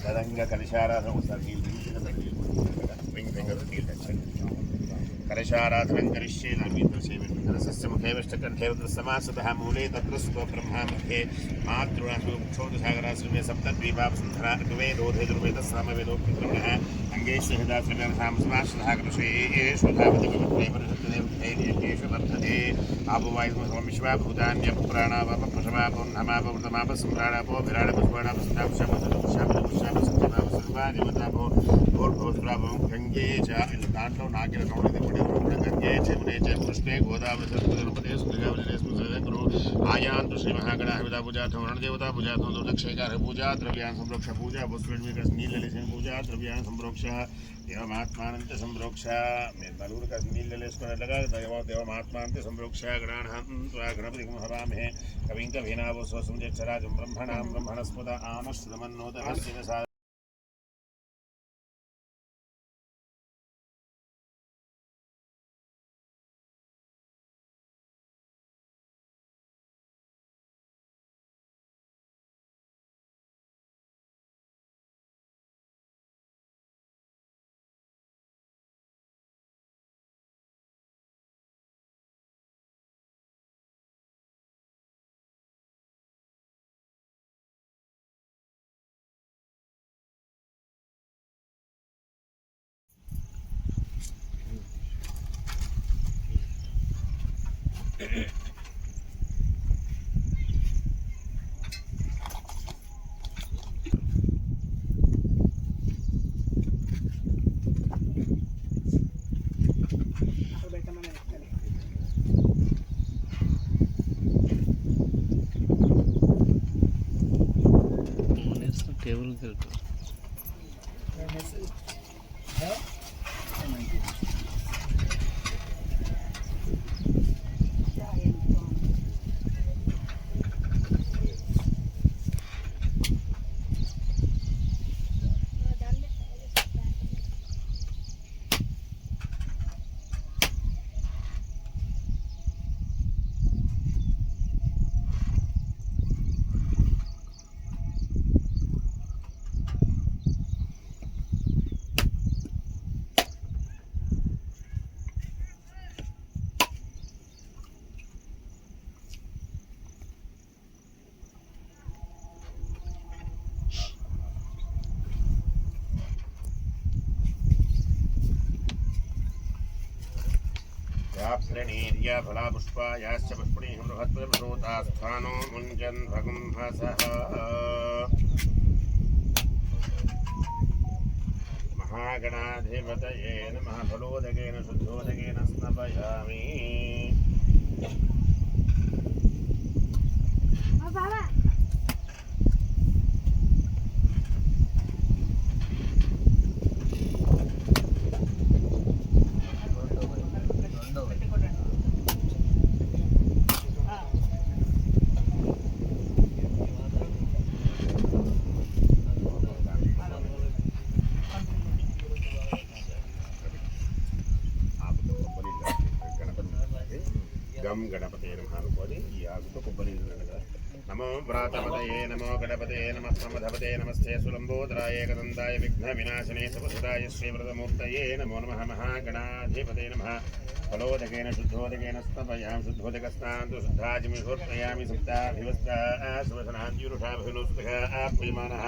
తదంగ కలశారాధన ఒకసారి कलशाराधनं करिष्ये नामीतरस्य मुखे विष्टकण्ठेवतः मूले तत्र सुतो ब्रह्मा मध्ये मातृणाक्षोदसागराश्रमे सप्तद्वीपावसुन्धरा ऋग्वेदोधे दुर्वेदः सामवेदोक्तिक्रमणः अङ्गेश्वरदाश्रमेषु धाकऋषेषु वर्धते आपुवायुः विश्वाभूतान्यपुराणावपशमापो नमापवृतमापसम्राणापो विराडपुष्पाणापसुन्दापुष्यापसुचिमापसुर्वादिवतापो भूर्भुवस्त्राभवं गङ्गे च दाण्डो नागिरनौणिते गंगे चमुने च कृष्णे गोदावरी सरस्वती सुगंधु आयान्तु श्री महागणाधिपता पूजा वर्ण देवता पूजा दक्षेकार पूजा द्रव्यान् संप्रोक्ष पूजा नीललिसन पूजा द्रव्यान् संप्रोक्ष देवमात्मानंत संप्रोक्ष नलूर का नीललेश्वर लगा देवमात्मानंत संप्रोक्ष गणपति हवामहे कविं कवीनावो स्वसंजराजं ब्रह्मणां ब्रह्मणस्पद आनश्रमन्नोदहस्य टेबल कर श्रेणीर्या फला पुष्पायाश्च पुष्पणीः बृहत्पदमृतास्थानो मुञ्जन् भगुंहसः महागणाधिपतये नमः फलोदकेन शुद्धोदकेन स्नपयामि गम गणपते नमः अनुकोदि यागुतो कोब्बरी नमो व्रातपतये नमो गणपते नमः प्रमथपते नमस्ते सुलंबोदराय एकदन्ताय विघ्नविनाशिने सुभद्राय श्रीव्रतमूर्तये नमो नमः महागणाधिपते नमः फलोदकेन शुद्धोदकेन स्तपयामि शुद्धोदकस्नान्तु शुद्धाजिमिषोत्पयामि सप्ताभिवस्ता सुवसनाद्युरुषाभिनुस्तः आप्यमानः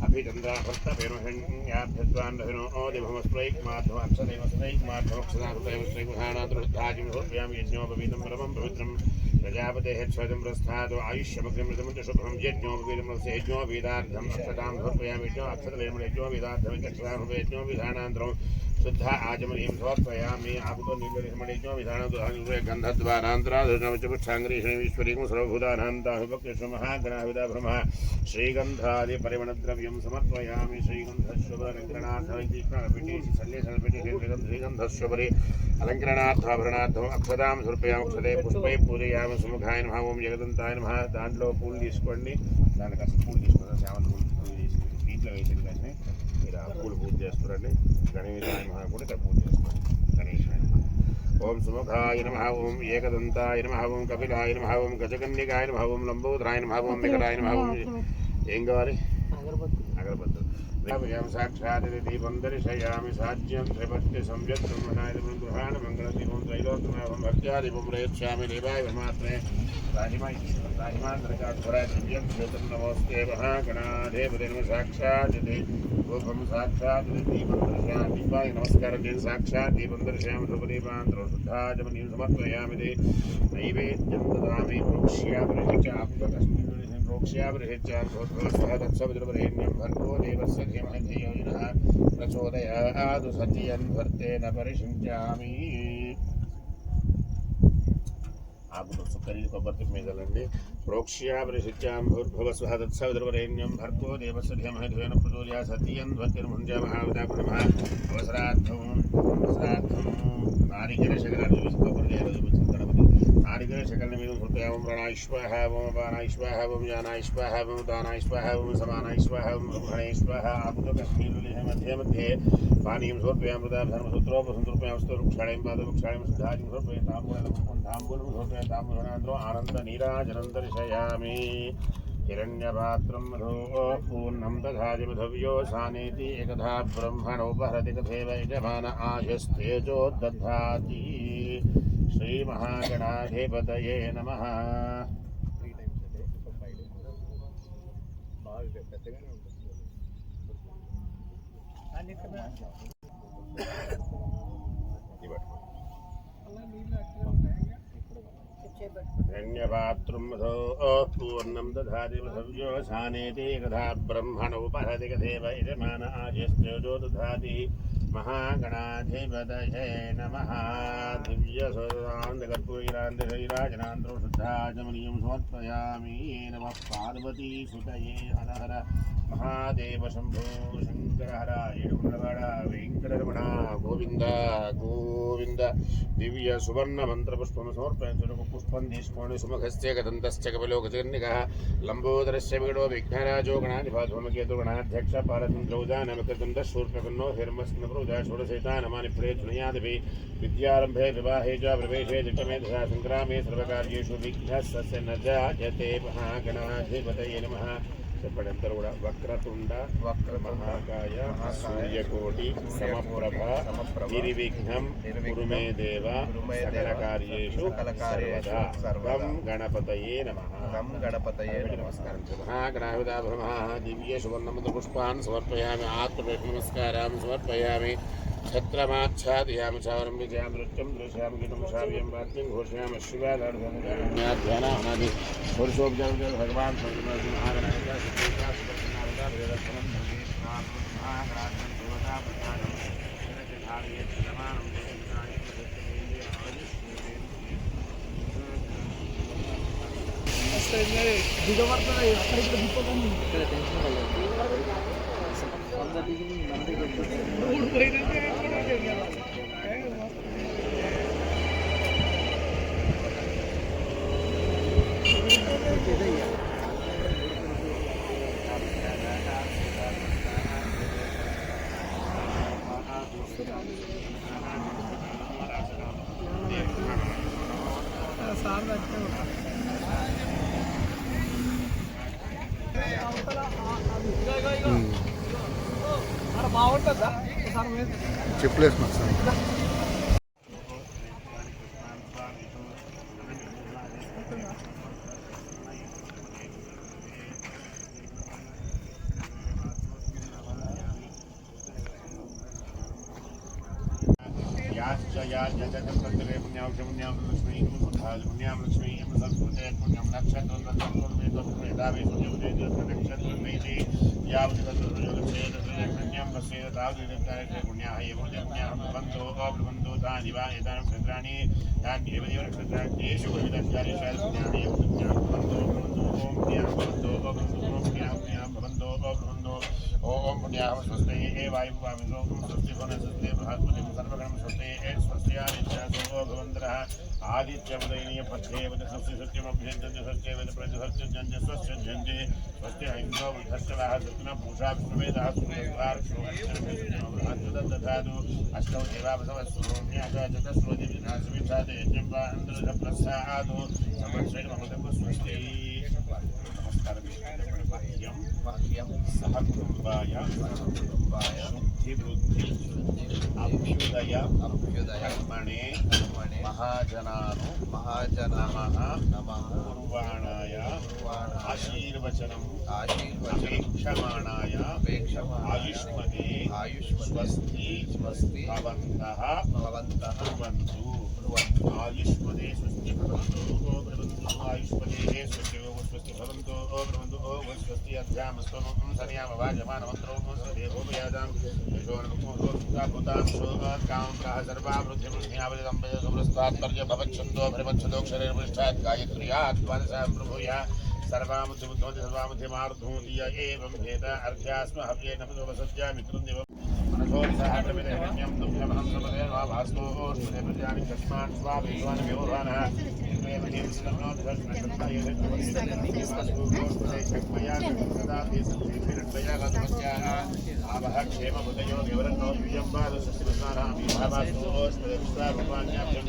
अभिचन्द्राभर्तपेरुहण्याभ्यद्वान् रहिनो ओदिभमस्त्रैक्माध्वम् अक्षदैवस्त्रैक्माध्वमक्षदाकृतैवस्त्रैकुहाणान्तुरुद्धाजिमिषोत्पयामि यज्ञोपवीतं परमं पवित्रं प्रजापतेः ध्वजं प्रस्थातो आयुष्यमग्निमृतमं च शुभं यज्ञोपवीतं यज्ञोपवीतार्थम् अक्षतां समर्पयामि यज्ञो अक्षतलेमयज्ञोपवीतार्थम् यज्ञोपवीधानान्तरं शुद्ध आचमनीं समर्पयामि आकुतो नीललिखमणिज्ञो विधानान्तु गन्धद्वारान्तराधुर्णवचपुच्छाङ्ग्रीश्वरीं सर्वभूतानान्ताहुभक्तिषु महागणाहुदा ब्रह्मः श्रीगन्धादिपरिमणद्रव्यं समर्पयामि श्रीगन्धस्वरङ्करणार्थश्रीगन्धस्वपरि अलङ्करणार्थाभरणार्थम् अक्षतां समर्पयामि अक्षते पुष्पै पूजयामि सुमुखाय नमः ओं जगदन्ताय नमः दांట్లో పూలు తీసుకోండి దానికి అసలు పూలు తీసుకుంటారు చామంతి పూలు తీసుకుంటారు దీంట్లో వేసిన కానీ మీరు ఆ పూలు పూజ చేస్తారండి గణేశాయ నమః కూడా పూజ చేసుకోండి గణేశాయ ఓం సుముఖాయ నమః ఓం ఏకదంతాయ నమః ఓం కపిలాయ నమః ఓం గజకన్యకాయ నమః ఓం లంబోదరాయ నమః ఓం వికటాయ నమః ఓం ఏం కావాలి అగరబత్తులు साक्षात् दीपं दर्शयामि साज्यं त्रिपत्ति संयत् ब्रह्मणाय गृहाण मङ्गलदीपं त्रैलोक्यमाभं भक्त्या दीपं प्रयच्छामि देवाय परमात्मने राहिमान्तरकात्पराय दिव्यं श्वेतं नमोऽस्ते महागणाधिपते नमः साक्षात् रूपं साक्षात् दीपं दर्शयामि दीपाय नमस्कारं तेन साक्षात् दीपं दर्शयामि शुभदीपान्तरो शुद्धाचमनीं समर्पयामि ते नैवेद्यं ददामि प्रोक्ष्यापरिचाप्तकस्मिन् प्रोक्ष्यापरिचाप्तः तत्सवितुर्वरेण्यं भर्गो देवस्य धीमहि धियो यो नः प्रचोदयात् सत्यं भर्तेन परिषिञ्चामि आगुलो सुकरी కొబ్బరి మీదలండి ప్రోక్ష్యాపరిషిచ్యాం భూర్భువస్వః తత్సవితుర్వరేణ్యం భర్గో దేవस्य धीमहि धियो नः प्रचोदयात् सत्यं ध्वन्तिर्मुञ्जामहावतापनमः అవసరార్థం నారికేళశకలాన్ని కొబ్బరి గణపతి नारिकेलशकलनिमिदं कृपयामं प्राणायश्वाह वं पानायश्वाह वं जानायश्वाह वं दानायश्वाह वं समानायश्वाह वं ब्रह्मणेश्वाह आपुतकस्मिन् मध्ये पानीयं समर्पयामि धर्मसूत्रोपसंतर्पयामि स्तोरुक्षाणीं पादवृक्षाणीं सिद्धाजिं समर्पयामि ताम्बूलं समर्पयामि ताम्बूलनान्द्रो आनन्दनीराजनं दर्शयामि हिरण्यपात्रं मधो पूर्णं दधाति मधव्यो सानेति एकधा ब्रह्मणोपहरति तथैव यजमान आयस्तेजो दधाति श्रीमहागणाधिपतये नमः धन्यवात्रं मधो पूर्णं दधाति मधव्यो सानेति एकधा ब्रह्मणोपहरति तथैव यजमान आयस्तेजो दधाति महागणाधिपतये नमः दिव्यसुरान्दकर्पूरान्दशैराजनान्द्रो शुद्धाचमनीयं समर्पयामि नमः पार्वतीसुतये हर हर महादेव शम्भो शङ्कर हर येडुकुण्डवाड वेङ्कटरमण गोविन्द गोविन्द दिव्य सुवर्ण मन्त्रपुष्पं समर्पयामि पुष्पं दीष्कोणि सुमुखस्य गदन्तश्च कपिलो गजकर्णिकः लम्बोदरस्य विकटो विघ्नराजो गणाधिपधूमकेतु गणाध्यक्ष पारचन्द्रौदानमकृतन्दः शूर्पकर्णो हिरण्यस्नप्रोजा षोडशैतानमानि प्रेतुनयादिभि विद्यारम्भे विवाहे च प्रवेशे दिक्कमे दशा सङ्ग्रामे सर्वकार्येषु विघ्नस्य न जायते महागणाधिपतये नमः చెప్పడంతా కూడా వక్రతుండ మహాకాయ సూర్యకోటి సమప్రభ నిర్విఘ్నం కురుమే దేవ సకల కార్యేషు సర్వం గణపతయే నమః నమస్కారం మహాగణాధిపతయే దివ్య సువర్ణముద్ర పుష్పాన్ సమర్పయామి ఆత్మవేష నమస్కారం సమర్పయామి छत्रमाच्छादयामि चावरं विजयामि नृत्यं दृश्यामि गीतं श्राव्यं वाद्यं घोषयामि शिवालाडुध्यानादि पुरुषोपचार भगवान महागणाधिपति सिद्धिका सुदर्शनावतार वेदस्थलं भगवान महागणाधिपति देवता प्रधानं जगद्धारये समानं देवताय దిగబడుతుంది అక్కడ ఇక్కడ దిక్కుతుంది ఇక్కడ టెన్షన్ సార్ బాగుంటుందా చెప్పలేసి మాకు సార్ पुण्यां लक्ष्मी संस्कृते पुण्यं नक्षत्रं यावद् पुण्याः एव पुण्याः भवन्तो अब्रुवन्तो तानि वा एतानि नक्षत्राणि तान्येव नक्षत्राण्येषु पुण्यानि एव पुण्याः भवन्तो ॐ पुण्याः भवन्तो भवन्तो ॐ पुण्याः स्वस्ति वायुवामिनो स्वस्ति वनस्पति बृहस्पतिं सर्वगणं स्वस्ति स्वस्त्यादित्यासो भवन्तरः आदित्यमुदयनीय पथ्येवत स्वस्ति सत्यमभ्यञ्जन्ति सत्यवेद प्रजसत्यञ्जन्ति स्वस्यञ्जन्ति स्वस्ति ऐन्द्रो बुद्धश्चवाः सत्ना पूषा विष्णुवेदः सुरेन्द्रार्षोदधातु अष्टौ देवावसवस्रोम्याः चतस्रोदिविधासुविधाते यज्ञं वा इन्द्रप्रसादो समश्रेण ममतः स्वस्ति बाह्यं सहकुटुम्बाय शुद्धिवृद्धि अभ्युदय कर्मणे महाजनानु नमः पूर्वाणाय आशीर्वचनम् अपेक्षमाणाय आयुष्मते स्वस्ति भवन्तः कुर्वन्तु आयुष्मते स्वस्ति भवन्तु आयुष्मते स्वस्ति भवन्तु स्वस्ति अध्यामस्तनुं सन्याम वाजमानमन्त्रो देवोपयादां यशोनमुखोदाभूतां शोकां सर्वावृद्धिवृद्धियावलिदं समस्तात्पर्य भवच्छन्दो भ्रमच्छदोक्षरेर्पृष्ठात् गायत्र्यात् द्वादशां प्रभूया सर्वामुद्धिमुद्धोति सर्वामुद्धिमार्धोति य एवं भेद अर्घ्यास्म हव्येन सत्या मित्रं देवं मनसोत्साहप्रमिदहन्यं तुभ्यमहं समदे वा भास्कोऽस्मदे प्रजानि तस्मात् स्वाभिमानं व्यवहारः आवह क्षेमबुधयो निवृत्तो युयम्बादशस्तिस्नारामिभावास्तोष्पदविश्वारूपाण्याभ्यं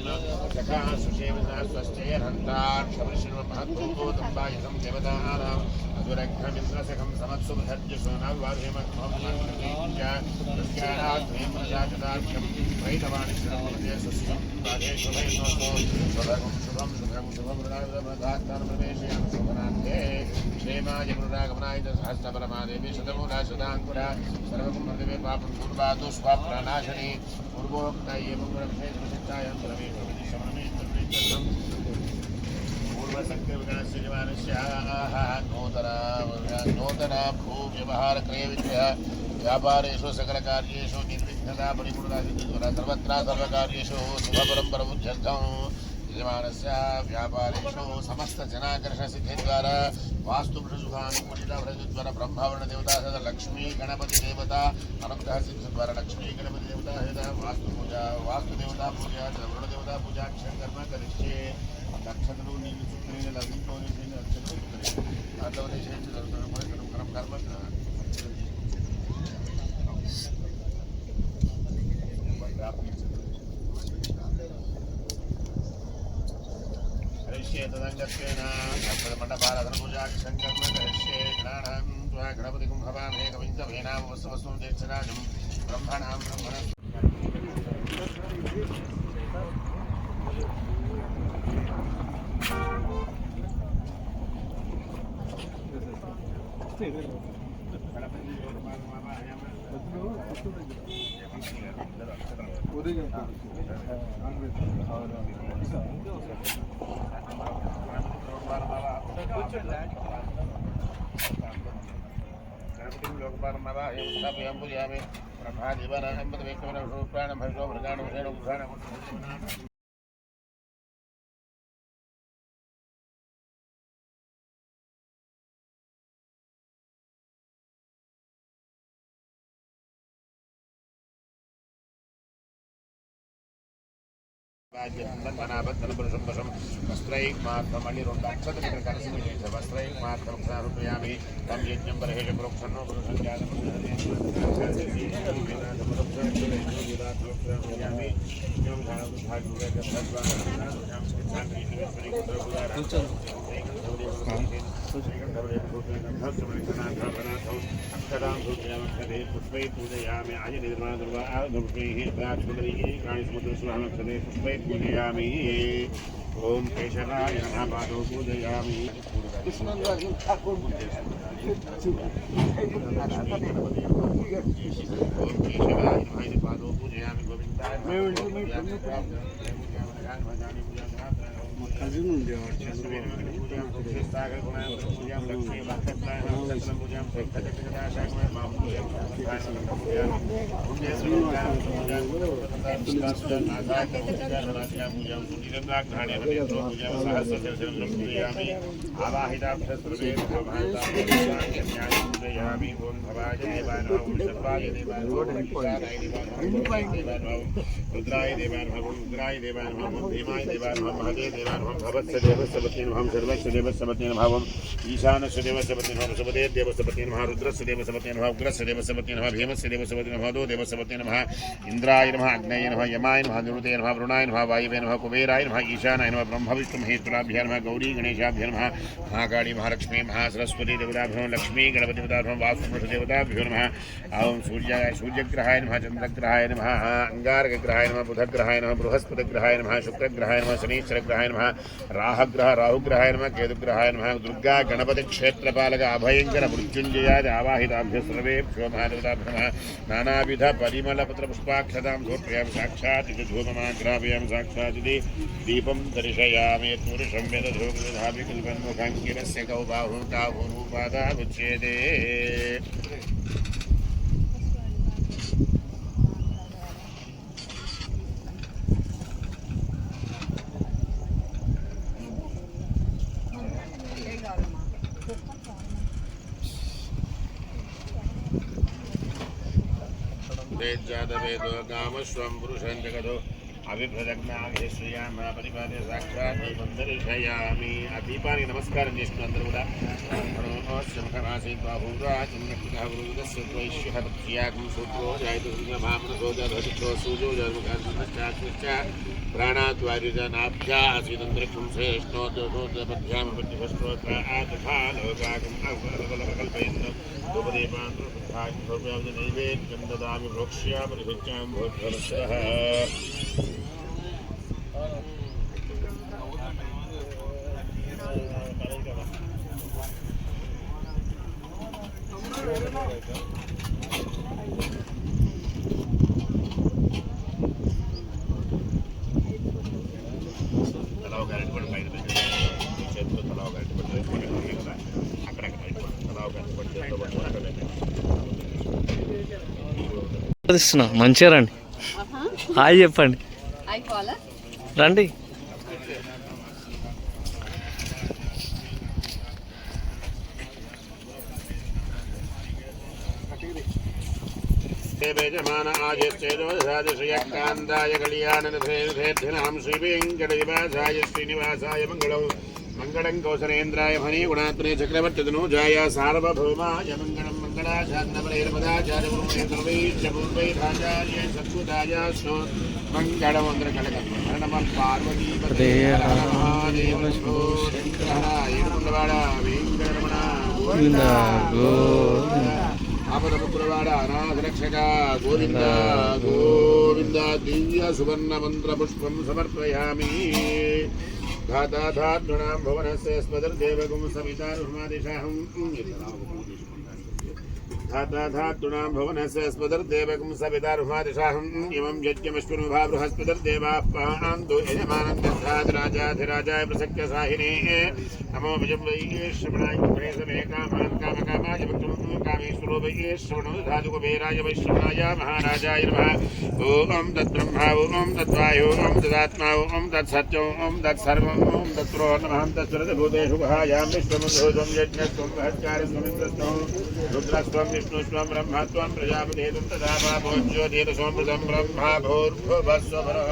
सुषेविना स्वश्चयरन्ताक्षमृषिर्महत्वोदम्बायसं देवतानाम् अधुरघ्नमिन्द्रसखं समत्सुभद्यशोनावार्यमत्मं वैतवाणि श्रमते सुस्वं राजेश्वरैर्नोस्तो स्वधर्मं शुभं सुभं शुभं ऋणागमधात्मप्रवेशयामि शोभनान्ते क्षेमाय गुरुरागमनाय सहस्रपरमादेवी शतमूला शताङ्कुरा सर्वकुम्भदेवे पापं पूर्वादो स्वाप्रानाशने पूर्वोक्ता एवं गुणविशेषप्रसिद्धायां परमेश्वरमेश्वरमेश्वरं पूर्वसङ्कल्पनाश्चर्यमानस्याः नूतना भूव्यवहारक्रयविद्यः व्यापारेषु सकलकार्येषु निर्विघ्नता परिपूर्णता सर्वत्र सर्वकार्येषु शुभपरम्परमुच्यर्थं यजमानस्य व्यापारेषु समस्तजनाकर्षसिद्धिद्वारा वास्तुभृसुखानुकूलितभृद्वारा ब्रह्मवर्णदेवता सदा लक्ष्मी गणपतिदेवता अनन्तः सिद्धिद्वारा लक्ष्मी गणपतिदेवता सदा वास्तुपूजा वास्तुदेवता पूजा वरुणदेवता पूजा क्षणकर्म करिष्ये नक्षत्रों नील शुक्रेण लग्नितो निधेन नक्षत्रों करे आत्मदेशेन कर्म कर्म करिष्ये तदङ्गत्वेन मंडपाराधनपूजा क्षणकर्म करिष्ये गणानां त्वा गणपतिं भवामहे कविञ्चभेनां वस्तुवस्तुं देक्षराजं ब्रह्मणां ब्रह्मणः वस्त्रैकमार्थमणिरुण्डाक्षतमित्रकलशमिलेश तं यज्ञं बर्हेश प्रोक्षन्नो पुष्पै पूजयामि आज निर्माणदुर्वाणिसमुद्रस्वामक्षते पुष्पै पूजयामि ओम केशवाय नमः पादौ पूजयामि पादौ पूजयामि गोविन्दाय आवाहिताभ्यस्त्रयामि ओम भवाय देवाय नमः ओम सर्वाय देवाय नमः रुद्राय देवाय नमः रुद्राय देवाय नमः भीमाय देवाय नमः महदे देवाय भवत्स देवस्य पत्नी नमः सर्वस्य देवस्य पत्नी नमः ईशानस्य देवस्य पत्नी नमः सुपदे देवस्य पत्नी नमः रुद्रस्य देवस्य पत्नी नमः उग्रस्य देवस्य पत्नी नमः भीमस्य देवस्य पत्नी नमः दो देवस्य पत्नी नमः इंद्राय नमः अग्नये नमः यमाय नमः निरुते नमः वरुणाय नमः वायवे नमः कुबेराय नमः ईशानाय नमः ब्रह्म विष्णु महेश्वराभ्यां नमः गौरी गणेशाभ्यां नमः महाकाली महालक्ष्मी महासरस्वती देवताभ्यो लक्ष्मी गणपति देवताभ्यो वास्तुपुरुष देवताभ्यो नमः ओम सूर्यग्रहाय नमः चंद्रग्रहाय नमः अंगारकग्रहाय नमः बुधग्रहाय नमः बृहस्पतिग्रहाय नमः शुक्रग्रहाय नमः शनिश्चरग्रहाय नमः राहुग्रहाय नमः केतुग्रहाय नमः दुर्गा गणपति क्षेत्रपालक अभयंकर मृत्युंजयाद आवाहिताभ्यो सर्वेभ्यो महादेवताभ्यो नमः नानाविध परिमलपत्र पुष्पाक्षतां समर्पयामि साक्षात् धूपमाग्रापयामि साक्षात् दीपं दर्शयामि पुरुषं वेदधूपदधामि कल्पन्मुखाङ्किरस्य कौ बाहुरूपादामुच्यते वेदो गामस्वं पुरुषं जगतो अभिभ्रदग्नागे श्रियामः परिपादे साक्षात् दीपं दर्शयामि आ दीपाనికి నమస్కారం చేస్తున్న అందరూ కూడా श्रमखमासीद्वाभूराचन्नकृतः वृदस्य द्वैष्यः पत्यागं सूत्रो जायतु भामनसो जाधतिक्षो सूजो जन्मकाश्च प्राणाद्वार्यजनाभ्या आसीदन्तरिक्षं श्रेष्ठोद्योगोद्यपद्भ्यां प्रतिभस्त्रोत्र आतथा लोकागम् अवलकल्पयन् उपदेपान् नैवेद्यं ददामि भोक्ष्या परिभुज्यां भोद्भवस्यः మంచిగా రండి హాయ్ చెప్పండి రండి बेजमान आजश्चेदोषादिश्रियकान्ताय कल्याणनिधेर्धिनां श्रीवेङ्कटनिवासाय श्रीनिवासाय मङ्गलौ मङ्गलं कौसलेन्द्राय मणिगुणात्मने चक्रवर्तितनूजाय सार्वभौमाय मङ्गलं मङ्गलाशान्तमलेर्मदाचार्यपूर्वे सर्वैश्चपूर्वैराचार्य सत्कुदाय स्नो मङ्गलमन्द्रकलकर्मणमः पार्वतीपते महादेव शङ्कराय वेङ्कटरमण आपदपुत्रवाड़ अनाथरक्षक गोविंद गोविंद दिव्य सुवर्ण मंत्र पुष्पं समर्पयामि धाताधात्मनां भवनस्य स्मदर्देवगुं सवितारुर्मादिशाहं धाताधात्मनां भवनस्य स्मदर्देवगुं सवितारुर्मादिशाहं इमं यज्ञमश्विनुभा बृहस्पतिर्देवाः पान्तु यजमानं दत्तात् राजाधिराजाय प्रसक्य साहिने नमो विजम्बैः श्रवणाय प्रेसमे कामान् कामकामाय भक्तुं कामेश्वरो वैः श्रवणो धातु कुबेराय वैश्रवणाय महाराजाय नमः ॐ तद्ब्रह्मा ॐ तद्वायु ॐ तदात्मा ॐ तत्सत्यं ॐ तत्सर्वं ॐ तत्रो नमः तत्सर्वभूतेषु गुहायां विश्वमुद्भूतं यज्ञस्त्वं महत्कार्यस्त्वमिन्द्रस्त्वं रुद्रस्त्वं विष्णुस्त्वं ब्रह्मत्वं प्रजापतित्वं तदा भोज्योतिरसोमृतं ब्रह्मा भूर्भुवस्वरः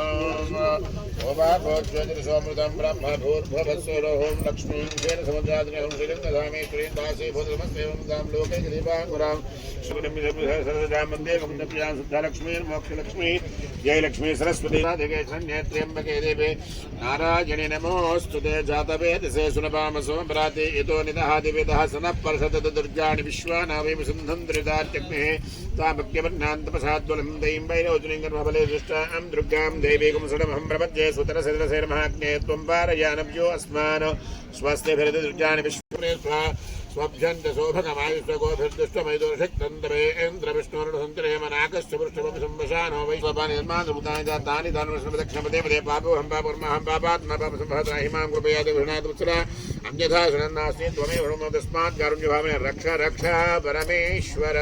ओभाभोज्योतिरसोमृतं ब्रह्म भूर्भुवस्वरः लक्ष्मीं क्षेन समुद्रादिनं श्रीरङ्गधामेश्वरीं दासे भूतमस्तेवं दां लोके गिरिवाङ्गुरां शुभनिमिषं वन्दे कमन्दप्रियां शुद्धलक्ष्मीर्मोक्षलक्ष्मी जयलक्ष्मी सरस्वती राधिके शरण्ये देवे नारायणे नमोऽस्तुते जातवेदसे सुनपामसोमप्राते यतो निदहाति वेदः सनः परसतत दुर्गाणि विश्वानावेव सिन्धन्त्रिदात्यग्निः तामग्निवर्णान्तपसाद्वलं दैं वैरोचनीं गर्भफले दृष्टां दुर्गां दैवीकुं षडमहं प्रपद्ये सुतरसरसैर्महाग्ने त्वं पारयानभ्यो अस्मान् स्वस्तिभिर्दुर्गाणि विश्वे स्वभ्यन्त शोभगमायुष्वगोभिर्दुष्टमैदुर्षक्तन्द्रमेन्द्रविष्णुर्सन्तरेमनाकश्च पृष्ठमपि संवशानो वैश्वपानिर्माणमुतानि तानि धर्मस्मदक्षिणपदे पापोऽहं पापुर्महं पापात्मा पापसम्भवता हिमां कृपया देवनाथवत्सला अन्यथा शरणन्नास्ति त्वमेव तस्मात् कारुण्यभावेन रक्ष रक्ष परमेश्वर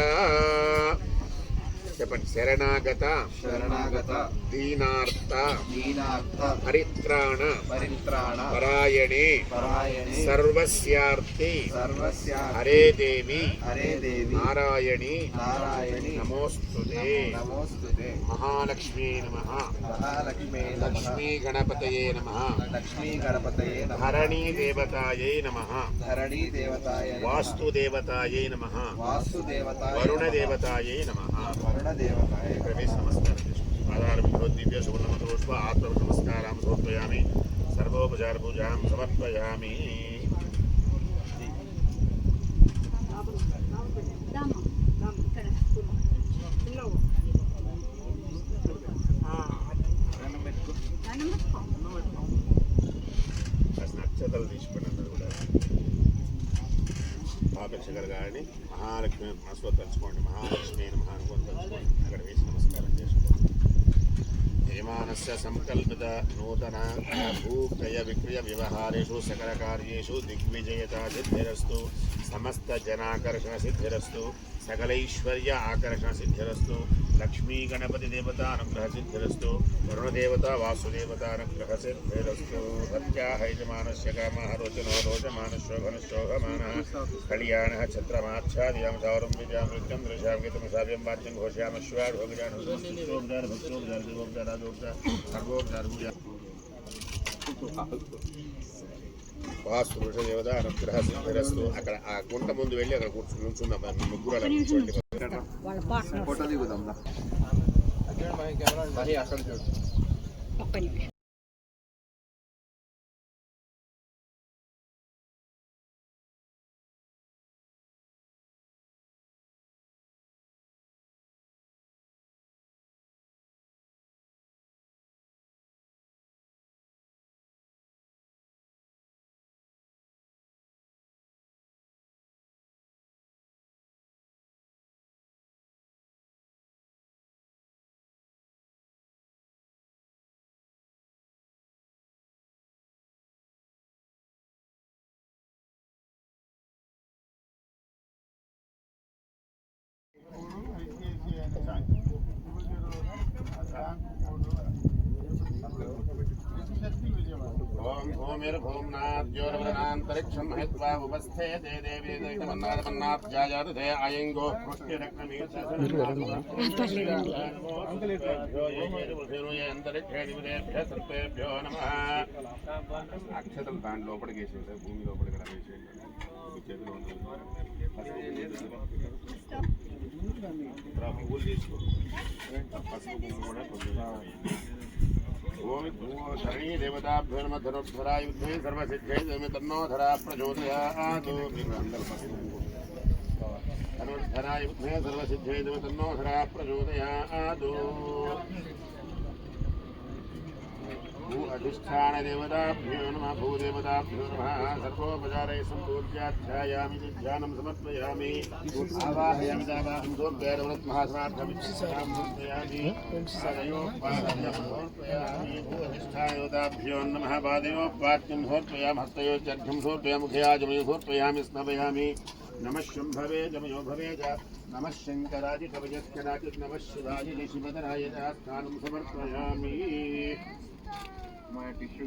చెప్పండి. శరణాగత శరణాగత దీనార్త దీనార్థ పరిత్రాణ పరిత్రాణ పరాయణే పరాయణే సర్వస్యార్థి సర్వస్య హరే దేవి హరే దేవి నారాయణి నారాయణి నమోస్తుతే. నమోస్తుతే. మహాలక్ష్మీ నమః. మహాలక్ష్మీ నమః. లక్ష్మీ గణపతయే నమః. లక్ష్మీ గణపతయే నమః. ధరణీ దేవతాయై నమః. ధరణీ దేవతాయ నమః. వాస్తు దేవతాయై నమః. వాస్తు దేవతాయ వరుణ నమః. దేవతాయై నమః. వరుణ దేవతాయ నమః. ప్రవేశ నమస్కారం ఆధారభూతో దివ్య సువర్ణమతోష్ప ఆత్మ నమస్కారం సమర్పయామి. సర్వోపచార పూజాం సమర్పయామి. నక్షత్రాలు తీసుకుని అందరూ కూడా ఆకర్షకలు కానీ మహాలక్ష్మి మనసులో తలుచుకోండి. మహాలక్ష్మి నమః అనుకొని తలుచుకోండి. అక్కడ వేసి నమస్కారం చేసుకోండి. యజమానస్య సంకల్పిత నూతన భూక్రయ విక్రయ వ్యవహారేషు సకల కార్యేషు దిగ్విజయత సిద్ధిరస్తు. సమస్త జనాకర్షణ సిద్ధిరస్తు. సకలైశ్వర్య ఆకర్షణ సిద్ధిరస్తు. లక్ష్మీ గణపతి దేవత అనుగ్రహ సిద్ధిరస్తు. వరుణదేవత వాసుదేవత అనుగ్రహ సిద్ధిరస్తు. సత్యాహైజమానస్య కామః రోచనో రోచమానశోభనశోభమానః కళ్యాణః ఛత్రమాచ్ఛాదయాం సౌరం విద్యాం నృత్యం దృశ్యాం గీతం సావ్యం వాచ్యం ఘోషయామశ్వాఢోపచార భక్తోపచార దేవోపచార రాజోపచార సర్వోపచార పూజ. వాస్తు పురుష దేవత అనుగ్రహ సిద్ధిరస్తు. అక్కడ ఆ గుంట ముందు వెళ్ళి అక్కడ కూర్చుందాం. ముగ్గురు అలా కూర్చోండి. ఫోటో దిగుదాం రా. మరి అక్కడ చూడు. ఓం భూమిర్భూమ్నాద్యోరవదనాంతరిక్షం మహిత్వా ఉపస్థేతే దేవీ దైతమన్నాదమన్నాబ్జాయాతే అయంగో అంతరిక్షేభ్యో నమః. అక్షతలు దాని లోపలికి వేసేసారు. భూమి లోపలికి కూడా వేసేయండి. చేతిలో ఉంటుంది. పువ్వులు తీసుకో. పసుపు పువ్వు కూడా కొంచెం. ఓం శరణీ దేవతాభ్యో నమః. ధనుర్ధరా యుద్ధే సర్వసిద్ధే తన్నో ధరా ప్రచోదయాత్. మీరు అందరూ పసుపు ధనుర్ధరా యుద్ధే సర్వసిద్ధే తన్నో ధరా ప్రచోదయాత్. భూ అధిష్టాన దేవతాభ్యో నమః. భూదేవతాభ్యో నమః. సర్వోపచారై సంపూజ్యాధ్యాయామి ధ్యానం సమర్పయామి. ఆవాహయామి దావాహం సమర్పయామి. మహాసనార్థమిచ్ఛామి సమర్పయామి. భూ అధిష్టాన దేవతాభ్యో నమః. పాదయోపాద్యం సమర్పయామి. హస్తయోర్ఘ్యం సమర్పయామి. ముఖయాజమయం సమర్పయామి. స్నపయామి. నమః శంభవే జమయో భవే చ. నమః శంకరాయ కవయస్కరాయ నమః శివాయ శివధరాయ స్థానం సమర్పయామి. మా టిష్యూ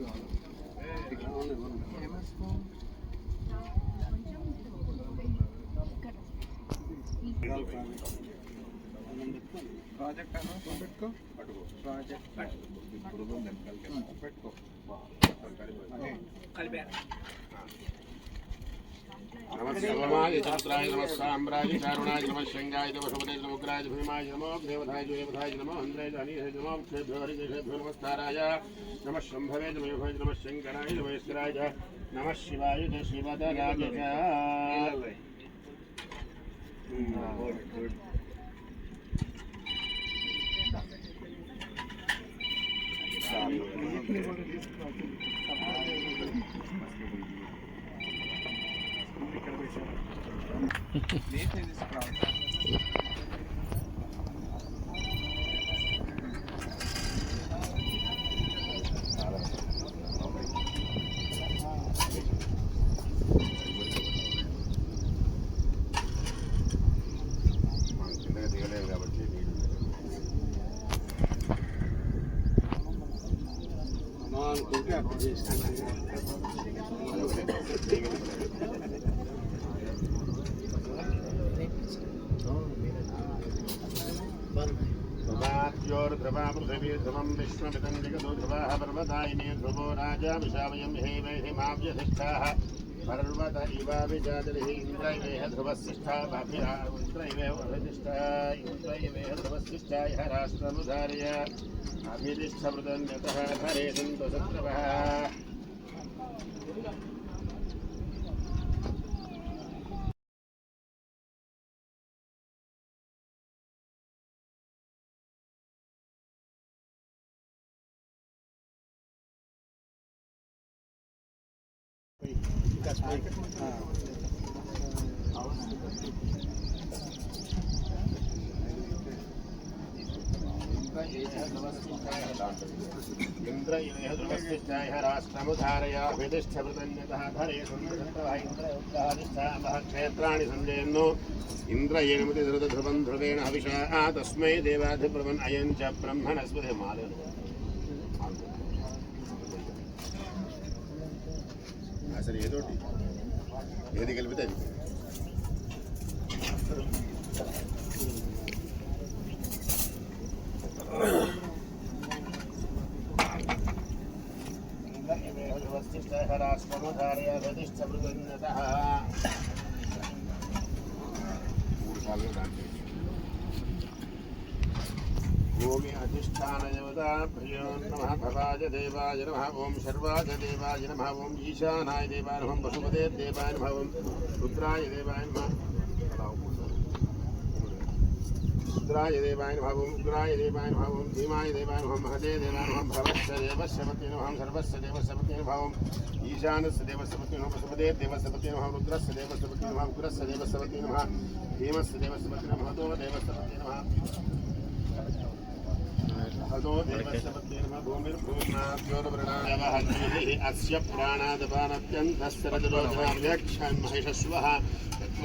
ప్రాజెక్ట్ పెట్టుకో. ప్రాజెక్ట్ పెట్టుకో. నమః శర్వాయ చంద్రాయ నమః సామ్రాయ చారుణాయ నమః శంగాయ నమః శుభదే నమోగ్రాయ భీమాయ నమో దేవతాయ దేవతాయ నమో అంద్రాయ అనిహ నమో క్షేభ్యో హరికేభ్యో నమస్కారాయ. నమః శంభవే నమః నమః శంకరాయ నమస్కరాయ. నమః శివాయ శివధరాయ చ. దిగలేదు కాబట్టి ध्रुवा पृथिवी ध्रुवं विश्वमिदं जगतो ध्रुवाः पर्वतायिनी ध्रुवो राजा विशावयं हे वैहिमाव्यधिष्ठाः पर्वत इवाभिजातरिः इन्द्र इवेह ध्रुवस्तिष्ठा इन्द्र इवेह अभितिष्ठा इन्द्र इवेह ध्रुवस्तिष्ठा इह राष्ट्रमुधार्य अभितिष्ठमृतन्यतः धरे सन्तु शत्रवः इंद्र इवेह ध्रुवस्तिष्ठाय राष्ट्रमुधारयाभितिष्ठमृतन्यतः धरे सन्तः इन्द्रयुक्ताधिष्ठामः क्षेत्राणि सञ्जयन्नो इन्द्रयेणमुति ध्रुवं ध्रुवेण हविषा तस्मै देवाधिब्रवन् अयं च ब्रह्मणस्पति माले అసలు ఏదోటి ఏది కలిపితే भूमि अधिष्ठान देवताभ्यो नमः भवाय देवाय नमः ओं शर्वाय देवाय नमः ओं ईशानाय देवाय नमः वसुपते देवाय नमः ओं रुद्राय देवाय नमः रुद्राय देवाय नमः ओं उग्राय देवाय नमः ओं भीमाय देवाय नमः महते देवाय नमः भवस्य देवस्य पते नमः सर्वस्य देवस्य पते नमः ओं ईशानस्य देवस्य पते नमः वसुपते देवस्य पते नमः रुद्रस्य देवस्य पते नमः उग्रस्य देवस्य पते नमः भीमस्य देवस्य पते नमः महतो देवस्य पते नमः हतो देवस्य पते नमः भूमिर्भूम्नाभ्योर्वृणायवहन्निः अस्य प्राणादपानत्यन्तस्य रजरोचनाव्याख्यान् महेशस्वः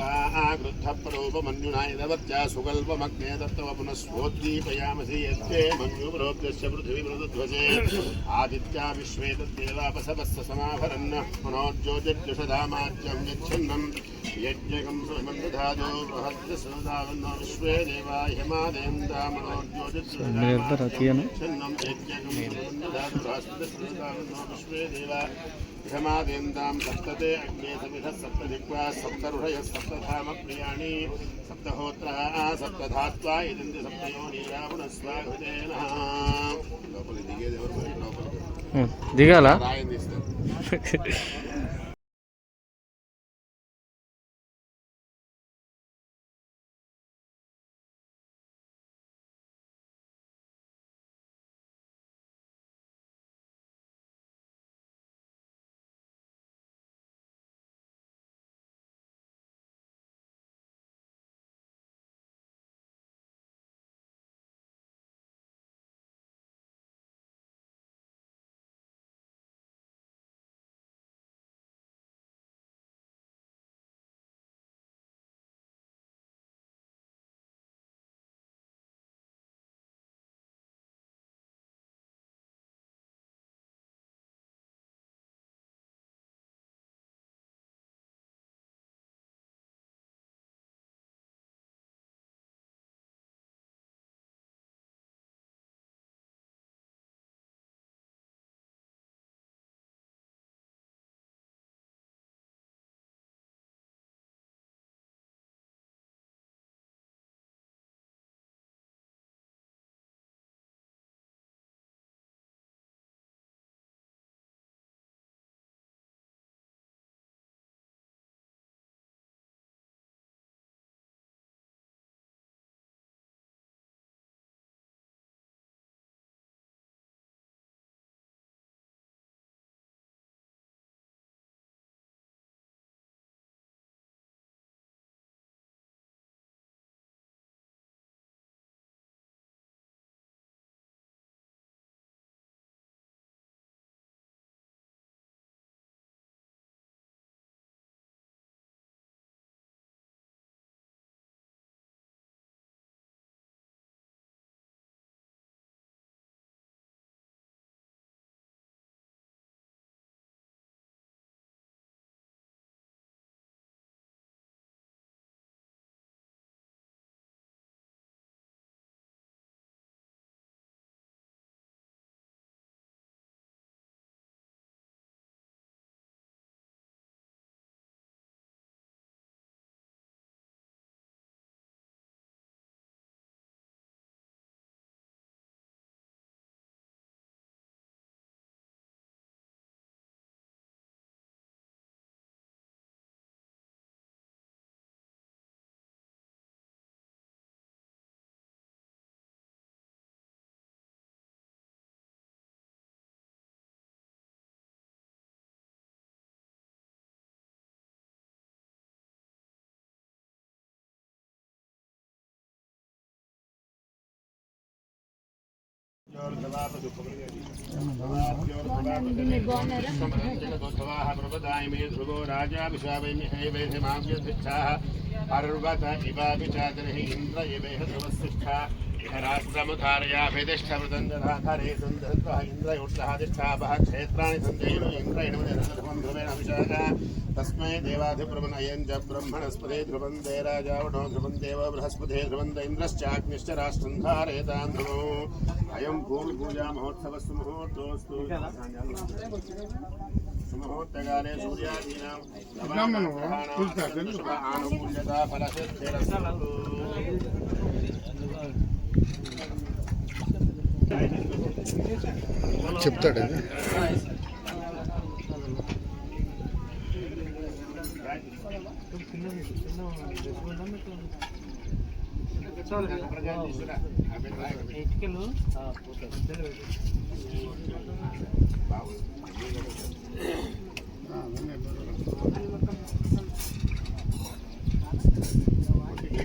आगृद्धपरोपमन्युना यदवत्या सुगल्पमग्ने दत्तव पुनः स्वोद्दीपयामसि यत्ते मन्युपरोप्यस्य पृथिवीमृतध्वजे आदित्या विश्वे तद्देवापसवस्य समाभरन्न मनोज्योतिर्जुषधामाज्यं यच्छन्नं यज्ञकं सुमन्दधादो बृहद्यसुदावन्नो विश्वे देवा हिमादेन्द्रा मनोज्योतिर्जुषधामाज्यं यज्ञकं सुमन्दधादो बृहद्यसुदावन्नो विश्वे देवा हिमादेन्द्रां सप्तते अग्ने समिधः सप्तदिक्वा सप्तऋषयः सप्तधामप्रियाणि सप्तहोत्राः सप्तधात्वा इदन्ति सप्तयोनिरावणस्वाघृतेन लोपలి దిగేది ఎవరు మరి లోపల దిగాల రాయం తీస్తారు ध्रुवो राजा पर्वत इवापि चादरिः इंद्र इवेह ध्रुवस्तिष्ठा राष्ट्रमुधारया भेदिष्ठमृदन्दधाधरे सन्दत्वः इन्द्रयोत्साहादिष्ठापः क्षेत्राणि सन्देयुः इन्द्रयणमनिर्धर्मं ध्रुवेण अभिषेकः तस्मै देवाधिप्रमनयन् च ब्रह्मणस्पदे ध्रुवन्दे राजावणो ध्रुवन्देव बृहस्पते ध्रुवन्द इन्द्रश्चाग्निश्च राष्ट्रं धारयतां ध्रुवो अयं भूमिपूजा महोत्सवस्तु मुहूर्तोऽस्तु सुमुहूर्तकाले सूर्यादीनां शुभ आनुकूल्यता फलसिद्धिरस्तु చెప్తాడు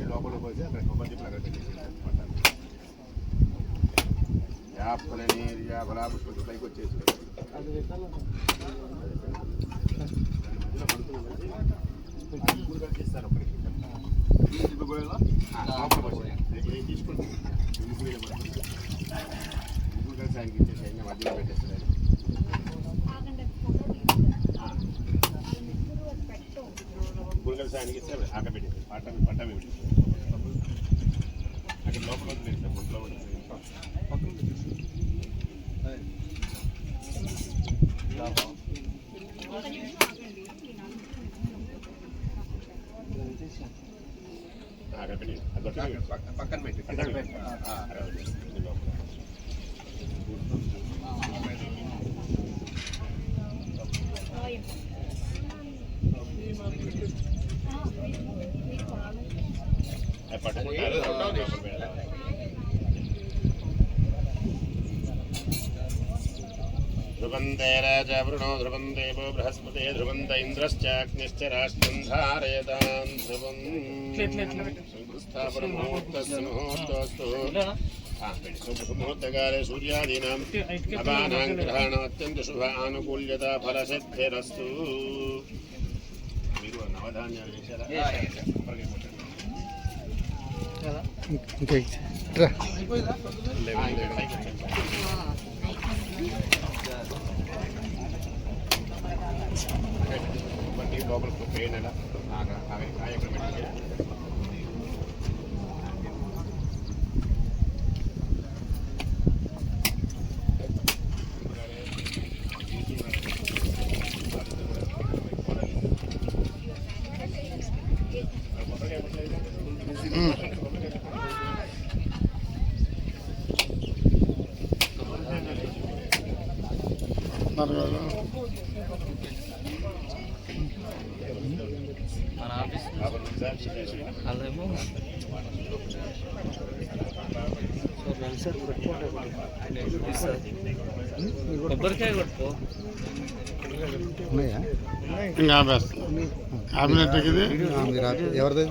లోపల పోతే అక్కడ కొబ్బరి పుష్ప పైకి వచ్చేసి చేస్తారు ఒకరికి తీసుకుంటాం కలిసి ఆయనకి ఇచ్చేసి మధ్యలో పెట్టేస్తారు ముగ్గురు కలిసి ఆయనకి ఇస్తే అక్కడ పెట్టేసి పట్ట పెట్టేసి అక్కడ లోపల వదిలేదు గుంట్లో పక్కన పెట్టి పట్టుకుంటారు ध्रुवन्ते राजा वृणो ध्रुवं देवो बृहस्पते ध्रुवन्त इन्द्रश्चाग्निश्च राष्ट्रं धारयतां ध्रुवम् संस्थापनमुहूर्तस्य मुहूर्तोऽस्तु मुहूर्तकाले सूर्यादीनां नवानां ग्रहाणाम् अत्यन्त शुभ आनुकूल्यता फलसिद्धिरस्तु మీరు నవధాన్యాలు వేశారా బండి లోపల పెయిన్ ఎలా మన ఆఫీస్ అదేమో కొబ్బరికాయ కొట్టుకో ఇంకా క్యాబినెట్ ఎవరిది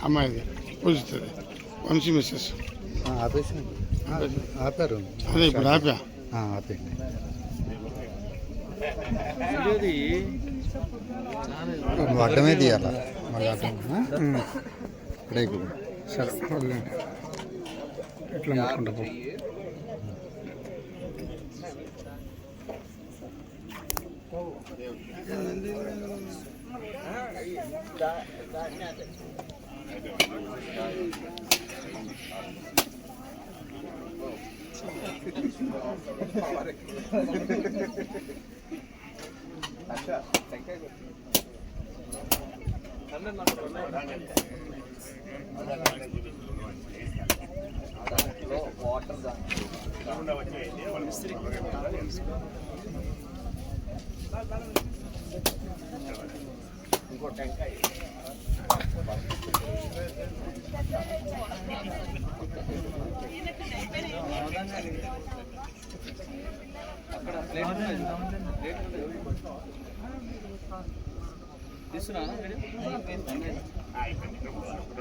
అమ్మాయిది పూజిస్తుంది వంశీ మిస్సెస్ ఆపారు అదే ఇప్పుడు ఆపేయండి అడ్డమే తీయాలా మళ్ళీ అడ్డం ఇక్కడే సరే వదిలేండి ఎట్లా ముట్టుకుంటా పో ఇంకో టెంకాయ తీసుకున్నా 2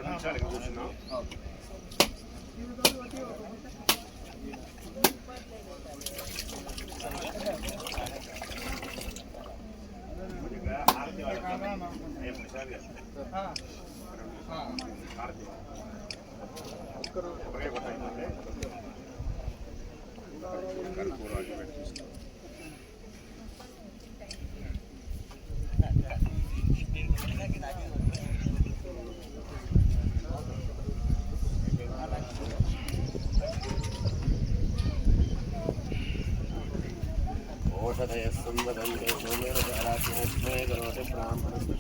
నిమిషాలు కూర్చున్నాం ओषधयः संवदन्ते सोमेन चारात्मोऽस्मै करोति ब्राह्मणस्तु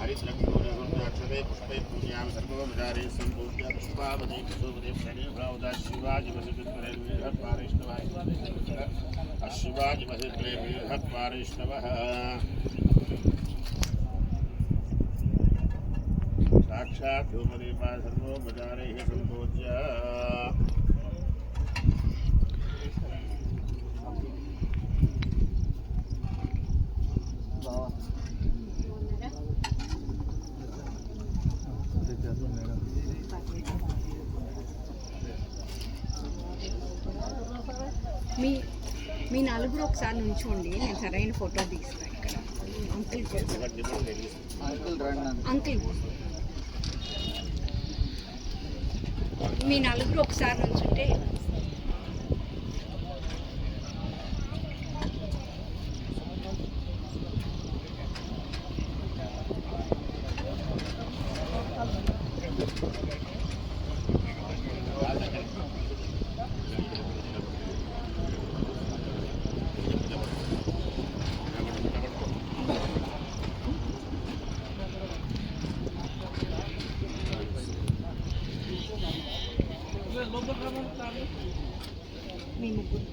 हरिद्रक्षते पुष्पै पूज्यां सर्वोपचारे सम्पूज्य पुष्पावधि कुसुमदे प्रणीभावदा शिवाजिमहिद्रेभ्यः साक्षात् धूमदीपा सर्वोपचारैः सम्पूज्य మీ నలుగురు ఒకసారి నుంచోండి, నేను సరైన ఫోటో తీస్తాను. ఇక్కడ అంకుల్ మీ నలుగురు ఒకసారి నుంచుంటే మీ ముగ్గురు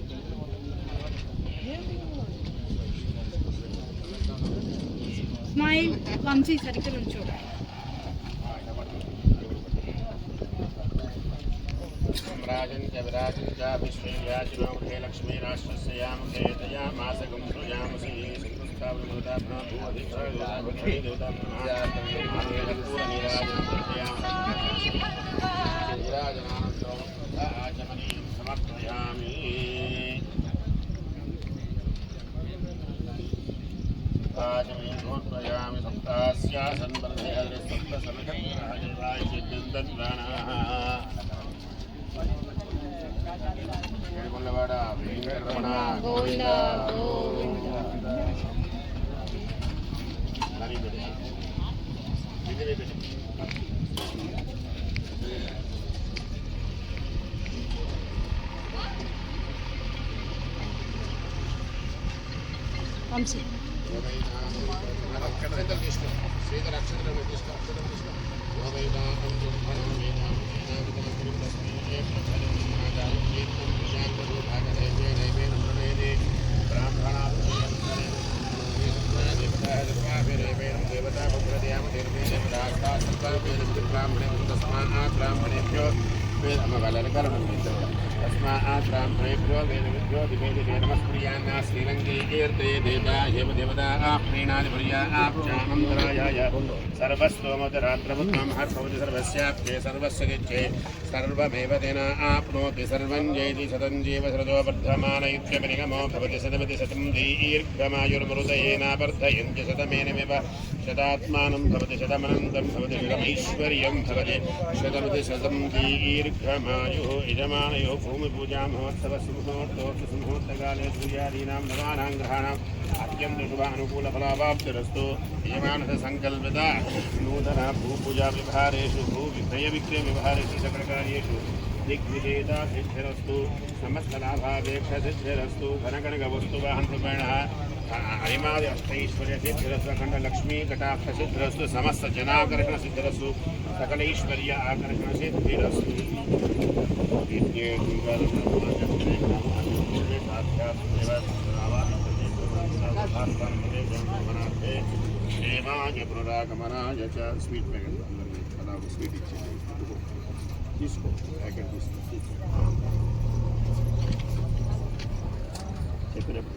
స్మైల్ వంశీ సరిగ్గా నుంచోడు. राजन् च विराजन् च विश्वेयाजिनोमुखे लक्ष्मीराष्ट्रस्य यामुखे दयामासकं सुयामसि सिंहस्थावृमृताभ्नां भूवधिराजनानन्दोमुग्धाचमनीयं समर्पयामि आचमनीयोत्पयामि सप्तास्यासन्वर्धे सप्तसनखराजराय चिद्दन्त्राणाः ఏడుకొండవాడ వెంకటరమణ గోవింద వంశీ తీసుకో శ్రీధర అక్షరం తీసుకో ब्राह्मणेभ्यो तस्मात् ब्राह्मणेभ्यो वेदविभ्यो दिवेदिवे नमस्प्रियान्ना श्रीरङ्गीकीर्ते देवता हेम देवता प्रीणादिप्रिया आप्चानन्दरायाय सर्वस्तोमोदरात्रमुत्तमं हर्षवति सर्वस्याप्ते सर्वस्य गिच्छे सर्वमेव तेन आप्नोति सर्वं जयति शतं जीव शरदो वर्धमान इत्यपनिगमो भवति शतमति शतं दीर्घमायुर्मरुदयेनावर्धयन्ति शतमेनमेव शतात्मानं भवति शतमनन्तं भवति शतमैश्वर्यं भवति शतमति शतं दीर्घमायुः यजमानयोः भूमिपूजामहोत्सवसिंहोत्सवसिंहोत्सवकाले सूर्यादीनां नवानां ग्रहाणाम् अत्यन्तशुभानुकूलफलावाप्तिरस्तु यजमानसङ्कल्पिता नूतन भूपूजाव्यवहारेषु भूविक्रयविक्रयव्यवहारेषु सकलकार्येषु दिग्विजयता सिद्धिरस्तु समस्तलाभापेक्ष सिद्धिरस्तु घनकनकवस्तु वाहनरूपेणः अरिमादि अष्टैश्वर्य सिद्धिरस्तु अखंड लक्ष्मी कटाक्ष सिद्धिरस्तु समस्त जनाकर्षण सिद्धिरस्तु सकल ऐश्वर्य आकर्षण सिद्धिरस्तु क्षेमाय पुनरागमनाय च स्वीट में स्वीट इच्छेది తీసుకో ప్యాకెట్ తీసుకో చెప్పినప్పుడు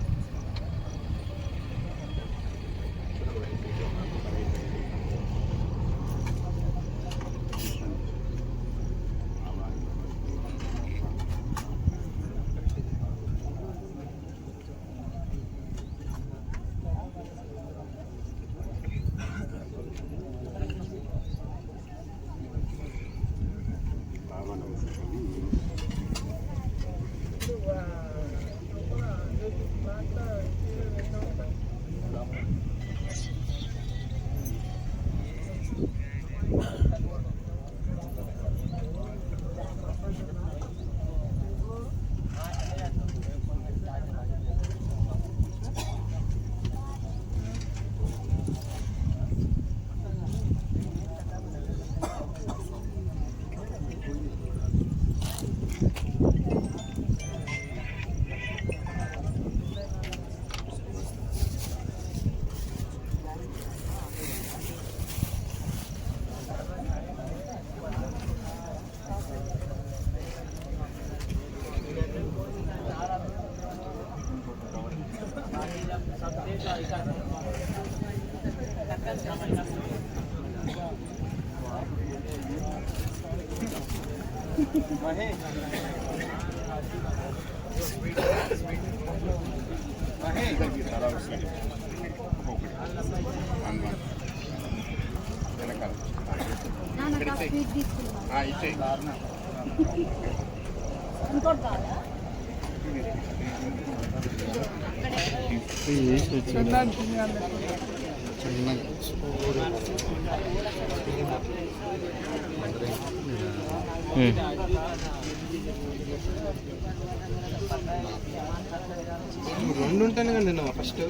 రెండు ఉంటాను కండి నువ్వు ఫస్ట్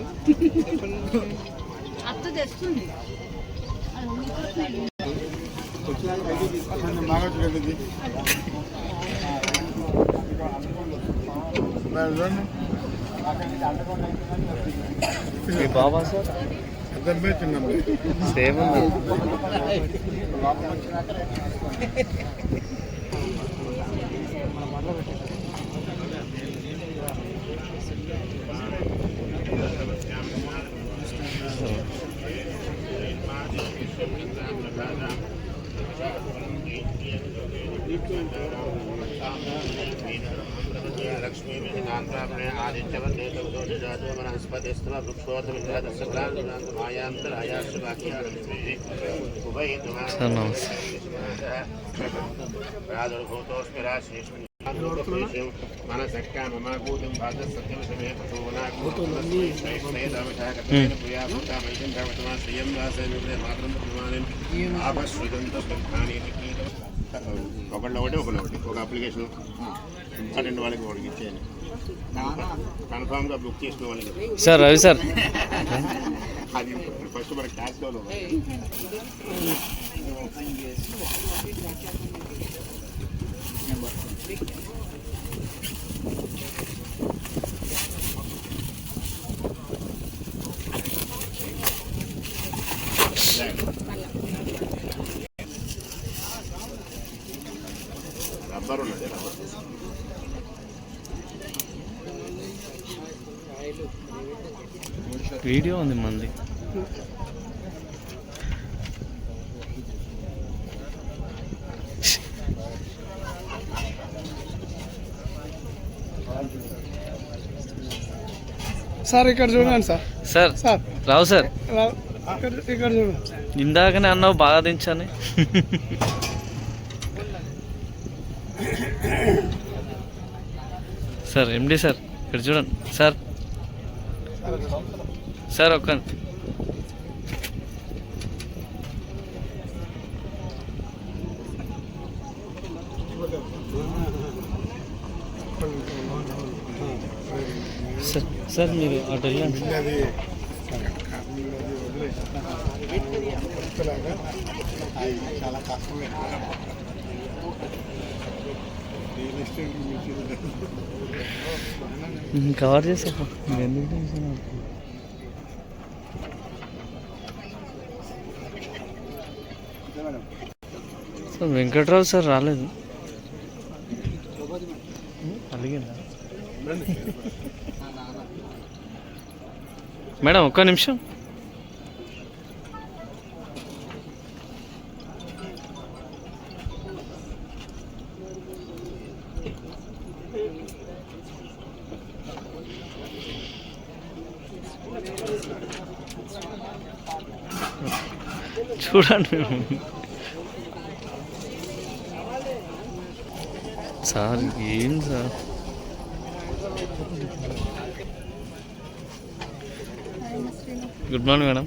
అత్త తెస్తుంది మీ బాబా సార్ సేమ్ ఉంది. लक्ष्मी आदित्यवंदे वनस्पतिस्तव वृक्षोत्तरादुर्भूतोऽस्मि राशिष्मि मनसक्का मम कूतं भागः सत्यं समे पशूनाकूतमस्मैष्मेदवशाकतेन पुयाभूता मैतं भगवतमा श्रियं वासयनुग्रे मातरं प्रतिमानं आपश्रुदन्तस्पृहानि ఒకళ్ళు ఒకటి ఒక అప్లికేషన్ ఇంపార్టెంట్ వాళ్ళకి ఒకటి ఇచ్చేయండి కన్ఫామ్గా బుక్ చేసిన వాళ్ళకి సార్ రవి సార్ అది ఫస్ట్ మన క్లాస్లో రబ్బర్ ఉన్నది వీడియో ఉంది మంది. సార్ ఇక్కడ చూడండి సార్. సార్ సార్ రావు సార్ ఇక్కడ చూడండి. ఇందాకనే అన్నావు బాగా దించని. సార్ ఎండి సార్ ఇక్కడ చూడండి సార్. సార్ ఒక్క సార్ సార్ మీరు అటు వెళ్ళండి. చాలా కష్టమే. కవర్ చేసా ఎందుకు టెన్షన్? సార్ వెంకట్రావు సార్ రాలేదు. అలిగిందా మేడం? ఒక్క నిమిషం. చూడండి సార్, ఏం sir? Good morning madam.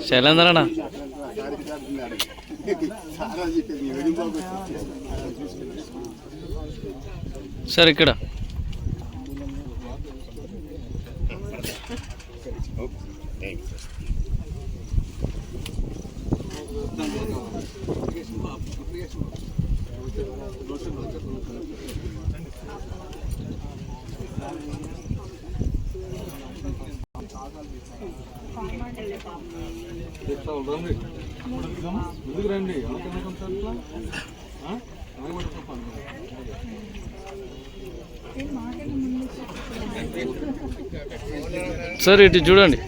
Shailendra అన్న సార్ ఇక్కడ సార్ ఇటు చూడండి.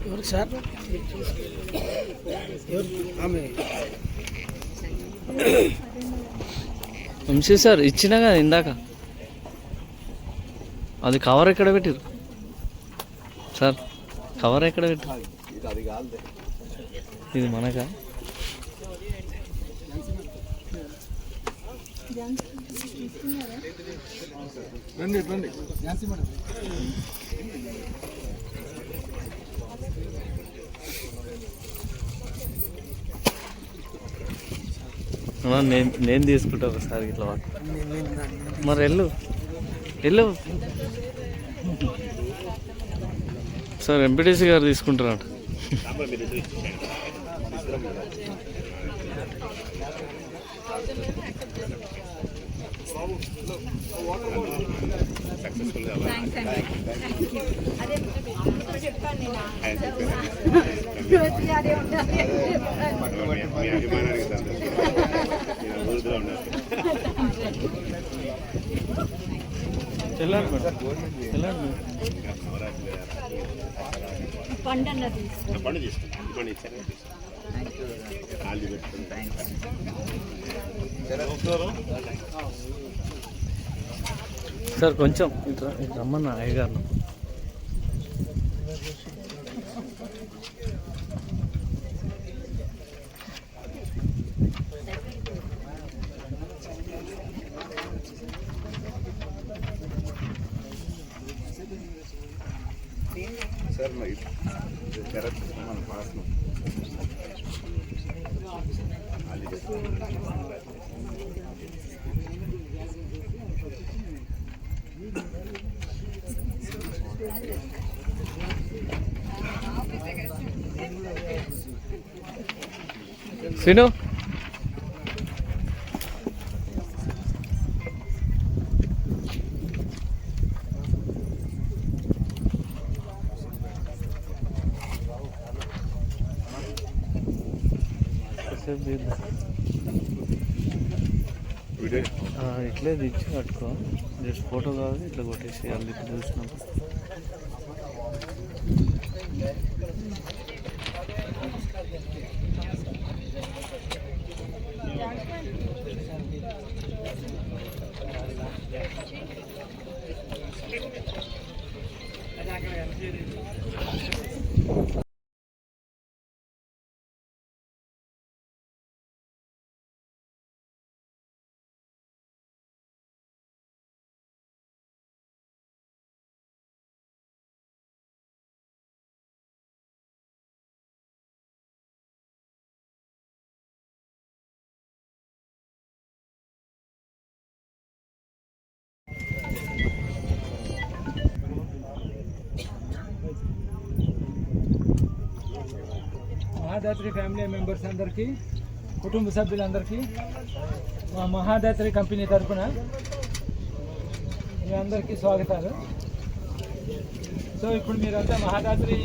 ఎవరికి సార్? ఆమె వంశీ సార్ ఇచ్చినా కదా ఇందాక. అది కవర్ ఎక్కడ పెట్టారు సార్? కవర్ ఎక్కడ పెట్టారు? ఇది మనకా? నేను తీసుకుంటా ఒకసారి ఇట్లా. మరి వెళ్ళు వెళ్ళు సార్. ఎంపీటీసీ గారు తీసుకుంటారంట. సార్ కొంచెం ఇట్లా రమ్మన్నా అయ్యగారు. సార్ మరి కరెక్ట్ మన పాస్ శ్రీను ఇట్లే తెచ్చి పట్టుకో. జస్ట్ ఫోటో కావాలి, ఇట్లా కొట్టేసేయాలి. ఇట్లా చూసినప్పుడు మహాదాత్రి ఫ్యామిలీ మెంబర్స్ అందరికీ, కుటుంబ సభ్యులందరికీ మా మహాదాత్రి కంపెనీ తరఫున మీ అందరికీ స్వాగతాలు. సో ఇప్పుడు మీరంతా మహాదాత్రి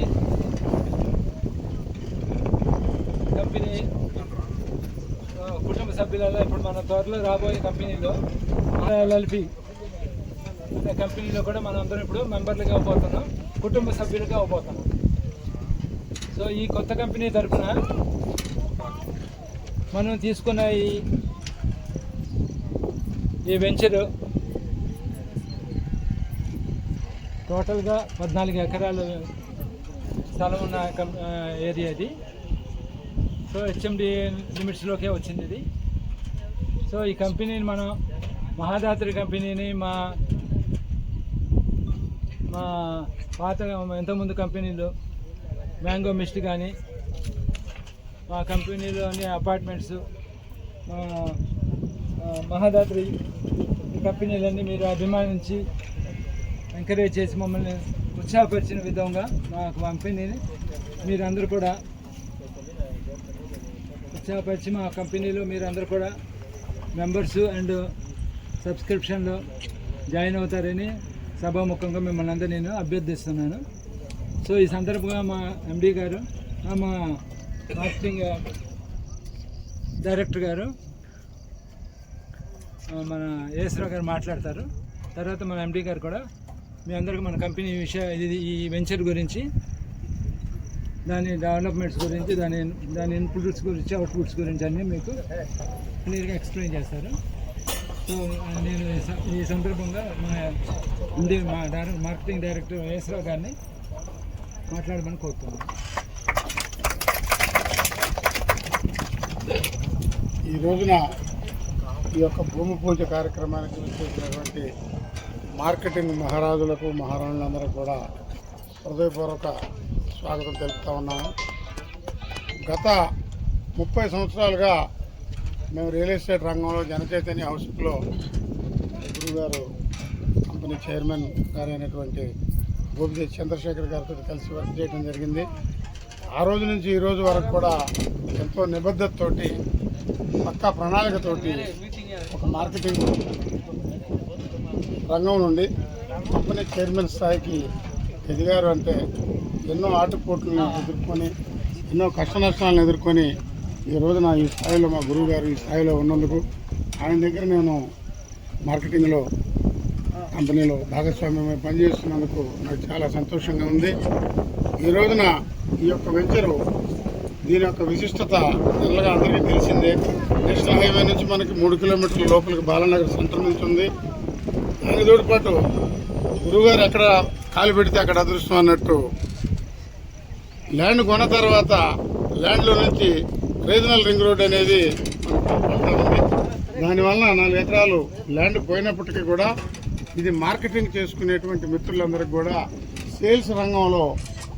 కంపెనీ కుటుంబ సభ్యులలో ఇప్పుడు మన త్వరలో రాబోయే కంపెనీలో LLP అనే కంపెనీలో కూడా మనం అందరం ఇప్పుడు మెంబర్లుగా అవబోతున్నాం, కుటుంబ సభ్యులుగా అవబోతున్నాం. సో ఈ కొత్త కంపెనీ తరఫున మనం తీసుకున్న ఈ వెంచరు టోటల్గా 14 ఎకరాల స్థలం ఉన్న ఏరియా ఇది. సో HMD లిమిట్స్లోకే వచ్చింది ఇది. సో ఈ కంపెనీని మనం మహాదాత్రి కంపెనీని మా పాత ఇంతకుముందు కంపెనీలు మ్యాంగో మిస్ట్ కానీ మా కంపెనీలోని అపార్ట్మెంట్స్ మహాదాత్రి కంపెనీలన్నీ మీరు అభిమానించి ఎంకరేజ్ చేసి మమ్మల్ని ఉత్సాహపరిచిన విధంగా మా కంపెనీని మీరందరూ కూడా ఉత్సాహపరిచి మా కంపెనీలో మీరందరూ కూడా మెంబర్స్ అండ్ సబ్స్క్రిప్షన్లో జాయిన్ అవుతారని సభాముఖంగా మిమ్మల్ని అందరూ నేను అభ్యర్థిస్తున్నాను. సో ఈ సందర్భంగా మా MD గారు, మా మార్కెటింగ్ డైరెక్టర్ గారు, మన ఏఎస్రావు గారు మాట్లాడతారు. తర్వాత మన MD గారు కూడా మీ అందరికీ మన కంపెనీ ఈ వెంచర్ గురించి, దాని డెవలప్మెంట్స్ గురించి, దాని ఇన్పుట్స్ గురించి, అవుట్పుట్స్ గురించి అన్నీ మీకు క్లియర్గా ఎక్స్ప్లెయిన్ చేస్తారు. సో నేను ఈ సందర్భంగా మా మార్కెటింగ్ డైరెక్టర్ ఏఎస్రావు గారిని మాట్లాడమని కోరుతున్నాను. ఈ రోజున ఈ యొక్క భూమి పూజ కార్యక్రమానికి చేసినటువంటి మార్కెటింగ్ మహారాజులకు, మహారాణులందరూ కూడా హృదయపూర్వక స్వాగతం తెలుపుతా ఉన్నాము. గత 30 సంవత్సరాలుగా మేము రియల్ ఎస్టేట్ రంగంలో జనచైతన్య హౌస్లో గురువుగారు కంపెనీ చైర్మన్ గారు అయినటువంటి గోపిదేవి చంద్రశేఖర్ గారితో కలిసి వర్క్ చేయడం జరిగింది. ఆ రోజు నుంచి ఈ రోజు వరకు కూడా ఎంతో నిబద్ధతతోటి, పక్కా ప్రణాళికతోటి ఒక మార్కెటింగ్ రంగం నుండి కంపెనీ చైర్మన్ స్థాయికి ఎదిగారు. అంటే ఎన్నో ఆటుపోట్లను ఎదుర్కొని, ఎన్నో కష్ట నష్టాలను ఎదుర్కొని ఈ రోజున ఈ స్థాయిలో మా గురువు గారు ఈ స్థాయిలో ఉన్నందుకు, ఆయన దగ్గర నేను మార్కెటింగ్లో కంపెనీలో భాగస్వామ్యమై పనిచేస్తున్నందుకు నాకు చాలా సంతోషంగా ఉంది. ఈ రోజున ఈ యొక్క వెంచరు, దీని యొక్క విశిష్టత జనరల్గా అందరికీ తెలిసిందే. నేషనల్ హైవే నుంచి మనకి 3 కిలోమీటర్ల లోపలికి బాలానగర్ సెంటర్ నుంచి ఉంది. దానికి తోడుపాటు గురువుగారు ఎక్కడ కాలు పెడితే అక్కడ అదృష్టం అన్నట్టు ల్యాండ్ కొన్న తర్వాత ల్యాండ్లో నుంచి రీజనల్ రింగ్ రోడ్ అనేది ఉంది. దానివల్ల 4 ఎకరాలు ల్యాండ్ పోయినప్పటికీ కూడా ఇది మార్కెటింగ్ చేసుకునేటువంటి మిత్రులందరికీ కూడా సేల్స్ రంగంలో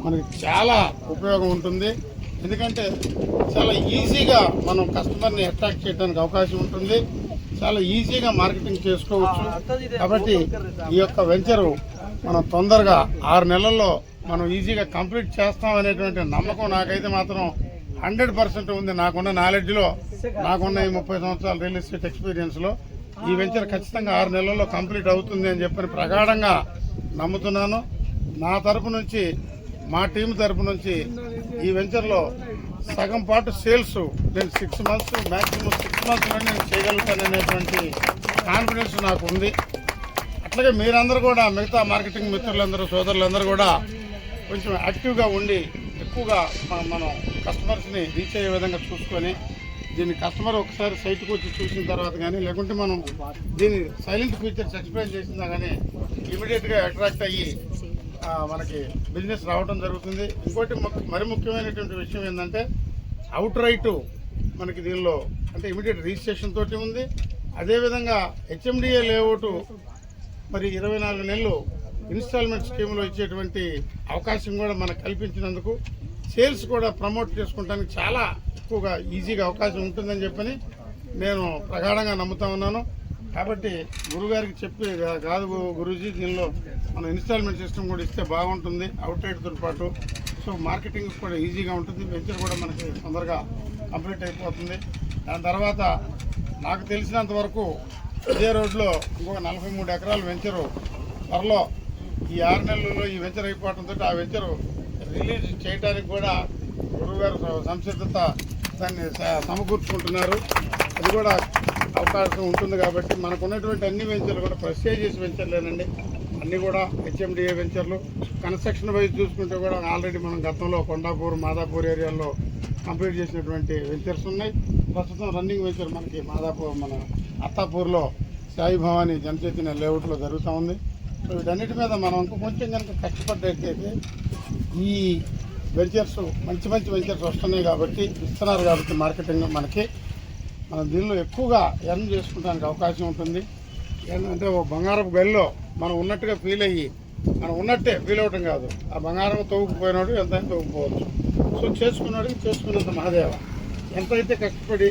మనకి చాలా ఉపయోగం ఉంటుంది. ఎందుకంటే చాలా ఈజీగా మనం కస్టమర్ని అట్రాక్ట్ చేయడానికి అవకాశం ఉంటుంది, చాలా ఈజీగా మార్కెటింగ్ చేసుకోవచ్చు. కాబట్టి ఈ యొక్క వెంచరు మనం తొందరగా 6 నెలల్లో మనం ఈజీగా కంప్లీట్ చేస్తాం అనేటువంటి నమ్మకం నాకైతే మాత్రం 100% ఉంది. నాకున్న నాలెడ్జ్లో, నాకున్న ఈ 30 సంవత్సరాల రియల్ ఎస్టేట్ ఎక్స్పీరియన్స్లో ఈ వెంచర్ ఖచ్చితంగా 6 నెలల్లో కంప్లీట్ అవుతుంది అని చెప్పని ప్రగాఢంగా నమ్ముతున్నాను. నా తరపు నుంచి, మా టీం తరపు నుంచి ఈ వెంచర్లో సగం పాటు సేల్స్ నేను 6 మంత్స్, మ్యాక్సిమం 6 మంత్స్లో నేను చేయగలుగుతాననేటువంటి కాన్ఫిడెన్స్ నాకు ఉంది. అట్లాగే మీరందరూ కూడా, మిగతా మార్కెటింగ్ మిత్రులందరూ, సోదరులందరూ కూడా కొంచెం యాక్టివ్గా ఉండి ఎక్కువగా మనం కస్టమర్స్ని రీచ్ అయ్యే విధంగా చూసుకొని, దీన్ని కస్టమర్ ఒకసారి సైట్కి వచ్చి చూసిన తర్వాత కానీ, లేకుంటే మనం దీన్ని సైలెంట్ ఫీచర్స్ ఎక్స్ప్లెయిన్ చేసినా కానీ ఇమీడియట్గా అట్రాక్ట్ అయ్యి మనకి బిజినెస్ రావడం జరుగుతుంది. ఇంకోటి మరి ముఖ్యమైనటువంటి విషయం ఏంటంటే అవుట్ రైట్ మనకి దీనిలో అంటే ఇమీడియట్ రిజిస్ట్రేషన్ తోటి ఉంది. అదేవిధంగా హెచ్ఎండిఏ లేఅవుట్ మరి 24 నెలలు ఇన్స్టాల్మెంట్ స్కీమ్లో ఇచ్చేటువంటి అవకాశం కూడా మనకు కల్పించినందుకు సేల్స్ కూడా ప్రమోట్ చేసుకోవడానికి చాలా ఎక్కువగా ఈజీగా అవకాశం ఉంటుందని చెప్పని నేను ప్రగాఢంగా నమ్ముతా ఉన్నాను. కాబట్టి గురుగారికి చెప్పి కాదు గురూజీ, దీనిలో మనం ఇన్స్టాల్మెంట్ సిస్టమ్ కూడా ఇస్తే బాగుంటుంది అవుట్ రైట్తో పాటు. సో మార్కెటింగ్ కూడా ఈజీగా ఉంటుంది, వెంచర్ కూడా మనకి తొందరగా కంప్లీట్ అయిపోతుంది. దాని తర్వాత నాకు తెలిసినంత వరకు ఇదే రోడ్లో ఇంకొక 43 ఎకరాల వెంచరు త్వరలో ఈ 6 నెలల్లో ఈ వెంచర్ అయిపోవడంతో ఆ వెంచరు రిలీజ్ చేయడానికి కూడా గురువుగారు సంసిద్ధత దాన్ని సమకూర్చుకుంటున్నారు. అది కూడా అవకాశం ఉంటుంది. కాబట్టి మనకు ఉన్నటువంటి అన్ని వెంచర్లు కూడా ప్రెస్టీజియస్ వెంచర్లేనండి. అన్నీ కూడా హెచ్ఎండిఏ వెంచర్లు. కన్స్ట్రక్షన్ వైజ్ చూసుకుంటే కూడా ఆల్రెడీ మనం గతంలో కొండాపూర్, మాదాపూర్ ఏరియాల్లో కంప్లీట్ చేసినటువంటి వెంచర్స్ ఉన్నాయి. ప్రస్తుతం రన్నింగ్ వెంచర్ మనకి మాదాపూర్, మన అత్తాపూర్లో సాయి భవానీ జనచైతన్య లేఅవుట్లో జరుగుతూ ఉంది. సో వీటన్నిటి మీద మనం కొంచెం కనుక కష్టపడ్డట్టయితే ఈ వెంచర్స్ మంచి వెంచర్స్ వస్తున్నాయి కాబట్టి, ఇస్తున్నారు కాబట్టి మార్కెటింగ్ మనకి మనం దీనిలో ఎక్కువగా ఎర్న్ చేసుకోవడానికి అవకాశం ఉంటుంది. ఏంటంటే ఓ బంగారపు గల్లో మనం ఉన్నట్టుగా ఫీల్ అయ్యి మనం ఉన్నట్టే ఫీల్ అవటం కాదు, ఆ బంగారం తవ్వుకుపోయినాడు ఎంతైనా తవ్వుకోవచ్చు. సో చేసుకున్నాడికి చేసుకున్నంత మహాదేవ. ఎంతైతే కష్టపడి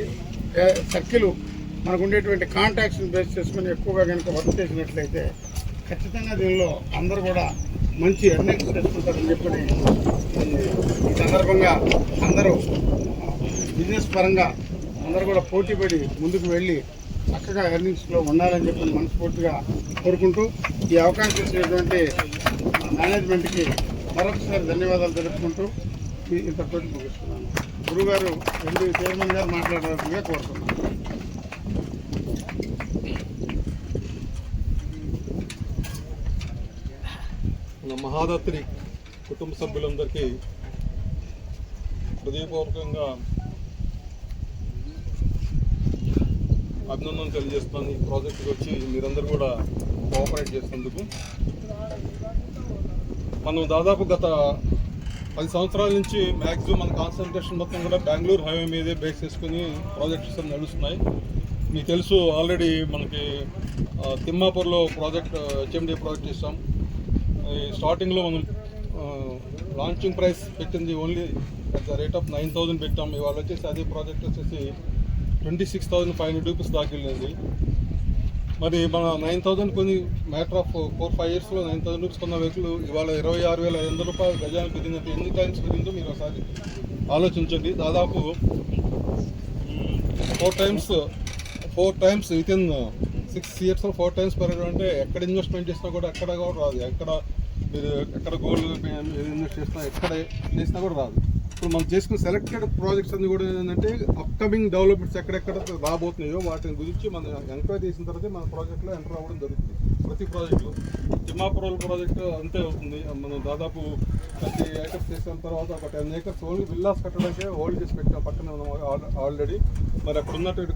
సర్కిల్ మనకు ఉండేటువంటి కాంటాక్ట్స్ని బేస్ చేసుకుని ఎక్కువగా కనుక వర్క్ చేసినట్లయితే ఖచ్చితంగా దీనిలో అందరూ కూడా మంచి ఎర్నింగ్స్ చేసుకుంటారని చెప్పి ఈ సందర్భంగా అందరూ బిజినెస్ పరంగా అందరూ కూడా పోటీపడి ముందుకు వెళ్ళి చక్కగా ఎర్నింగ్స్లో ఉండాలని చెప్పి మనస్ఫూర్తిగా కోరుకుంటూ ఈ అవకాశం ఇచ్చినటువంటి మేనేజ్మెంట్కి మరొకసారి ధన్యవాదాలు తెలుపుకుంటూ ఇంతతో ముగిస్తున్నాను. గురుగారు చైర్మన్ గారు మాట్లాడాల్సిందిగా కోరుతున్నాను. మహాదాత్రి కుటుంబ సభ్యులందరికీ హృదయపూర్వకంగా అభినందనలు తెలియజేస్తున్నాను. ఈ ప్రాజెక్టుకి వచ్చి మీరందరూ కూడా కోఆపరేట్ చేసినందుకు. మనం దాదాపు గత 10 సంవత్సరాల నుంచి మ్యాక్సిమం మన కాన్సన్ట్రేషన్ మొత్తం కూడా బెంగళూరు హైవే మీదే బేస్ చేసుకుని ప్రాజెక్ట్స్ నడుస్తున్నాయి. మీకు తెలుసు, ఆల్రెడీ మనకి తిమ్మాపూర్లో ప్రాజెక్ట్ హెచ్ఎండి ప్రాజెక్ట్ చేస్తాం. స్టార్టింగ్లో మనం లాంచింగ్ ప్రైస్ పెట్టింది only at the rate of 9,000 పెట్టాం. ఇవాళ వచ్చేసి అదే ప్రాజెక్ట్ వచ్చేసి 26,500 రూపీస్ దాకా వెళ్ళింది. మరి మన 9,000 కొన్ని మ్యాటర్ ఆఫ్ 4-5 ఇయర్స్లో 9,000 రూపీస్ కొన్న వెహికల్ ఇవాళ 26,500 రూపాయలు గజానికి పెరిగినట్టు ఎన్ని టైమ్స్ పెరిగిందో మీరు ఒకసారి ఆలోచించండి. దాదాపు 4 టైమ్స్ విత్ ఇన్ 6 ఇయర్స్లో 4 టైమ్స్ పెరగడం అంటే ఎక్కడ ఇన్వెస్ట్మెంట్ చేసినా కూడా ఎక్కడ కూడా రాదు. ఎక్కడ గోల్డ్ ఇన్వెస్ట్ చేసినా ఎక్కడ చేసినా కూడా రాదు. ఇప్పుడు మనం చేసుకున్న సెలెక్టెడ్ ప్రాజెక్ట్స్ అన్ని కూడా ఏంటంటే అప్కమింగ్ డెవలప్మెంట్స్ ఎక్కడెక్కడ రాబోతున్నాయో వాటి గురించి మనం ఎంక్వైరీ చేసిన తర్వాత మన ప్రాజెక్ట్లో ఎంటర్ అవ్వడం జరుగుతుంది. ప్రతి ప్రాజెక్టులో తిమ్మాపురం ప్రాజెక్టు అంతే అవుతుంది. మనం దాదాపు 30 ఏకర్స్ చేసిన తర్వాత ఒక 10 ఏకర్స్ ఓన్లీ విల్లాస్ కట్టడానికే హోల్డ్ చేసి పెట్టాం పక్కన ఆల్రెడీ. మరి అక్కడ ఉన్నటువంటి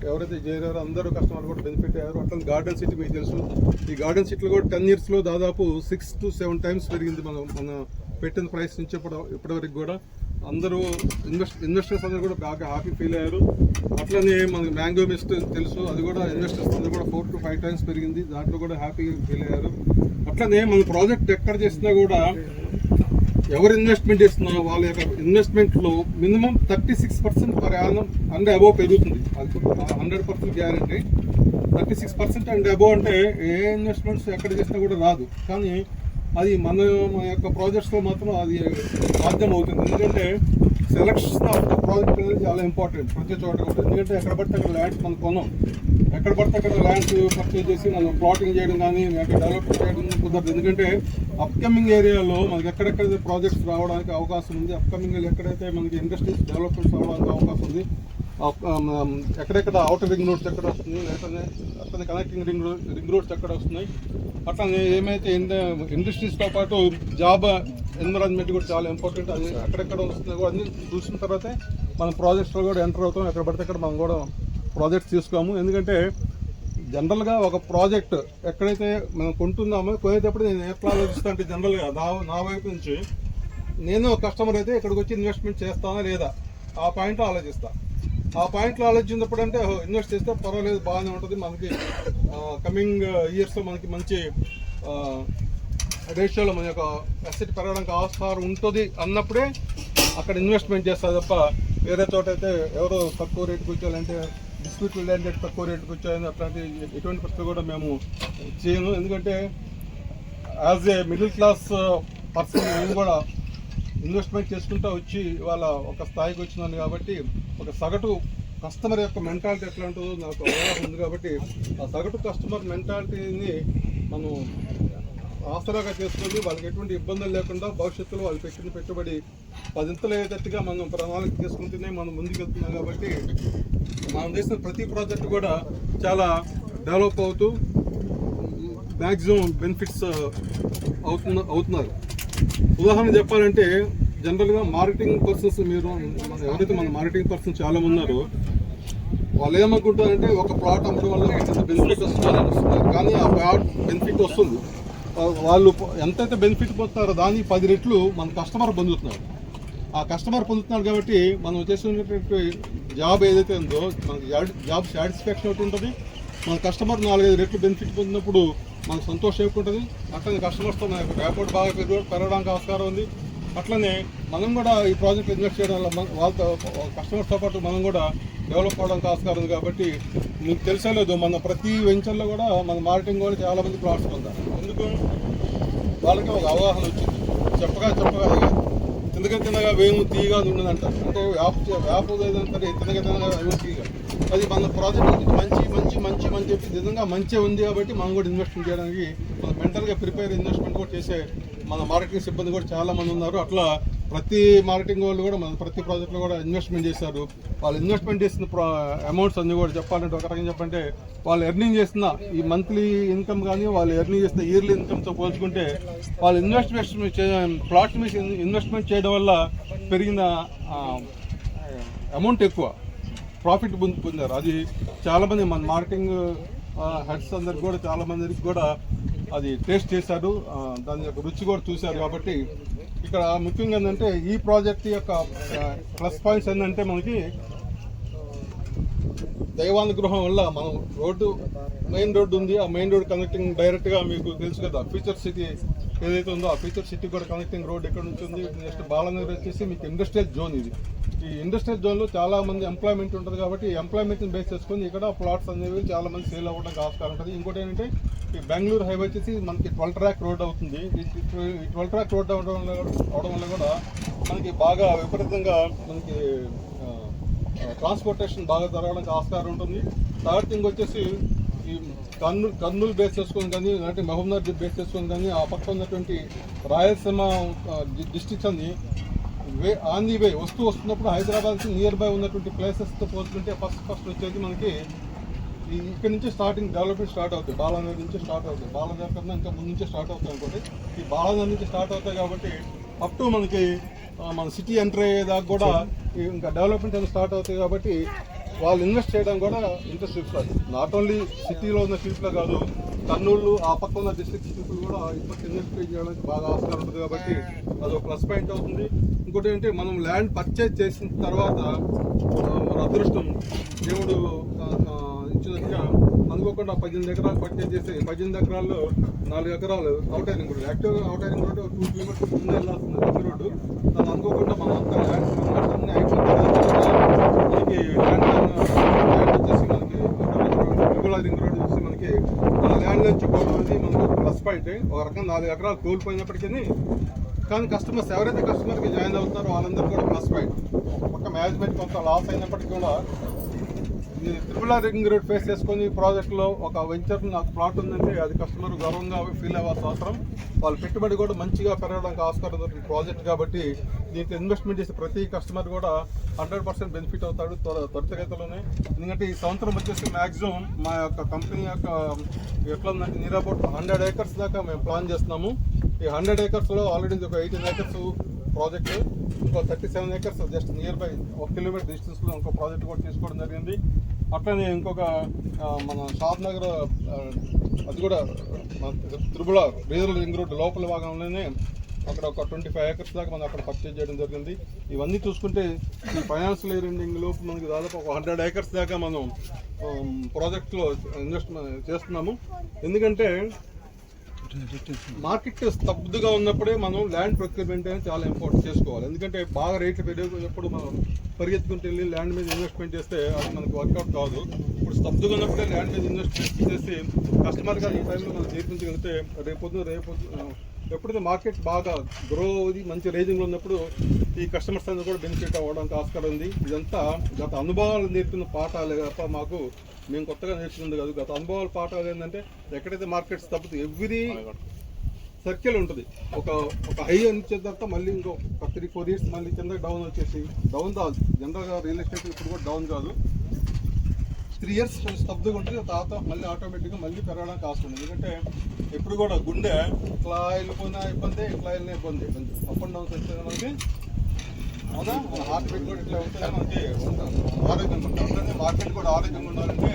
ఎవరైతే చేరారో అందరూ కస్టమర్లు కూడా బెనిఫిట్ అయ్యారు. అట్లా గార్డెన్ సిటీ మీకు తెలుసు, ఈ గార్డెన్ సిటీలో కూడా 10 ఇయర్స్లో దాదాపు 6 to 7 టైమ్స్ పెరిగింది మన పెట్టిన ప్రైస్ నుంచి ఇప్పటివరకు కూడా. అందరూ ఇన్వెస్టర్స్ అందరూ కూడా బాగా హ్యాపీ ఫీల్ అయ్యారు. అట్లనే మనకి మ్యాంగో మిస్ట్ తెలుసు, అది కూడా ఇన్వెస్టర్స్ అందరూ కూడా 4 to 5 టైమ్స్ పెరిగింది, దాంట్లో కూడా హ్యాపీగా ఫీల్ అయ్యారు. అట్లనే మన ప్రాజెక్ట్ ఎక్కడ చేసినా కూడా ఎవరు ఇన్వెస్ట్మెంట్ చేస్తున్నా వాళ్ళ యొక్క ఇన్వెస్ట్మెంట్లో minimum 36% per annum and above పెరుగుతుంది. అది 100% గ్యారంటీ. 36% అండ్ అబోవ్ అంటే ఏ ఇన్వెస్ట్మెంట్స్ ఎక్కడ చేసినా కూడా రాదు. కానీ అది మన యొక్క ప్రాజెక్ట్స్లో మాత్రం అది సాధ్యం అవుతుంది. ఎందుకంటే సెలక్షన్ ఆఫ్ ద ప్రాజెక్ట్ అనేది చాలా ఇంపార్టెంట్ ప్రతి చోట కూడా. ఎందుకంటే ఎక్కడ పడితే అక్కడ ల్యాండ్స్ మనం కొనం, ఎక్కడ పడితే అక్కడ ల్యాండ్స్ పర్చేజ్ చేసి మనం ప్లాటింగ్ చేయడం కానీ డెవలప్మెంట్ చేయడం కుదరదు. ఎందుకంటే అప్కమింగ్ ఏరియాలో మనకి ఎక్కడెక్కడ ప్రాజెక్ట్స్ రావడానికి అవకాశం ఉంది, అప్కమింగ్ ఎక్కడైతే మనకి ఇండస్ట్రీస్ డెవలప్మెంట్స్ రావడానికి అవకాశం ఉంది, ఎక్కడెక్కడ అవుటర్ రింగ్ రోడ్స్ ఎక్కడ వస్తుంది, లేకపోతే అట్లనే కనెక్టింగ్ రింగ్ రోడ్స్ ఎక్కడ వస్తున్నాయి, అట్లనే ఏమైతే ఇండస్ట్రీస్తో పాటు జాబ్ ఎన్విరాన్మెంట్ కూడా చాలా ఇంపార్టెంట్. అది ఎక్కడెక్కడ వస్తుందో కూడా అన్ని చూసిన తర్వాతే మనం ప్రాజెక్ట్స్లో కూడా ఎంటర్ అవుతాం. ఎక్కడ పడితే అక్కడ మనం కూడా ప్రాజెక్ట్స్ తీసుకోము. ఎందుకంటే జనరల్గా ఒక ప్రాజెక్ట్ ఎక్కడైతే మనం కొంటున్నామో కొనేటప్పుడు నేను ఎట్లా ఆలోచిస్తా అంటే జనరల్గా నా వైపు నుంచి నేను కస్టమర్ అయితే ఇక్కడికి వచ్చి ఇన్వెస్ట్మెంట్ చేస్తానా లేదా ఆ పాయింట్లో ఆలోచిస్తా. ఆ పాయింట్లో ఆలోచించినప్పుడు అంటే ఇన్వెస్ట్ చేస్తే పర్వాలేదు, బాగానే ఉంటుంది, మనకి కమింగ్ ఇయర్స్లో మనకి మంచి రేషియోలో మన యొక్క అసెట్ పెరగడానికి ఆస్కారం ఉంటుంది అన్నప్పుడే అక్కడ ఇన్వెస్ట్మెంట్ చేస్తారు తప్ప వేరే చోట అయితే ఎవరో తక్కువ రేటుకి వచ్చారంటే డిస్ప్యూట్ రిలేటెడ్ తక్కువ రేటుకి వచ్చాయని అట్లాంటి ఎటువంటి పరిస్థితి కూడా మేము చేయను. ఎందుకంటే as a middle class person నేను కూడా ఇన్వెస్ట్మెంట్ చేసుకుంటూ వచ్చి ఇవాళ ఒక స్థాయికి వచ్చినాను కాబట్టి ఒక సగటు కస్టమర్ యొక్క మెంటాలిటీ ఎట్లా ఉంటుందో నాకు అవగాహన ఉంది కాబట్టి ఆ సగటు కస్టమర్ మెంటాలిటీని మనం ఆసరాగా చేసుకొని వాళ్ళకి ఎటువంటి ఇబ్బందులు లేకుండా భవిష్యత్తులో వాళ్ళు పెట్టిన పెట్టుబడి 10 ఇంతలు అయ్యేటట్టుగా మనం ప్రణాళిక చేసుకుంటూనే మనం ముందుకెళ్తున్నాం కాబట్టి మనం చేసిన ప్రతి ప్రాజెక్ట్ కూడా చాలా డెవలప్ అవుతూ మ్యాక్సిమం బెనిఫిట్స్ అవుతున్నారు. ఉదాహరణ చెప్పాలంటే జనరల్గా మార్కెటింగ్ పర్సన్స్ మీరు ఎవరైతే మన మార్కెటింగ్ పర్సన్స్ చాలా మంది ఉన్నారో వాళ్ళు ఏమనుకుంటారంటే ఒక ప్లాట్ అమ్మడం వల్ల ఎంత బెనిఫిట్ వస్తుందని అనిపిస్తున్నారు. కానీ ఆ ప్లాట్ బెనిఫిట్ వస్తుంది, వాళ్ళు ఎంతైతే బెనిఫిట్ పొందుతారో దాన్ని 10 రెట్లు మన కస్టమర్ పొందుతున్నారు. ఆ కస్టమర్ పొందుతున్నారు కాబట్టి మనం చేసినటువంటి జాబ్ ఏదైతే ఉందో మనకి జాబ్ సాటిస్ఫాక్షన్ ఒకటి ఉంటుంది, మన కస్టమర్ 4-5 రెట్లు బెనిఫిట్ పొందినప్పుడు మనకు సంతోషం ఎక్కువ ఉంటుంది. అట్లనే కస్టమర్స్తో మనకు ర్యాపోర్ట్ బాగా పెరగడానికి ఆస్కారం ఉంది. అట్లనే మనం కూడా ఈ ప్రాజెక్ట్ ఇన్వెస్ట్ చేయడం వల్ల వాళ్ళతో కస్టమర్స్తో పాటు మనం కూడా డెవలప్ అవడానికి ఆస్కారం ఉంది. కాబట్టి మీకు తెలిసేలేదు మన ప్రతి వెంచర్లో కూడా మన మార్కెటింగ్ కూడా చాలామంది ప్లాట్స్ పొందారు. ఎందుకు వాళ్ళకి ఒక అవగాహన వచ్చింది. చెప్పగా తినగా వేము తీయగా ఉండదంటారు. అంటే వ్యాపు ఏదంటారు తినగా వేము తీయగా. అది మన ప్రాజెక్ట్ మంచి చెప్పి నిజంగా మంచిగా ఉంది కాబట్టి మనం కూడా ఇన్వెస్ట్మెంట్ చేయడానికి మన మెంటల్గా ప్రిపేర్ ఇన్వెస్ట్మెంట్ కూడా చేసే మన మార్కెటింగ్ సిబ్బంది కూడా చాలామంది ఉన్నారు. అట్లా ప్రతి మార్కెటింగ్ వాళ్ళు కూడా మన ప్రతి ప్రాజెక్ట్లో కూడా ఇన్వెస్ట్మెంట్ చేశారు. వాళ్ళు ఇన్వెస్ట్మెంట్ చేసిన అమౌంట్స్ అన్నీ కూడా చెప్పాలంటే ఒక రకంగా చెప్పంటే వాళ్ళు ఎర్నింగ్ చేసిన ఈ మంత్లీ ఇన్కమ్ కానీ వాళ్ళు ఎర్నింగ్ చేసిన ఇయర్లీ ఇన్కమ్తో పోల్చుకుంటే వాళ్ళు ప్లాట్ మీద ఇన్వెస్ట్మెంట్ చేయడం వల్ల పెరిగిన అమౌంట్ ఎక్కువ ప్రాఫిట్ పొందారు. అది చాలామంది మన మార్కెటింగ్ హెడ్స్ అందరికి కూడా చాలామందికి కూడా అది టేస్ట్ చేశారు, దాని యొక్క రుచి కూడా చూశారు. కాబట్టి ఇక్కడ ముఖ్యంగా ఏంటంటే ఈ ప్రాజెక్ట్ యొక్క ప్లస్ పాయింట్స్ ఏంటంటే మనకి దైవానుగ్రహం వల్ల మనం మెయిన్ రోడ్డు ఉంది. ఆ మెయిన్ రోడ్ కనెక్టింగ్ డైరెక్ట్గా మీకు తెలుసు కదా ఫ్యూచర్ సిటీ ఏదైతే ఉందో ఆ ఫ్యూచర్ సిటీ కూడా కనెక్టింగ్ రోడ్ ఎక్కడ నుంచి ఉంది. నెక్స్ట్ బాలనగర్ వచ్చేసి మీకు ఇండస్ట్రియల్ జోన్. ఇది ఈ ఇండస్ట్రియల్ జోన్లో చాలా మంది ఎంప్లాయ్మెంట్ ఉంటుంది కాబట్టి ఎంప్లాయ్మెంట్ని బేస్ చేసుకొని ఇక్కడ ప్లాట్స్ అనేవి చాలా మంది సేల్ అవ్వడానికి ఆస్కారం ఉంటుంది. ఇంకోటి ఏంటంటే ఈ బెంగళూరు హైవే వచ్చేసి మనకి 12 ట్రాక్ రోడ్ అవుతుంది. ఈ 12 ట్రాక్ రోడ్ అవడం వల్ల కూడా మనకి బాగా విపరీతంగా మనకి ట్రాన్స్పోర్టేషన్ బాగా జరగడానికి ఆస్కారం ఉంటుంది. థర్డ్ థింగ్ వచ్చేసి ఈ కర్నూలు బేస్ చేసుకొని కానీ అంటే మహబూబ్నగర్ బేస్ చేసుకొని కానీ ఆ పక్క ఉన్నటువంటి రాయలసీమ డిస్ట్రిక్ట్స్ అన్ని ఆన్ ది వే వస్తున్నప్పుడు హైదరాబాద్కి నియర్ బై ఉన్నటువంటి ప్లేసెస్తో పోల్చుకుంటే ఫస్ట్ వచ్చేది మనకి ఇక్కడ నుంచి స్టార్టింగ్ డెవలప్మెంట్ స్టార్ట్ అవుతాయి. బాలానగర్ నుంచి స్టార్ట్ అవుతాయి. బాలానగర్ కన్నా ఇంకా ముందు నుంచే స్టార్ట్ అవుతాయి అనుకోండి. ఈ బాలానగర్ నుంచి స్టార్ట్ అవుతాయి కాబట్టి అప్ టు మనకి మన సిటీ ఎంటర్ అయ్యేదాకా కూడా ఇంకా డెవలప్మెంట్ అనేది స్టార్ట్ అవుతాయి. కాబట్టి వాళ్ళు ఇన్వెస్ట్ చేయడానికి కూడా ఇంట్రెస్ట్ చూపిస్తారు. నాట్ ఓన్లీ సిటీలో ఉన్న పీపుల్ కాదు, కర్నూలు ఆ పక్క ఉన్న డిస్ట్రిక్ట్ పీపుల్ కూడా ఇప్పటికి ఇన్వెస్ట్ చేయడానికి బాగా ఆస్కారం ఉంటుంది. కాబట్టి అదొక ప్లస్ పాయింట్ అవుతుంది. ఇంకోటి ఏంటంటే మనం ల్యాండ్ పర్చేజ్ చేసిన తర్వాత మన అదృష్టం దేవుడు ఇచ్చినట్టుగా అనుకోకుండా 18 ఎకరాలు పర్చేజ్ చేసి 18 ఎకరాల్లో 4 ఎకరాలు అవుటైరింగ్ రోడ్. యాక్చువల్గా అవుటైరింగ్ రోడ్ 2 కిలోమీటర్స్ ముందు వెళ్ళాల్సింది రింగ్ రోడ్డు. దాన్ని అనుకోకుండా మనం అంతా ల్యాండ్ అన్నీ మనకి ల్యాండ్ వచ్చేసి మనకి రెగ్యులర్ రింగ్ రోడ్ వచ్చేసి మనకి మన ల్యాండ్ నుంచి పోవడం అనేది మనకు ప్లస్ పాయింట్. ఒక రకంగా 4 ఎకరాలు కోల్పోయినప్పటికీ కానీ కస్టమర్స్ ఎవరైతే కస్టమర్కి జాయిన్ అవుతారో వాళ్ళందరూ కూడా ప్లస్ పాయింట్. పక్క మేనేజ్మెంట్ కొంత లాస్ అయినప్పటికీ కూడా ఈ త్రిపుల రింగ్ రోడ్ ఫేస్ చేసుకొని ప్రాజెక్ట్లో ఒక వెంచర్ నాకు ప్లాట్ ఉందంటే అది కస్టమర్ గౌరవంగా ఫీల్ అవ్వాల్సిన అవసరం. వాళ్ళ పెట్టుబడి కూడా మంచిగా పెరగడానికి ఆస్కారం దొరికిన ప్రాజెక్ట్ కాబట్టి దీంట్లో ఇన్వెస్ట్మెంట్ చేసే ప్రతి కస్టమర్ కూడా 100% బెనిఫిట్ అవుతాడు త్వరితగతిలోనే. ఎందుకంటే ఈ సంవత్సరం వచ్చేసి మ్యాక్సిమం మా యొక్క కంపెనీ యొక్క ఎట్లా ఉందంటే నియర్ అబౌట్ 100 acres దాకా మేము ప్లాన్ చేస్తున్నాము. ఈ 100 acresలో ఆల్రెడీ ఒక 18 acres ప్రాజెక్ట్, ఇంకో 37 acres just nearby 1 kilometre డిస్టెన్స్లో ఇంకో ప్రాజెక్ట్ కూడా తీసుకోవడం జరిగింది. అట్లనే ఇంకొక మన షాద్ నగర్ అది కూడా మన త్రిపుల రీజనల్ రింగ్ రోడ్ లోపల భాగంలోనే అక్కడ ఒక 25 acres దాకా మనం అక్కడ పర్చేజ్ చేయడం జరిగింది. ఇవన్నీ చూసుకుంటే ఈ ఫైనాన్షియల్ ఇయర్ ఎండింగ్ లోపు మనకి దాదాపు ఒక 100 acres దాకా మనం ప్రాజెక్ట్లో ఇన్వెస్ట్మెంట్ చేస్తున్నాము. ఎందుకంటే మార్కెట్ స్తబ్దుగా ఉన్నప్పుడే మనం ల్యాండ్ ప్రొక్యూర్మెంట్ అనేది చాలా ఇంపార్టెంట్ చేసుకోవాలి. ఎందుకంటే బాగా రేట్లు పెరిగేటప్పుడు మనం పరిగెత్తుకుంటూ వెళ్ళి ల్యాండ్ మీద ఇన్వెస్ట్మెంట్ చేస్తే అది మనకు వర్కౌట్ కాదు. ఇప్పుడు స్తబ్దుగా ఉన్నప్పుడే ల్యాండ్ మీద ఇన్వెస్ట్మెంట్ చేసి కస్టమర్గా ఈ టైంలో మనం చేర్పించగలిగితే రేపు ఎప్పుడైతే మార్కెట్ బాగా గ్రో అవుతుంది మంచి రేంజింగ్లో ఉన్నప్పుడు ఈ కస్టమర్స్ అందరూ కూడా బెనిఫిట్ అవ్వడానికి ఆస్కారం ఉంది. ఇదంతా గత అనుభవాలు నేర్పిన పాఠాలే తప్ప మాకు మేము కొత్తగా నేర్చుకుంది కాదు. గత అనుభవాల పాఠాలు ఏంటంటే ఎక్కడైతే మార్కెట్స్ తప్పుతుంది ఎవ్రీ సర్కిల్ ఉంటుంది. ఒక హై అనిచ్చిన తర్వాత మళ్ళీ ఇంకో 3-4 years మళ్ళీ కింద డౌన్ వచ్చేసి డౌన్ కాదు. జనరల్గా రియల్ ఎస్టేట్ ఇప్పుడు కూడా డౌన్ కాదు. 3 years స్తబ్దుగా ఉంటుంది. తర్వాత మళ్ళీ ఆటోమేటిక్గా మళ్ళీ పెరగడానికి ఆస్కారం ఉంది. ఎందుకంటే ఎప్పుడు కూడా గుండె ఇట్లా వెళ్ళిపోయినా ఇబ్బంది, ఇట్లా వెళ్ళినా ఇబ్బంది. అప్ అండ్ డౌన్స్ వస్తే మనకి అవునా మన హార్ట్ బీట్ కూడా ఇట్లా ఉంటే మనకి ఆరోగ్యంగా ఉంటుంది. అందుకని మార్కెట్ కూడా ఆరోగ్యంగా ఉండాలంటే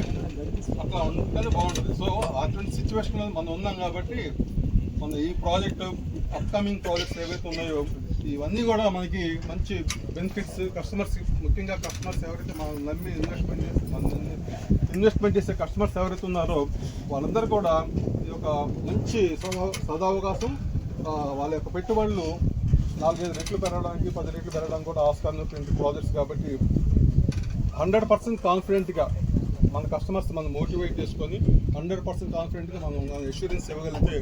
అట్లా ఉంటేనే బాగుంటుంది. సో అటువంటి సిచ్యువేషన్లో మనం ఉన్నాం కాబట్టి మన ఈ ప్రాజెక్టు అప్కమింగ్ ప్రాజెక్ట్స్ ఏవైతే ఉన్నాయో ఇవన్నీ కూడా మనకి మంచి బెనిఫిట్స్ కస్టమర్స్, ముఖ్యంగా కస్టమర్స్ ఎవరైతే మనం నమ్మి ఇన్వెస్ట్మెంట్ చేసే కస్టమర్స్ ఎవరైతే ఉన్నారో వాళ్ళందరూ కూడా ఇది ఒక మంచి సదావకాశం. వాళ్ళ యొక్క పెట్టుబడులు 4-5 రెట్లు పెరగడానికి 10 రెట్లు పెరగడానికి కూడా ఆస్కారం ప్రాజెక్ట్స్ కాబట్టి 100% కాన్ఫిడెంట్గా మన కస్టమర్స్ మనం మోటివేట్ చేసుకొని 100% కాన్ఫిడెంట్గా మనం ఎష్యూరెన్స్ ఇవ్వగలిగితే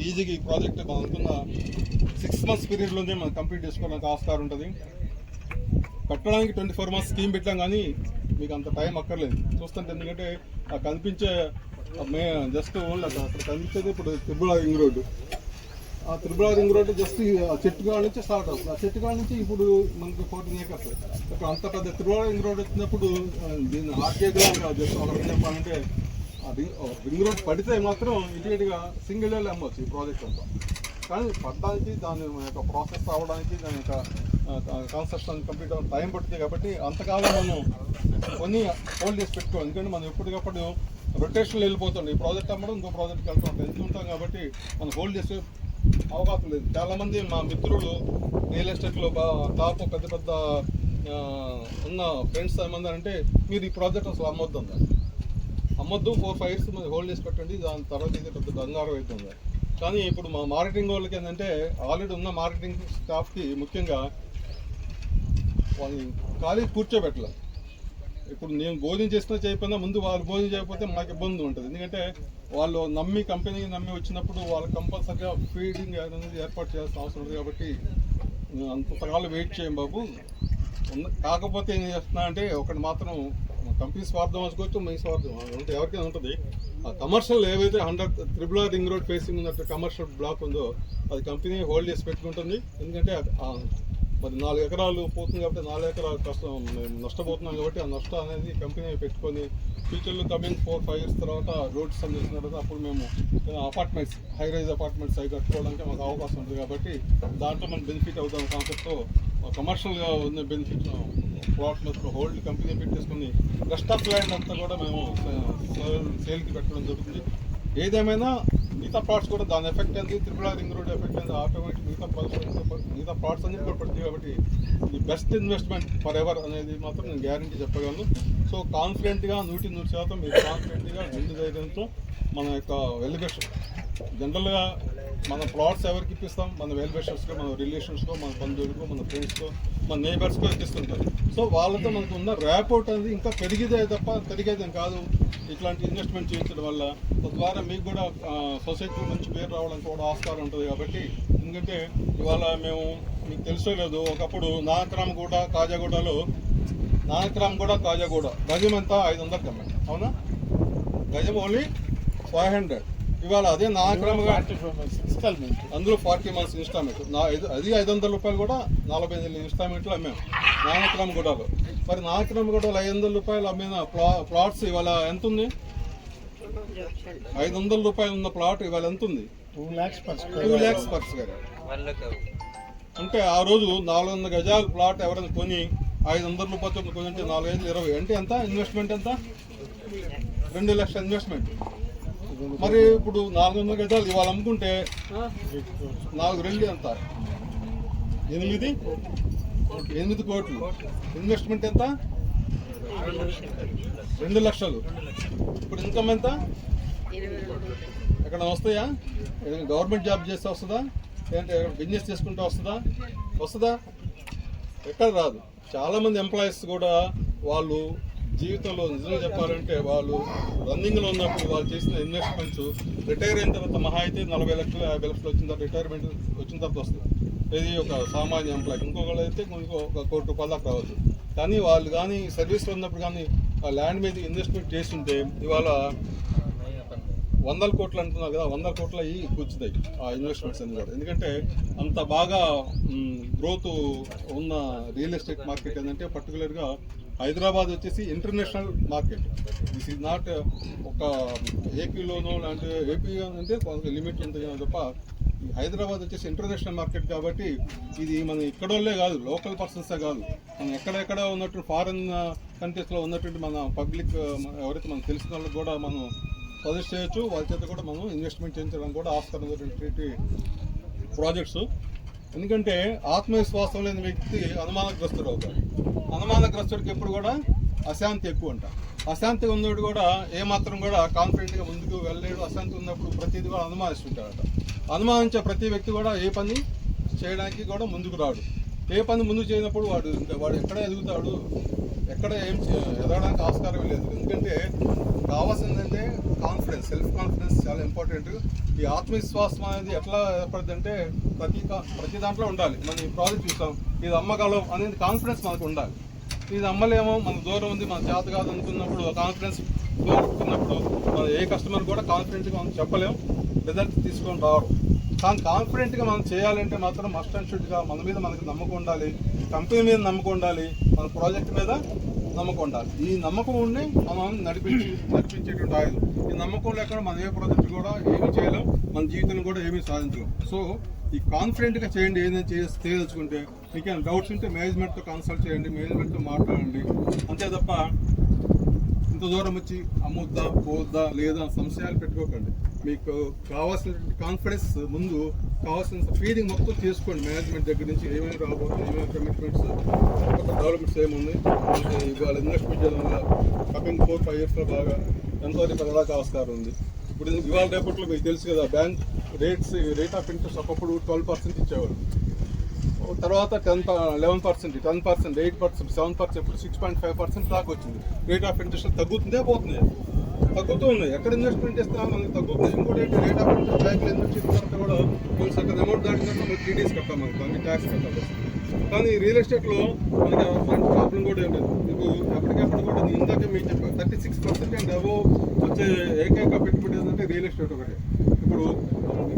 ఈజీగా ఈ ప్రాజెక్ట్ మనం అనుకున్న 6 months పీరియడ్లోనే మనం కంప్లీట్ చేసుకోవడానికి ఆస్కారం ఉంటుంది. కట్టడానికి 24 months స్కీమ్ పెట్టాం కానీ మీకు అంత టైం అక్కర్లేదు చూస్తుంటే. ఎందుకంటే ఆ కనిపించే జస్ట్ అక్కడ కనిపించేది ఇప్పుడు త్రిపుల రింగ్ రోడ్డు. ఆ త్రిపుల రింగ్ రోడ్డు జస్ట్ ఆ చెట్టుగాడ నుంచి స్టార్ట్ అవుతుంది. ఆ చెట్టుగాడ నుంచి ఇప్పుడు మనకి 14 acres. ఇప్పుడు అంత పెద్ద త్రిపుల రింగ్ రోడ్ వచ్చినప్పుడు దీన్ని ఆర్కేగా జస్ట్ ఒక చెప్పాలంటే రింగ్ రోడ్ పడితే మాత్రం ఇమీడియట్గా సింగిల్ డేలో అమ్మవచ్చు ఈ ప్రాజెక్ట్ అంతా. కానీ పడడానికి దాని యొక్క ప్రాసెస్ అవ్వడానికి దాని యొక్క కన్స్ట్రక్షన్ కంప్లీట్ అవ్వడం టైం పడుతుంది. కాబట్టి అంతకాలం మనం కొన్ని హోల్డ్ చేసి పెట్టుకోవాలి. ఎందుకంటే మనం ఎప్పటికప్పుడు రొటేషన్లో వెళ్ళిపోతుంది. ఈ ప్రాజెక్ట్ అమ్మడం ఇంకో ప్రాజెక్ట్కి వెళ్తుంటాం కాబట్టి మనం హోల్డ్ చేసే అవకాశం లేదు. చాలామంది మా మిత్రులు రియల్ ఎస్టేట్లో టాప్ పెద్ద పెద్ద ఉన్న ఫ్రెండ్స్ ఏమందారంటే మీరు ఈ ప్రాజెక్ట్ అసలు అమ్మొద్దు 4-5 years మీరు హోల్డ్ చేసి పెట్టండి, దాని తర్వాత ఇది పెద్ద బంగారం అవుతుంది. కానీ ఇప్పుడు మా మార్కెటింగ్ వాళ్ళకి ఏంటంటే ఆల్రెడీ ఉన్న మార్కెటింగ్ స్టాఫ్కి ముఖ్యంగా వాళ్ళని ఖాళీ కూర్చోబెట్టలేదు. ఇప్పుడు నేను భోజనం చేసినా చేయకపోయినా ముందు వాళ్ళు భోజనం చేయకపోతే మాకు ఇబ్బంది ఉంటుంది. ఎందుకంటే వాళ్ళు నమ్మి కంపెనీ నమ్మి వచ్చినప్పుడు వాళ్ళకి కంపల్సరీగా ఫీడింగ్ అనేది ఏర్పాటు చేయాల్సిన అవసరం ఉంది. కాబట్టి అంతకాలం వెయిట్ చేయం బాబు. కాకపోతే ఏం చేస్తున్నా అంటే ఒకటి మాత్రం కంపెనీ స్వార్థం అనుకోవచ్చు, మీ స్వార్థం అంటే ఎవరికైనా ఉంటుంది. ఆ కమర్షియల్ ఏవైతే 100 త్రిపుల రింగ్ రోడ్ ఫేసింగ్ ఉన్నట్టు కమర్షియల్ బ్లాక్ ఉందో అది కంపెనీ హోల్డ్ చేసి పెట్టుకుంటుంది. ఎందుకంటే మరి 4 acres పోతుంది కాబట్టి 4 acres కష్టం మేము నష్టపోతున్నాం కాబట్టి ఆ నష్టం అనేది కంపెనీ పెట్టుకొని ఫ్యూచర్లో కమింగ్ 4-5 years తర్వాత రోడ్స్ చేసిన తర్వాత అప్పుడు మేము అపార్ట్మెంట్స్ హై-రైజ్ అపార్ట్మెంట్స్ అవి కట్టుకోవడానికి మాకు అవకాశం ఉంటుంది. కాబట్టి దాంట్లో మనం బెనిఫిట్ అవుతాం కాన్సెప్ట్తో కమర్షియల్గా ఉన్న బెనిఫిట్ ప్లాట్ మొత్తం హోల్డ్ కంపెనీ పెట్టేసుకుని రెస్ట్ ఆఫ్ ల్యాండ్ అంతా కూడా మేము సేల్కి పెట్టడం జరుగుతుంది. ఏదేమైనా మిగతా ప్లాట్స్ కూడా దాని ఎఫెక్ట్ అయింది, త్రిపుల రింగ్ రోడ్ ఎఫెక్ట్ అయింది, ఆటోమేటిక్ మిగతా ప్లాట్స్ అన్ని కూడా పడుతుంది. కాబట్టి ఇది బెస్ట్ ఇన్వెస్ట్మెంట్ ఫర్ ఎవర్ అనేది మాత్రం నేను గ్యారంటీ చెప్పగలను. సో కాన్ఫిడెంట్గా 100% మీరు కాన్ఫిడెంట్గా నిండు ధైర్యంతో మన యొక్క వెల్విషర్ జనరల్గా మన ప్లాట్స్ ఎవరికి ఇప్పిస్తాం, మన వెల్విషర్స్లో, మన రిలేషన్స్లో, మన బంధువులకు, మన ఫ్రెండ్స్తో, మన నేబర్స్కో ఇప్పిస్తుంటారు. సో వాళ్ళతో మనకు ఉన్న ర్యాపోర్ట్ అనేది ఇంకా పెరిగిదే తప్ప తరిగేదేం కాదు. ఇట్లాంటి ఇన్వెస్ట్మెంట్ చేయించడం వల్ల తద్వారా మీకు కూడా సొసైటీలో మంచి పేరు రావడానికి కూడా ఆస్కారం ఉంటుంది. కాబట్టి ఎందుకంటే ఇవాళ మేము మీకు తెలుసో లేదు, ఒకప్పుడు నానక్రామ్గూడ కాజాగూడలో కాజాగూడ గజం ఎంత 500 కమ్మాయి, అవునా? గజం ఓన్లీ 500. ఇవాళ అదే నానక్రామ్గా అందులో 40 months ఇన్స్టాల్మెంట్ అది 500 రూపాయలు కూడా 45 ఇన్స్టాల్మెంట్లు అమ్మాము నానక్రామ్గూడలో. మరి నానక్రామ్గూడలో 500 రూపాయలు అమ్మిన ప్లాట్స్ ఇవాళ ఎంత ఉంది? 500 రూపాయలు ఉన్న ప్లాట్ ఇవాళ ఎంత ఉంది? 2 lakhs per square. అంటే ఆ రోజు 400 గజాల ప్లాట్ ఎవరైనా కొని 500 రూపాయలు చొప్పున కొంటే 4, 5, 20 అంటే ఎంత ఇన్వెస్ట్మెంట్ ఎంత? 2 లక్షల ఇన్వెస్ట్మెంట్. మరి ఇప్పుడు 400 గజాలు ఇవాళ అమ్ముకుంటే 4 2 ఎంత? 8 కోట్లు. ఇన్వెస్ట్మెంట్ ఎంత? 2 లక్షలు. ఇప్పుడు ఇన్కమ్ ఎంత? ఎక్కడ వస్తాయా? గవర్నమెంట్ జాబ్ చేస్తే వస్తుందా? ఏంటంటే బిజినెస్ చేసుకుంటే వస్తుందా? ఎక్కడ రాదు. చాలామంది ఎంప్లాయీస్ కూడా వాళ్ళు జీవితంలో నిజంగా చెప్పాలంటే వాళ్ళు రన్నింగ్లో ఉన్నప్పుడు వాళ్ళు చేసిన ఇన్వెస్ట్మెంట్స్ రిటైర్ అయిన తర్వాత మహా అయితే 40 లక్షలు 50 లక్షలు వచ్చిన తర్వాత రిటైర్మెంట్ వచ్చిన తర్వాత వస్తుంది. ఇది ఒక సామాన్య ఎంప్లాయీ. ఇంకొకళ్ళు అయితే ఒక కోటి రూపాయల దాకా రావచ్చు. కానీ వాళ్ళు కానీ సర్వీస్లో ఉన్నప్పుడు కానీ ఆ ల్యాండ్ మీద ఇన్వెస్ట్మెంట్ చేస్తుంటే ఇవాళ 100 కోట్లు అంటున్నారు కదా, 100 కోట్ల అయ్యి కూర్చుతాయి ఆ ఇన్వెస్ట్మెంట్స్ అన్ని కూడా. ఎందుకంటే అంత బాగా గ్రోత్ ఉన్న రియల్ ఎస్టేట్ మార్కెట్ ఏంటంటే పర్టికులర్గా హైదరాబాద్ వచ్చేసి international market. This is not ఒక ఏపీలోనో లాంటి ఏపీ అంటే కొంత లిమిట్ ఉంటుంది తప్ప హైదరాబాద్ వచ్చేసి ఇంటర్నేషనల్ మార్కెట్ కాబట్టి ఇది మన ఇక్కడోళ్ళే కాదు, లోకల్ పర్సన్సే కాదు, మనం ఎక్కడెక్కడ ఉన్నటువంటి ఫారిన్ కంట్రీస్లో ఉన్నటువంటి మన పబ్లిక్ ఎవరైతే మనకు తెలిసిన వాళ్ళకి కూడా మనం సజెస్ట్ చేయొచ్చు. వాళ్ళ చేత కూడా మనం ఇన్వెస్ట్మెంట్ చేయించడానికి కూడా ఆస్కారం ఉన్నటువంటి ప్రాజెక్ట్స్. ఎందుకంటే ఆత్మవిశ్వాసం లేని వ్యక్తి అనుమానగ్రస్తుడు అవుతాడు. అనుమానగ్రస్తుడికి ఎప్పుడు కూడా అశాంతి ఎక్కువ అంట. అశాంతిగా ఉన్నప్పుడు కూడా ఏమాత్రం కూడా కాన్ఫిడెంట్గా ముందుకు వెళ్ళలేడు. అశాంతి ఉన్నప్పుడు ప్రతిదీ కూడా అనుమానిస్తుంటాడట. అనుమానించే ప్రతి వ్యక్తి కూడా ఏ పని చేయడానికి కూడా ముందుకు రాడు. ఏ పని ముందు చేయనప్పుడు వాడు ఎక్కడ ఎదుగుతాడు, ఎక్కడ ఎదగడానికి ఆస్కారం లేదు. ఎందుకంటే కావాల్సిందంటే కాన్ఫిడెన్స్, సెల్ఫ్ కాన్ఫిడెన్స్ చాలా ఇంపార్టెంట్. ఈ ఆత్మవిశ్వాసం అనేది ఎట్లా ఏర్పడుతుందంటే ప్రతి దాంట్లో ఉండాలి. మనం ఈ ప్రాజెక్ట్ చూసాం, ఇది అమ్మగలం అనేది కాన్ఫిడెన్స్ మనకు ఉండాలి. ఇది అమ్మలేమో, మన దూరం ఉంది, మన చేత కాదు అనుకున్నప్పుడు కాన్ఫిడెన్స్ దూరుకున్నప్పుడు మనం ఏ కస్టమర్ కూడా కాన్ఫిడెంట్గా మనం చెప్పలేం, రిజల్ట్ తీసుకొని రావడం. కానీ కాన్ఫిడెంట్గా మనం చేయాలంటే మాత్రం మస్ట్ అండ్ షుడ్గా మన మీద మనకు నమ్మకం ఉండాలి, కంపెనీ మీద నమ్మకం ఉండాలి, మన ప్రాజెక్ట్ మీద నమ్మకం ఉండాలి. ఈ నమ్మకం ఉండి మనం నడిపించేటువంటి ఆయుధం. ఈ నమ్మకం లేకుండా మనం ఏ ప్రాజెక్ట్ కూడా ఏమీ చేయలేం, మన జీవితంలో కూడా ఏమీ సాధించలేం. సో ఈ కాన్ఫిడెంట్గా చేయండి. ఏదైనా చేయదలుచుకుంటే మీకు ఏమైనా డౌట్స్ ఉంటే మేనేజ్మెంట్తో కన్సల్ట్ చేయండి, మేనేజ్మెంట్తో మాట్లాడండి. అంతే తప్ప ఇంత దూరం వచ్చి అమ్ముద్దా పోద్దా లేదా సంశయాలు పెట్టుకోకండి. మీకు కావాల్సిన కాన్ఫిడెన్స్ ముందు కావాల్సిన ఫీలింగ్ మొత్తం చేసుకోండి. మేనేజ్మెంట్ దగ్గర నుంచి ఏమేమి రాబోతుంది, ఏమేమి కమిట్మెంట్స్, కొత్త డెవలప్మెంట్స్ ఏముంది, ఇవాళ ఇన్వెస్ట్మెంట్ చేయడం వల్ల కమింగ్ 4-5 ఇయర్స్లో బాగా ఎంతో పెరగడానికి ఆస్కారం ఉంది. ఇప్పుడు ఇవాళ రేపట్లో మీకు తెలుసు కదా, బ్యాంక్ రేట్ ఆఫ్ ఇంట్రెస్ట్ ఒకప్పుడు 12% ఇచ్చేవారు, తర్వాత 11%, 10%, 8%, 7%, ఇప్పుడు 6.5% దాకా వచ్చింది. రేట్ ఆఫ్ ఇంట్రెస్ట్ తగ్గుతుందే పోతుంది, తగ్గుతూ ఉన్నాయి. ఎక్కడ ఇన్వెస్ట్మెంట్ చేస్తే మనకి తగ్గుతుంది. ఇంకోటి రేట్ ఆఫ్ ఇంట్రెస్ట్ బ్యాంకులో ఇన్వెస్ట్ చేసిన తర్వాత కూడా కొంచెం సగం అమౌంట్ దాటినా మనకి TDS కట్టాం, మనకు దానికి ట్యాక్స్ కట్టాలి. కానీ రియల్ ఎస్టేట్లో మనకి అలాంటి ప్రాబ్లం కూడా ఏం లేదు. మీకు ఎప్పటికప్పుడు కూడా నేను ఇందాక మీకు చెప్పాను 36% అండ్ అబోవ్ వచ్చే ఏకైక పెట్టుబడి ఏంటంటే రియల్ ఎస్టేట్ ఒకటి. ఇప్పుడు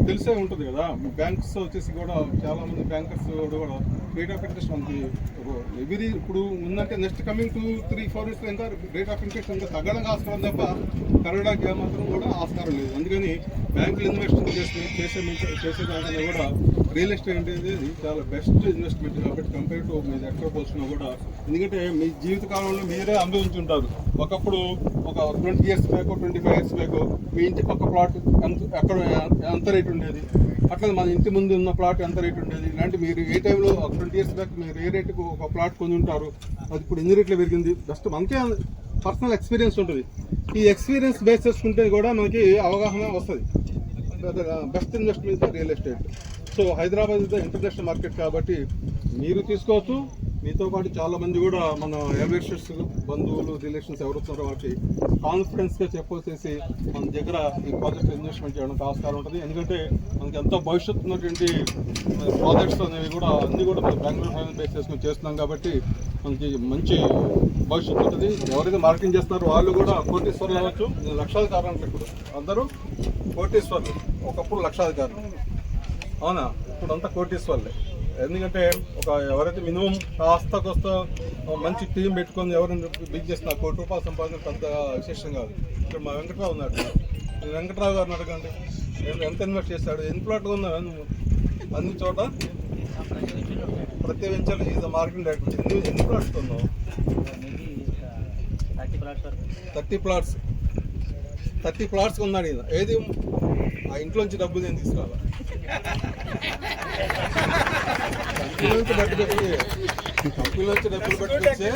తెలిసే ఉంటుంది కదా, బ్యాంక్స్ వచ్చేసి కూడా చాలామంది బ్యాంకర్స్ కూడా రేట్ ఆఫ్ ఇంట్రెస్ట్ మనకి ఇప్పుడు ఉందంటే నెక్స్ట్ కమింగ్ 2-3-4 ఇయర్స్లో ఇంకా రేట్ ఆఫ్ ఇంట్రెస్ట్ ఇంకా తగ్గడానికి ఆస్కారం తప్ప పెరగడానికి ఏమాత్రం కూడా ఆస్కారం లేదు. అందుకని బ్యాంకులు ఇన్వెస్ట్మెంట్ చేసేదానికన్నా కూడా రియల్ ఎస్టేట్ అనేది చాలా బెస్ట్ ఇన్వెస్ట్మెంట్ కాబట్టి కంపేర్ టు మీరు ఎక్కడ పోల్చినా కూడా. ఎందుకంటే మీ జీవిత కాలంలో మీరే అనుభవించుంటారు. ఒకప్పుడు ఒక 20 ఇయర్స్ బ్యాక్ 25 ఇయర్స్ బ్యాక్ మీ ఇంటి పక్క ప్లాట్ ఎక్కడ ఎంత రేట్ ఉండేది, అట్లా మన ఇంటి ముందు ఉన్న ప్లాట్ ఎంత రేట్ ఉండేది, ఇలాంటి మీరు ఏ టైంలో 20 ఇయర్స్ బ్యాక్ మీరు ఏ రేటుకు ఒక ప్లాట్ కొని ఉంటారు, అది ఇప్పుడు ఎన్ని రేట్లు పెరిగింది. బెస్ట్ మనకే పర్సనల్ ఎక్స్పీరియన్స్ ఉంటుంది. ఈ ఎక్స్పీరియన్స్ బేస్ చేసుకుంటే కూడా మనకి అవగాహన వస్తుంది. Best investment real estate. So Hyderabad is the international market కాబట్టి మీరు తీసుకోవచ్చు. మీతో పాటు చాలామంది కూడా మన ఎల్వేషర్స్ బంధువులు రిలేషన్స్ ఎవరుతున్నారో వాళ్ళకి కాన్ఫిడెన్స్గా చెప్పేసి మన దగ్గర ఈ ప్రాజెక్ట్ ఇన్వెస్ట్మెంట్ చేయడానికి ఆస్కారం ఉంటుంది. ఎందుకంటే మనకి ఎంతో భవిష్యత్తు ఉన్నటువంటి ప్రాజెక్ట్స్ అనేవి కూడా అన్నీ కూడా మనం బెంగళూరు ఫైనల్ బేస్ చేసుకొని చేస్తున్నాం కాబట్టి మనకి మంచి భవిష్యత్తు ఉంటుంది. ఎవరైతే మార్కెటింగ్ చేస్తున్నారో వాళ్ళు కూడా కోటీశ్వర్లు అవ్వచ్చు, లక్షాధికారులు అంటే ఇప్పుడు అందరూ కోటీశ్వర్లు. ఒకప్పుడు లక్షాధికారులు, అవునా, ఇప్పుడు అంతా కోటీశ్వర్లే. ఎందుకంటే ఎవరైతే మినిమం కాస్త కోస్త మంచి టీం పెట్టుకొని ఎవరైనా బిజినెస్ నా ₹1 కోటి సంపాదన పెద్ద విశేషం కాదు. ఇక్కడ మా వెంకట్రావు ఉన్నాడు, వెంకట్రావు గారిని అడగండి ఎంత ఇన్వెస్ట్ చేశాడు, ఎన్ని ప్లాట్లు ఉన్నా అన్ని చోట ప్రతి వెంచర్ ఈజ్ మార్కెటింగ్ డైరెక్టర్. ఎన్ని ప్లాట్స్ కొన్నావు? 30 ప్లాట్స్ కొన్నాడు ఈయన. ఏది ఆ ఇంట్లోంచి డబ్బులు నేను తీసుకురావాలి. కంపెనీలోంచి డబ్బులు పెట్టి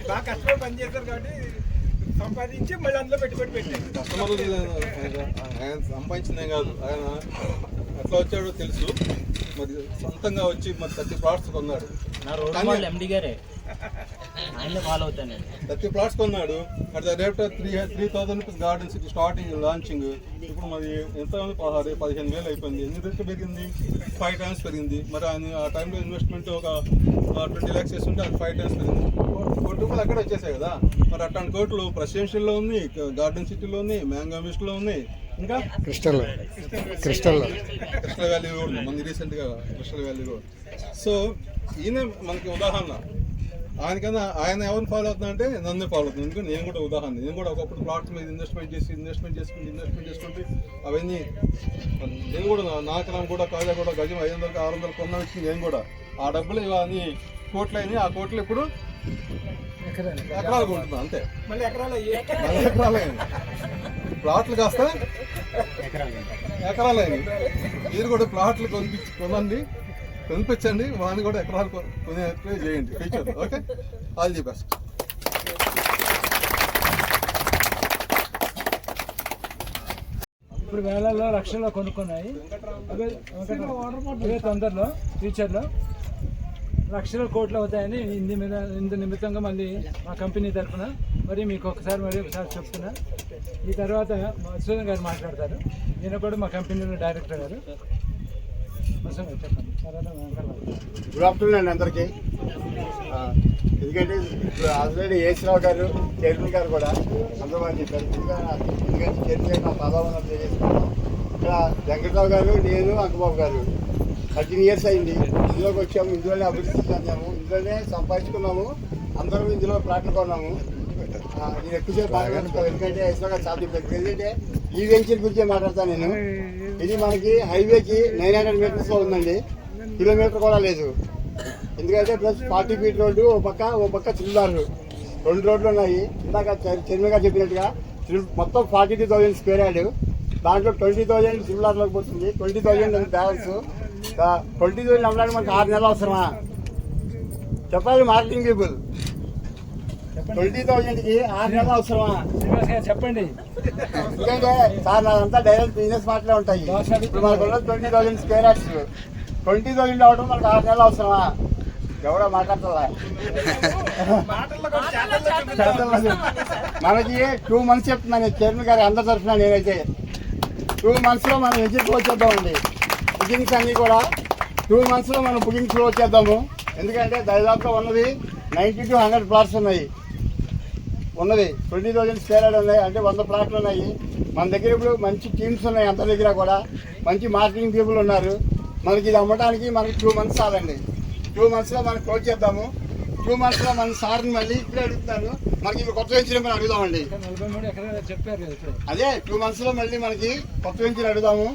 బాగా కష్టపడి పని చేస్తారు కాబట్టి సంపాదించి మళ్ళీ అందులో పెట్టుబడి పెట్టారు. కస్టమర్లు ఆయన సంపాదించిందేం కాదు, ఆయన ఎట్లా వచ్చాడో తెలుసు. మరి సొంతంగా వచ్చి మరి 30 ప్లాట్స్ కొన్నాడు. ఎండి గారే ఆయన ఫాలో అవుతాను. 30 ప్లాట్స్ కొన్నాడు. At the rate 3,000 rupees garden city starting launching. ఇప్పుడు మరి ఎంత 15,000 అయిపోయింది. ఎన్ని రెట్లు పెరిగింది? 5 times పెరిగింది. మరి ఆయన ఆ టైంలో ఇన్వెస్ట్మెంట్ ఒక 20 lakhs చేస్తుంటే అది 5 times పెరిగింది. 1 కోటి రూపాయలు అక్కడ వచ్చేసాయి కదా. మరి అట్లాంటి కోట్లు ప్రెసిడెన్షియల్లో ఉంది, గార్డెన్ సిటీలో ఉంది, మ్యాంగో మిస్ట్లో ఉంది, ఇంకా క్రిస్టల్ వ్యాలీ రోడ్ మనకి రీసెంట్గా క్రిస్టల్ వ్యాలీ రోడ్. సో ఈయన మనకి ఉదాహరణ. ఆయనకన్నా ఆయన ఎవరిని ఫాలో అవుతున్నా అంటే నన్నే ఫాలో అవుతుంది. ఎందుకంటే నేను కూడా ఉదాహరణ. నేను కూడా ఒకప్పుడు ప్లాట్స్ మీద ఇన్వెస్ట్మెంట్ చేసుకుంటే అవన్నీ నేను కూడా నా ఎకరం కూడా కాజా కూడా గజం 500 600 కొన్న వచ్చింది. నేను కూడా ఆ డబ్బులు ఇవన్నీ కోట్లు అయినాయి. ఆ కోట్లు ఇప్పుడు ఎకరాలు కొంటున్నా అంతే. మళ్ళీ ఎకరాలు అయినాయి. ప్లాట్లు కాస్త ఎకరాలు అయినాయి. మీరు కూడా ప్లాట్లు కొనండి, కొనిపించండి. వాడిని కూడా ఎకరాలు కొనేట్లే చేయండి future. Okay, all the best. ఇప్పుడు వేలలో లక్షల్లో కొనుక్కున్నాయి. అవే తొందరలో ఫ్యూచర్లో లక్షల కోట్లు అవుతాయని ఇందు నిమిత్తంగా మళ్ళీ మా కంపెనీ తరఫున మీకు ఒకసారి చెప్తున్నా. ఈ తర్వాత మధుసూదన్ గారు మాట్లాడతారు. ఈయన కూడా మా కంపెనీలో డైరెక్టర్ గారు. మధుసూదన్ గారు చెప్పండి. గుడ్ ఆఫ్టర్నూన్ అండి అందరికీ. ఎందుకంటే ఇప్పుడు ఆల్రెడీ ఏసీరావు గారు, చైర్మన్ గారు కూడా అందరూ చెప్పారు. ఎందుకంటే చైర్మన్ నా పాదాలను తెలియజేసుకున్నాను. ఇక్కడ వెంకటరావు గారు, నేను, అంకబాబు గారు 13 years అయింది. ఇందులోకి వచ్చాము, ఇందులోనే అభివృద్ధి చెందాము, ఇందులోనే సంపాదించుకున్నాము. అందరం ఇందులో ప్లాట్లు కొన్నాము. నేను ఎక్కువసేపు బాగా ఎందుకంటే ఏసీరావు గారు చాలా చెప్పారు. ఎందుకంటే ఈ వెంచర్ గురించి మాట్లాడతాను నేను. ఇది మనకి హైవేకి 900 meters ఉందండి. కిలోమీటర్ కూడా లేదు. ఎందుకంటే ప్లస్ 40 feet రోడ్డు, ఓ పక్క చిల్లారు 2 రోడ్లు ఉన్నాయి. ఇందాక చైర్మన్ గారు చెప్పినట్టుగా మొత్తం 42,000 square yard. దాంట్లో 20,000 సిమిలార్లోకి పోతుంది. 20,000 బ్యాలెన్స్. 20,000 అమ్మడానికి మనకి 6 నెలలు అవసరమా? చెప్పాలి మార్కెటింగ్ పీపుల్. 20,000కి 6 నెలలు అవసరమా? చెప్పండి. ఎందుకంటే సార్ నాదంతా డైరెక్ట్ బిజినెస్ మాటలే ఉంటాయి. ఇప్పుడు మనకు 20,000 square yards. 20,000 అవడం మనకు 6 నెలలు అవసరమా? ఎవడో మాట్లాడుతుందా? మనకి 2 months చెప్తున్నాను చైర్మన్ గారు అందరి తరఫున. నేనైతే 2 monthsలో మనం ఎగ్జిట్ క్లోజ్ చేద్దామండి. బుకింగ్స్ అన్నీ కూడా 2 monthsలో మనం బుకింగ్స్ క్లోజ్ చేద్దాము. ఎందుకంటే దాదాపుగా ఉన్నది 90 to 100 ప్లాట్స్ ఉన్నాయి. 20,000 square yard ఉన్నాయి. అంటే 100 ప్లాట్లు ఉన్నాయి. మన దగ్గర ఇప్పుడు మంచి టీమ్స్ ఉన్నాయి. అంత దగ్గర కూడా మంచి మార్కెటింగ్ పీపుల్ ఉన్నారు. మనకి ఇది అమ్మడానికి మనకి 2 months చాలండి. 2 monthsలో మనం క్లోజ్ చేద్దాము. 2 monthsలో మన సార్ని మళ్ళీ ఇప్పుడే అడుగుతాను. మనకి ఇప్పుడు కొత్త వెంచర్ మనం అడుగుదామండి. 43 ఎకరాలు చెప్పారు. అదే 2 monthsలో మళ్ళీ మనకి కొత్త వెంచర్ అడుగుదాము.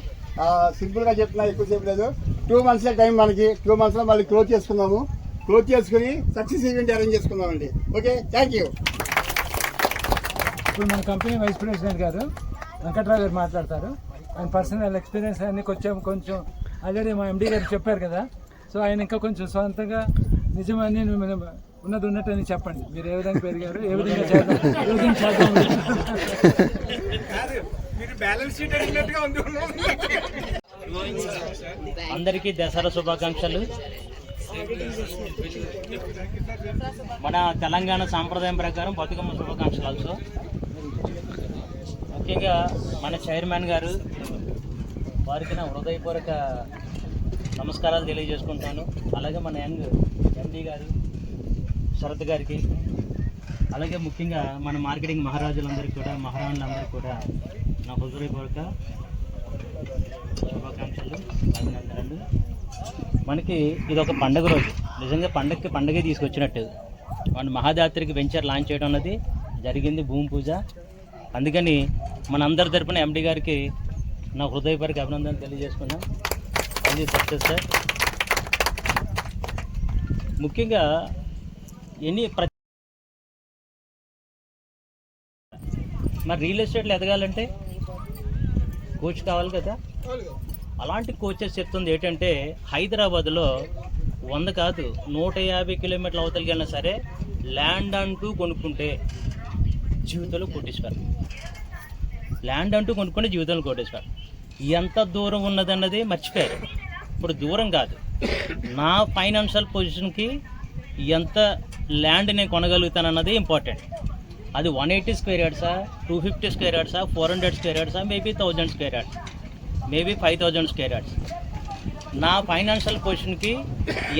సింపుల్గా చెప్తున్నా, ఎక్కువసేపు లేదు. 2 months టైం మనకి. 2 monthsలో మళ్ళీ క్లోజ్ చేసుకుందాము. క్లోజ్ చేసుకుని సక్సెస్ ఈవెంట్ అరేంజ్ చేసుకుందామండి. Okay, thank you. ఇప్పుడు మన కంపెనీ వైస్ ప్రెసిడెంట్ గారు వెంకట్రావు గారు మాట్లాడతారు. ఆయన పర్సనల్ ఎక్స్పీరియన్స్ అన్ని కొంచెం ఆల్రెడీ మా ఎండీ గారు చెప్పారు కదా. సో ఆయన ఇంకా కొంచెం సొంతంగా నిజమని ఉన్నది ఉన్నట్టు చెప్పండి. మీరు ఏ విధంగా పెరిగారు, ఏ విధంగా చేద్దాం. అందరికీ దసరా శుభాకాంక్షలు. మన తెలంగాణ సాంప్రదాయం ప్రకారం బతుకమ్మ శుభాకాంక్షలు. ఆల్సో ముఖ్యంగా మన చైర్మన్ గారు వారికి నా హృదయపూర్వక నమస్కారాలు తెలియజేసుకుంటాను. అలాగే మన ఎండి గారు శరత్ గారికి, అలాగే ముఖ్యంగా మన మార్కెటింగ్ మహారాజులందరికీ కూడా, మహారాణులందరికీ కూడా నా హృదయపూర్వక శుభాకాంక్షలు, అభినందనలు. మనకి ఇది ఒక పండుగ రోజు. నిజంగా పండగే తీసుకొచ్చినట్టు. మన మహాదాత్రికి వెంచర్ లాంచ్ చేయడం అన్నది జరిగింది, భూమి పూజ. అందుకని మన అందరి తరపున ఎండి గారికి నా హృదయపూర్వక అభినందనలు తెలియజేసుకున్నాం. అది సక్సెస్ సార్. ముఖ్యంగా మరి రియల్ ఎస్టేట్లో ఎదగాలంటే కోచ్ కావాలి కదా. అలాంటి కోచెస్ చెప్తుంది ఏంటంటే హైదరాబాద్లో 100 కాదు 150 కిలోమీటర్ల అవతలికి వెళ్ళినా సరే ల్యాండ్ అంటూ కొనుక్కుంటే జీవితంలో కోటేశ్వర్. ల్యాండ్ అంటూ కొనుక్కుంటే జీవితంలో కోటేశ్వర్. ఎంత దూరం ఉన్నదన్నది మర్చిపోయారు. ఇప్పుడు దూరం కాదు, నా ఫైనాన్షియల్ పొజిషన్కి ఎంత ల్యాండ్ నేను కొనగలుగుతానన్నది ఇంపార్టెంట్. అది 180 స్క్వేర్ యార్డ్సా, 250 స్క్వేర్ యార్డ్సా, 400 స్క్వేర్ యార్డ్సా, maybe 1000 square yards, maybe 5000 square yards. నా ఫైనాన్షియల్ పొజిషన్కి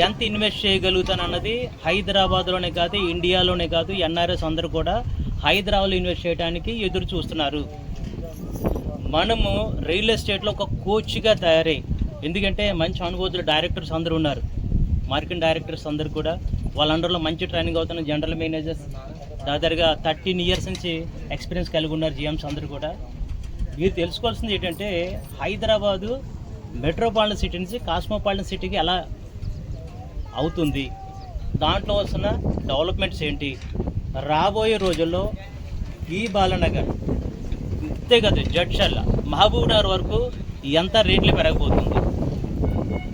ఎంత ఇన్వెస్ట్ చేయగలుగుతానన్నది హైదరాబాద్లోనే కాదు, ఇండియాలోనే కాదు, ఎన్ఆర్ఎస్ అందరూ కూడా హైదరాబాద్లో ఇన్వెస్ట్ చేయడానికి ఎదురు చూస్తున్నారు. మనము రియల్ ఎస్టేట్లో ఒక కోచ్గా తయారై, ఎందుకంటే మంచి అనుభూతులు డైరెక్టర్స్ అందరూ ఉన్నారు, మార్కెటింగ్ డైరెక్టర్స్ అందరూ కూడా వాళ్ళ అండర్లో మంచి ట్రైనింగ్ అవుతున్న జనరల్ మేనేజర్స్ దాదాపుగా 13 ఇయర్స్ నుంచి ఎక్స్పీరియన్స్ కలిగి ఉన్నారు జిఎమ్స్ అందరూ కూడా. మీరు తెలుసుకోవాల్సింది ఏంటంటే హైదరాబాదు మెట్రోపాలిటన్ సిటీ నుంచి కాస్మోపాలిటన్ సిటీకి ఎలా అవుతుంది, దాంట్లో వస్తున్న డెవలప్మెంట్స్ ఏంటి, రాబోయే రోజుల్లో ఈ బాలనగర్ ఇంతే కదా జడ్చర్ల మహబూబ్ నగర్ వరకు ఎంత రేట్లు పెరగబోతుంది.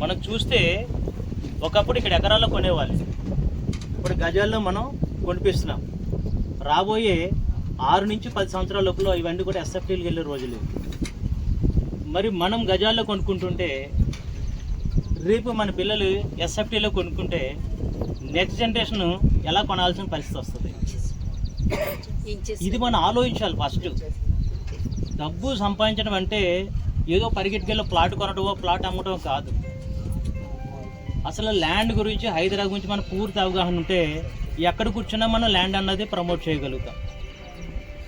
మనం చూస్తే ఒకప్పుడు ఇక్కడ ఎకరాల్లో కొనేవాళ్ళు, ఇప్పుడు గజాల్లో మనం కొనిపిస్తున్నాం. రాబోయే 6 నుంచి 10 సంవత్సరాల లోపల ఇవన్నీ కూడా ఎస్ఎఫ్టీలకు వెళ్ళే రోజులు. మరి మనం గజాల్లో కొనుక్కుంటుంటే రేపు మన పిల్లలు ఎస్ఎఫ్టీలో కొనుక్కుంటే నెక్స్ట్ జనరేషన్ ఎలా కొనాల్సిన పరిస్థితి వస్తుంది. ఇది మనం ఆలోచించాలి. ఫస్ట్ డబ్బు సంపాదించడం అంటే ఏదో పరిగెట్టుకెళ్ళి ప్లాట్ కొనడమో ప్లాట్ అమ్మటమో కాదు. అసలు ల్యాండ్ గురించి హైదరాబాద్ గురించి మన పూర్తి అవగాహన ఉంటే ఎక్కడ కూర్చున్నా మనం ల్యాండ్ అన్నది ప్రమోట్ చేయగలుగుతాం.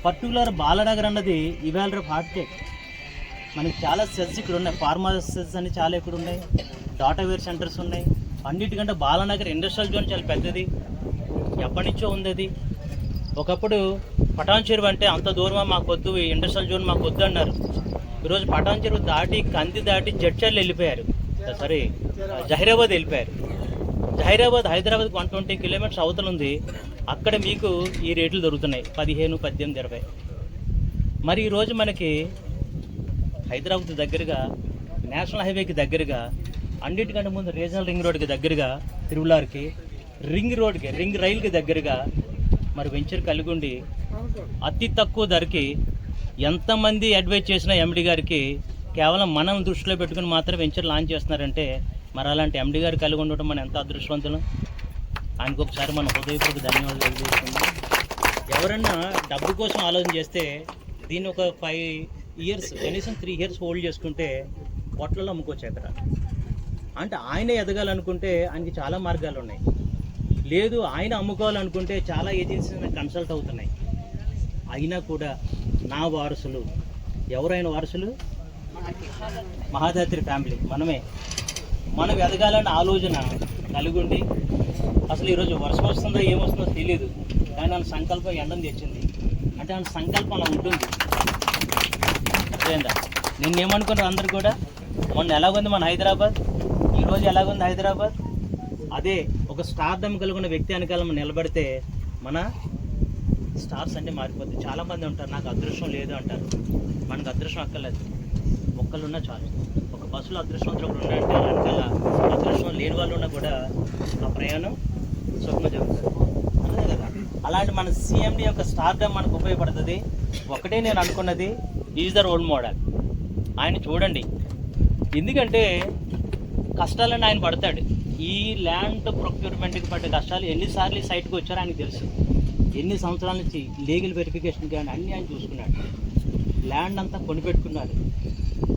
పర్టికులర్ బాలనగర్ అన్నది ఇవాళ రేపు హార్టెక్. మనకి చాలా సెల్స్ ఇక్కడ ఉన్నాయి, ఫార్మా సెల్స్ అని చాలా ఇక్కడ ఉన్నాయి, డాటావేర్ సెంటర్స్ ఉన్నాయి. అన్నిటికంటే బాలనగర్ ఇండస్ట్రియల్ జోన్ చాలా పెద్దది, ఎప్పటి నుంచో ఉంది అది. ఒకప్పుడు పటాన్ చెరువు అంటే అంత దూరమా మాకొద్దు, ఇండస్ట్రియల్ జోన్ మాకు వద్దు అన్నారు. ఈరోజు పటాన్ చెరువు దాటి కంది దాటి జడ్చర్లు వెళ్ళిపోయారు, సారీ జహీరాబాద్ వెళ్ళిపోయారు. జహీరాబాద్ హైదరాబాద్కి 120 కిలోమీటర్స్ అవతల ఉంది. అక్కడ మీకు ఈ రేట్లు దొరుకుతున్నాయి 15, 18, 20. మరి ఈరోజు మనకి హైదరాబాద్ దగ్గరగా, నేషనల్ హైవేకి దగ్గరగా, అన్నిటికంటే ముందు రీజనల్ రింగ్ రోడ్కి దగ్గరగా, తిరుమలాకి రింగ్ రోడ్కి, రింగ్ రైల్కి దగ్గరగా మరి వెంచర్ కలిగి ఉండి అతి తక్కువ ధరకి ఎంతమంది అడ్వైజ్ చేసిన ఎండి గారికి కేవలం మనం దృష్టిలో పెట్టుకుని మాత్రం వెంచర్ లాంచ్ చేస్తున్నారంటే మరి అలాంటి ఎండి గారు కలిగి ఉండటం మనం ఎంత అదృష్టవంతులం. ఆయనకు ఒకసారి మనం హృదయపూర్వక ధన్యవాదాలు తెలియజేస్తున్నాం. ఎవరన్నా డబ్బు కోసం ఆలోచన చేస్తే దీన్ని ఒక 5 ఇయర్స్ కనీసం 3 ఇయర్స్ హోల్డ్ చేసుకుంటే పొట్లలో అమ్ముకోవచ్చు ఎక్కడ. అంటే ఆయన ఎదగాలనుకుంటే ఆయనకి చాలా మార్గాలు ఉన్నాయి. లేదు ఆయన అమ్ముకోవాలనుకుంటే చాలా ఏజెన్సీస్ కన్సల్ట్ అవుతున్నాయి. అయినా కూడా నా వారసులు ఎవరైనా వారసులు మహాదాత్రి ఫ్యామిలీ మనమే. మనం ఎదగాలన్న ఆలోచన కలిగి ఉండి, అసలు ఈరోజు వర్షం వస్తుందో ఏమొస్తుందో తెలియదు, కానీ ఆయన సంకల్పం ఎండని తెచ్చింది అంటే ఆయన సంకల్పం అలా ఉంటుంది. అదేందా నిన్నేమనుకున్నారు అందరు కూడా, మొన్న ఎలాగుంది మన హైదరాబాద్, ఈరోజు ఎలాగుంది హైదరాబాద్. అదే ఒక స్టార్డమ్ కలిగిన వ్యక్తి వెనకాల మనం నిలబడితే మన స్టార్స్ అంటే మారిపోతుంది. చాలామంది ఉంటారు నాకు అదృష్టం లేదు అంటారు. మనకు అదృష్టం అక్కర్లేదు, ఒక్కళ్ళున్నా చాలు. ఒక బస్సులో అదృష్టవంతులు ఒకరు ఉన్నారంటే వెనకాల అదృష్టం లేని వాళ్ళు ఉన్నా కూడా ఆ ప్రయాణం సుఖంగా జరుగుతుంది. అదే కదా, అలాంటి మన సిఎండి యొక్క స్టార్డమ్ మనకు ఉపయోగపడుతుంది. ఒకటే నేను అనుకున్నది, ఈజ్ ద రోల్ మోడల్. ఆయన చూడండి, ఎందుకంటే కష్టాలని ఆయన పడతాడు. ఈ ల్యాండ్ ప్రొక్యూర్మెంట్కి పడ్డ కష్టాలు ఎన్నిసార్లు ఈ సైట్కి వచ్చారో ఆయనకు తెలుసు. ఎన్ని సంవత్సరాల నుంచి లీగల్ వెరిఫికేషన్ కానీ అన్నీ ఆయన చూసుకున్నాడు. ల్యాండ్ అంతా కొనిపెట్టుకున్నారు,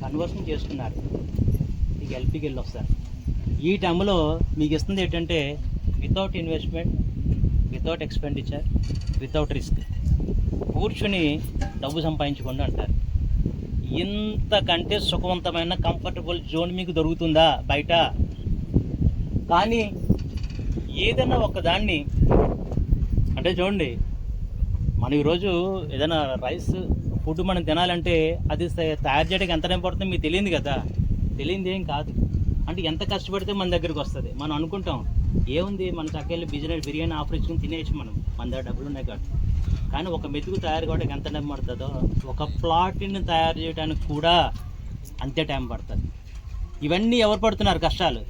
కన్వర్షన్ చేసుకున్నారు. మీకు ఎల్పీకి వెళ్ళి వస్తారు. ఈ టైంలో మీకు ఇస్తుంది ఏంటంటే without investment, without expenditure, without risk కూర్చుని డబ్బు సంపాదించుకోండి అంటారు. ఇంతకంటే సుఖవంతమైన కంఫర్టబుల్ జోన్ మీకు దొరుకుతుందా బయట? కానీ ఏదైనా ఒకదాన్ని అంటే చూడండి, మనం ఈరోజు ఏదైనా రైస్ ఫుడ్ మనం తినాలంటే అది తయారు చేయడానికి ఎంత టైం పడుతుందో మీకు తెలియదు కదా. తెలియదు ఏం కాదు. అంటే ఎంత కష్టపడితే మన దగ్గరికి వస్తుంది. మనం అనుకుంటాం ఏముంది మన చక్కగా బిజినెస్ బిర్యానీ ఆఫర్ ఇచ్చుకుని తినేసి మనం మన దగ్గర డబ్బులు ఉన్నాయి కాబట్టి. కానీ ఒక మెతుకు తయారు కావడానికి ఎంత టైం పడుతుందో ఒక ప్లాట్ని తయారు చేయడానికి కూడా అంతే టైం పడుతుంది. ఇవన్నీ ఎవరు పడుతున్నారు కష్టాలు?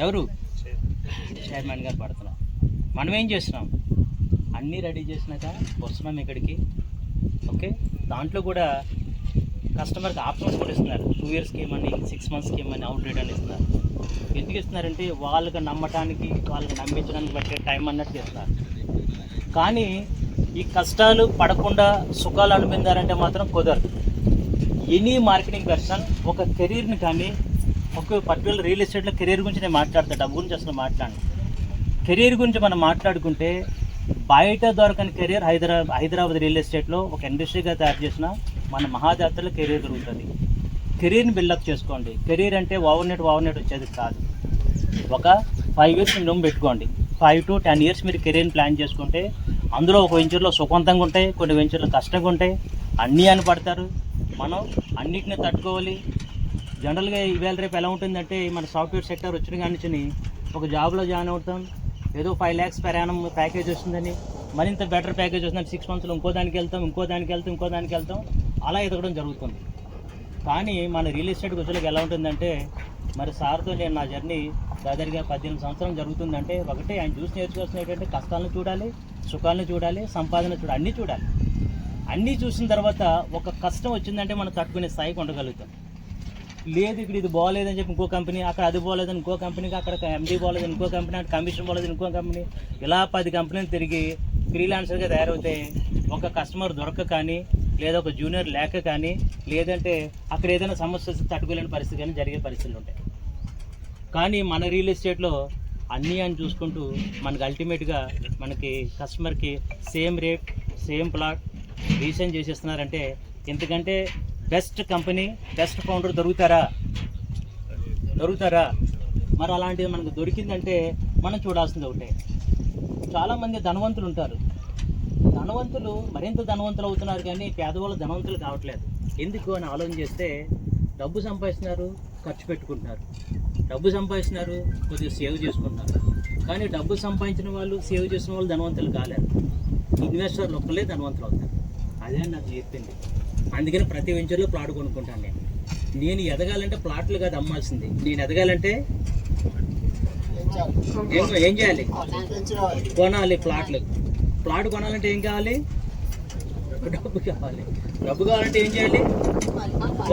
ఎవరు? చైర్మన్ గారు పడుతున్నాం. మనం ఏం చేస్తున్నాం? అన్నీ రెడీ చేసినాక వస్తున్నాం ఇక్కడికి. ఓకే, దాంట్లో కూడా కస్టమర్కి ఆప్షన్స్ కూడా ఇస్తున్నారు. 2 years స్కీమ్ అని, 6 months స్కీమ్ అని, అవుట్ రేట్ అని ఇస్తున్నారు. ఎందుకు ఇస్తున్నారంటే వాళ్ళకి నమ్మటానికి, వాళ్ళకి నమ్మించడానికి బట్టే టైం అన్నట్టు ఇస్తున్నారు. కానీ ఈ కష్టాలు పడకుండా సుఖాలు అనుభవించారంటే మాత్రం కుదరదు. ఎనీ మార్కెటింగ్ పర్సన్ ఒక కెరీర్ని కానీ, ఒక పర్టికులర్ రియల్ ఎస్టేట్లో కెరీర్ గురించి నేను మాట్లాడతాను, డబ్బు గురించి అసలు మాట్లాడను. కెరీర్ గురించి మనం మాట్లాడుకుంటే బయట దొరకని కెరీర్ హైదరాబాద్ రియల్ ఎస్టేట్లో ఒక ఇండస్ట్రీగా తయారు చేసిన మన మహాజాతరలో కెరీర్ దొరుకుతుంది. కెరీర్ని బిల్డప్ చేసుకోండి. కెరీర్ అంటే ఓవర్నైట్ వచ్చేది కాదు. ఒక 5 years మినిమం పెట్టుకోండి. 5 to 10 years మీరు కెరీర్ని ప్లాన్ చేసుకుంటే అందులో ఒక వెంచర్లో సుఖవంతంగా ఉంటాయి, కొన్ని వెంచర్లో కష్టంగా ఉంటాయి. అన్నీ అని పడతారు. మనం అన్నిటిని తట్టుకోవాలి. జనరల్గా ఈవేళ రేపు ఎలా ఉంటుందంటే మన సాఫ్ట్వేర్ సెక్టర్ వచ్చిన కానీ ఒక జాబ్లో జాయిన్ అవుతాం, ఏదో 5 lakhs per annum ప్యాకేజ్ వస్తుందని, మరింత బెటర్ ప్యాకేజ్ వస్తుందని 6 monthsలో ఇంకో దానికి వెళ్తాం, అలా ఎదగడం జరుగుతుంది. కానీ మన రియల్ ఎస్టేట్కి వచ్చేలోకి ఎలా ఉంటుందంటే, మరి సార్తో నేను నా జర్నీ దాదాపుగా 18 సంవత్సరాలు జరుగుతుందంటే ఒకటే ఆయన చూసి నేర్చుకోవాల్సిన ఏంటంటే కష్టాలను చూడాలి, సుఖాలను చూడాలి, సంపాదన చూడాలి, అన్నీ చూడాలి. అన్నీ చూసిన తర్వాత ఒక కష్టం వచ్చిందంటే మనం తట్టుకునే స్థాయికి ఉండగలుగుతాం. లేదు ఇక్కడ ఇది బాగోలేదని చెప్పి ఇంకో కంపెనీ, అక్కడ అది బాగోలేదని ఇంకో కంపెనీకి, అక్కడ ఎండీ బాగోలేదని ఇంకో కంపెనీ, అక్కడ కమిషన్ బాగోలేదని ఇంకో కంపెనీ, ఇలా 10 కంపెనీలు తిరిగి ఫ్రీలాన్సర్గా తయారవుతే ఒక కస్టమర్ దొరక కానీ, లేదా ఒక జూనియర్ లేక కానీ, లేదంటే అక్కడ ఏదైనా సమస్య వస్తే తట్టుకోలేని పరిస్థితి కానీ జరిగే పరిస్థితులు ఉంటాయి. కానీ మన రియల్ ఎస్టేట్లో అన్నీ అని చూసుకుంటూ మనకి అల్టిమేట్గా మనకి కస్టమర్కి same rate, same plot recent చేసేస్తున్నారంటే ఎందుకంటే బెస్ట్ కంపెనీ, బెస్ట్ ఫౌండర్ దొరుకుతారా? మరి అలాంటిది మనకు దొరికిందంటే మనం చూడాల్సింది ఒకటే. చాలామంది ధనవంతులు ఉంటారు. ధనవంతులు మరింత ధనవంతులు అవుతున్నారు కానీ పేదవాళ్ళు ధనవంతులు కావట్లేదు. ఎందుకు అని ఆలోచన చేస్తే డబ్బు సంపాదిస్తున్నారు, ఖర్చు పెట్టుకుంటున్నారు, డబ్బు సంపాదిస్తున్నారు, కొద్దిగా సేవ్ చేసుకుంటున్నారు. కానీ డబ్బు సంపాదించిన వాళ్ళు, సేవ్ చేసిన వాళ్ళు ధనవంతులు కాలేరు. ఇన్వెస్టర్లు ఒక్కలే ధనవంతులు అవుతారు. అదే నాకు చెప్పింది. అందుకని ప్రతి వెంచర్లో ప్లాట్ కొనుక్కుంటాను. నేను ఎదగాలంటే ప్లాట్లు కాదు అమ్మాల్సింది. నేను ఎదగాలంటే ఏం చేయాలి? కొనాలి. ప్లాట్ కొనాలంటే ఏం కావాలి? డబ్బు కావాలి. డబ్బు కావాలంటే ఏం చేయాలి?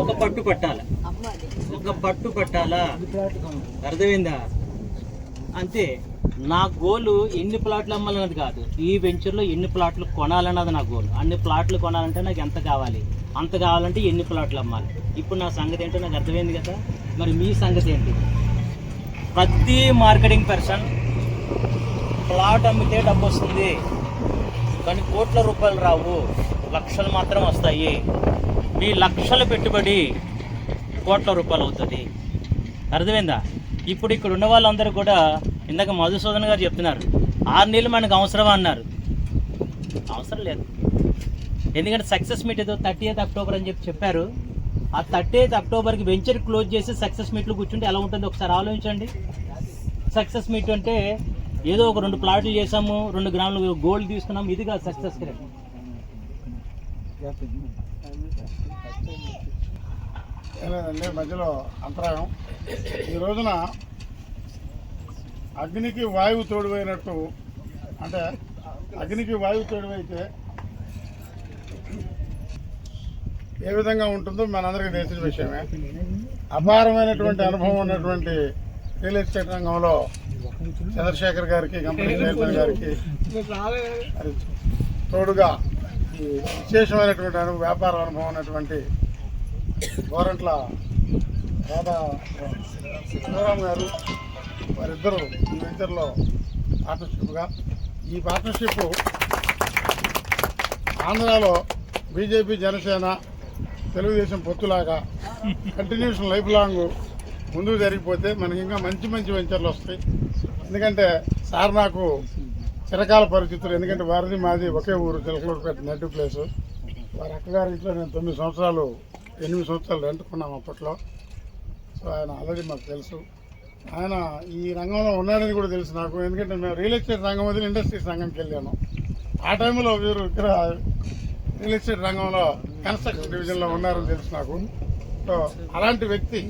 ఒక పట్టు పట్టాలా? అర్థమైందా? అంతే. నా గోలు ఎన్ని ప్లాట్లు అమ్మాలన్నది కాదు, ఈ వెంచర్లో ఎన్ని ప్లాట్లు కొనాలన్నది నా గోల్. అన్ని ప్లాట్లు కొనాలంటే నాకు ఎంత కావాలి, అంత కావాలంటే ఎన్ని ప్లాట్లు అమ్మాలి. ఇప్పుడు నా సంగతి ఏంటో నాకు అర్థమైంది కదా. మరి మీ సంగతి ఏంటి? ప్రతి మార్కెటింగ్ పర్సన్ ప్లాట్ అమ్మితే డబ్బు వస్తుంది, కానీ కోట్ల రూపాయలు రావు, లక్షలు మాత్రం వస్తాయి. మీ లక్షల పెట్టుబడి కోట్ల రూపాయలు అవుతుంది. అర్థమైందా? ఇప్పుడు ఇక్కడ ఉన్న వాళ్ళందరూ కూడా ఇందాక మధుసూదన్ గారు చెప్తున్నారు 6 నెలలు మనకు అవసరమా అన్నారు. అవసరం లేదు. ఎందుకంటే సక్సెస్ మీట్ ఏదో 30th October అని చెప్పారు. ఆ 30th Octoberకి వెంచర్ క్లోజ్ చేసి సక్సెస్ మీట్లు కూర్చుంటే ఎలా ఉంటుంది ఒకసారి ఆలోచించండి. సక్సెస్ మీట్ అంటే ఏదో ఒక 2 ప్లాట్లు చేసాము, 2 గ్రాములు గోల్డ్ తీసుకున్నాము, ఇది కాదు సక్సెస్ రేట్. లేదండి, మధ్యలో అంతరాయం. ఈ రోజున అగ్నికి వాయువు తోడువైనట్టు, అంటే అగ్నికి వాయువు తోడువైతే ఏ విధంగా ఉంటుందో మనందరికీ తెలిసిన విషయమే. అపారమైనటువంటి అనుభవం ఉన్నటువంటి రియల్ ఎస్టేట్ రంగంలో చంద్రశేఖర్ గారికి, కంపెనీ చైర్మన్ గారికి తోడుగా ఈ విశేషమైనటువంటి వ్యాపార అనుభవం ఉన్నటువంటి గోరంట్ల రాధా శివరామ్ గారు, వారిద్దరూ ఈ వెంచర్లో పార్ట్నర్షిప్గా, ఈ పార్ట్నర్షిప్ ఆంధ్రాలో బీజేపీ, జనసేన, తెలుగుదేశం పొత్తులాగా కంటిన్యూషన్ లైఫ్ లాంగ్ ముందుకు జరిగిపోతే మనకి ఇంకా మంచి మంచి వెంచర్లు వస్తాయి. ఎందుకంటే సార్ నాకు చిరకాల పరిస్థితులు, ఎందుకంటే వారిది మాది ఒకే ఊరు, చిలకలూరుపేట నెటివ్ ప్లేసు. వారి అక్కగారి ఇంట్లో నేను 8 సంవత్సరాలు రెంట్ కొన్నాము అప్పట్లో. సో ఆయన ఆల్రెడీ మాకు తెలుసు. ఆయన ఈ రంగంలో ఉన్నాడని కూడా తెలుసు నాకు, ఎందుకంటే మేము రియల్ ఎస్టేట్ రంగం వదిలి ఇండస్ట్రీస్ రంగంకి వెళ్ళాను. ఆ టైంలో వీరు ఇక్కడ రియల్ ఎస్టేట్ రంగంలో కన్స్ట్రక్షన్ డివిజన్లో ఉన్నారని తెలుసు నాకు. సో అలాంటి వ్యక్తి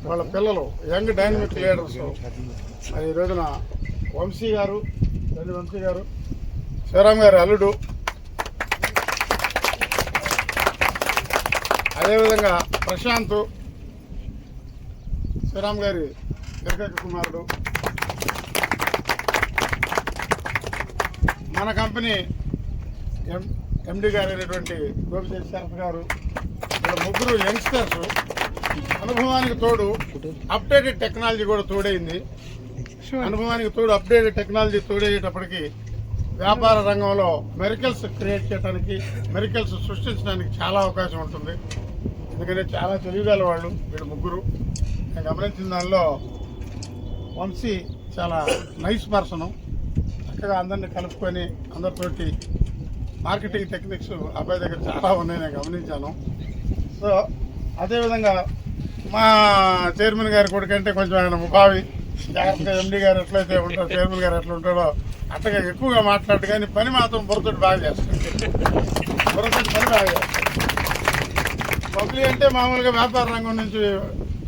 వాళ్ళ పిల్లలు యంగ్ డైనమిక్ లీడర్స్ మరి ఈ రోజున వంశీ గారు శివరామ్ గారి అల్లుడు, అదేవిధంగా ప్రశాంత్ శివరామ్ గారి ఏకైక కుమారుడు, మన కంపెనీ ఎండి గారు అయినటువంటి గోపిశెట్టి శరత్ గారు, ఇక్కడ ముగ్గురు యంగ్స్టర్స్. అనుభవానికి తోడు అప్డేటెడ్ టెక్నాలజీ కూడా తోడైంది. అనుభవానికి తోడు అప్డేటెడ్ టెక్నాలజీ తోడయ్యేటప్పటికి వ్యాపార రంగంలో మెరికల్స్ క్రియేట్ చేయడానికి, మెరికల్స్ సృష్టించడానికి చాలా అవకాశం ఉంటుంది. ఎందుకంటే చాలా తెలివిగల వాళ్ళు వీళ్ళు ముగ్గురు. నేను గమనించిన దానిలో వంశీ చాలా నైస్ పర్సను, చక్కగా అందరినీ కలుపుకొని అందరితోటి మార్కెటింగ్ టెక్నిక్స్ అబ్బాయి దగ్గర చాలా ఉన్నాయి, నేను గమనించాను. సో అదేవిధంగా మా చైర్మన్ గారి కొడుకంటే కొంచెం ఆయన ముఖావి జాగ్రత్తగా ఎండి గారు ఎట్లయితే ఉంటారో, చైర్మన్ గారు ఎట్లా ఉంటారో అట్టగా ఎక్కువగా మాట్లాడు, కానీ పని మాత్రం బుర్రతోటి బాగా చేస్తాడు. బుర్రతోటి పని బాగా చేస్తాడు. బబ్లీ అంటే మామూలుగా వ్యాపార రంగం నుంచి,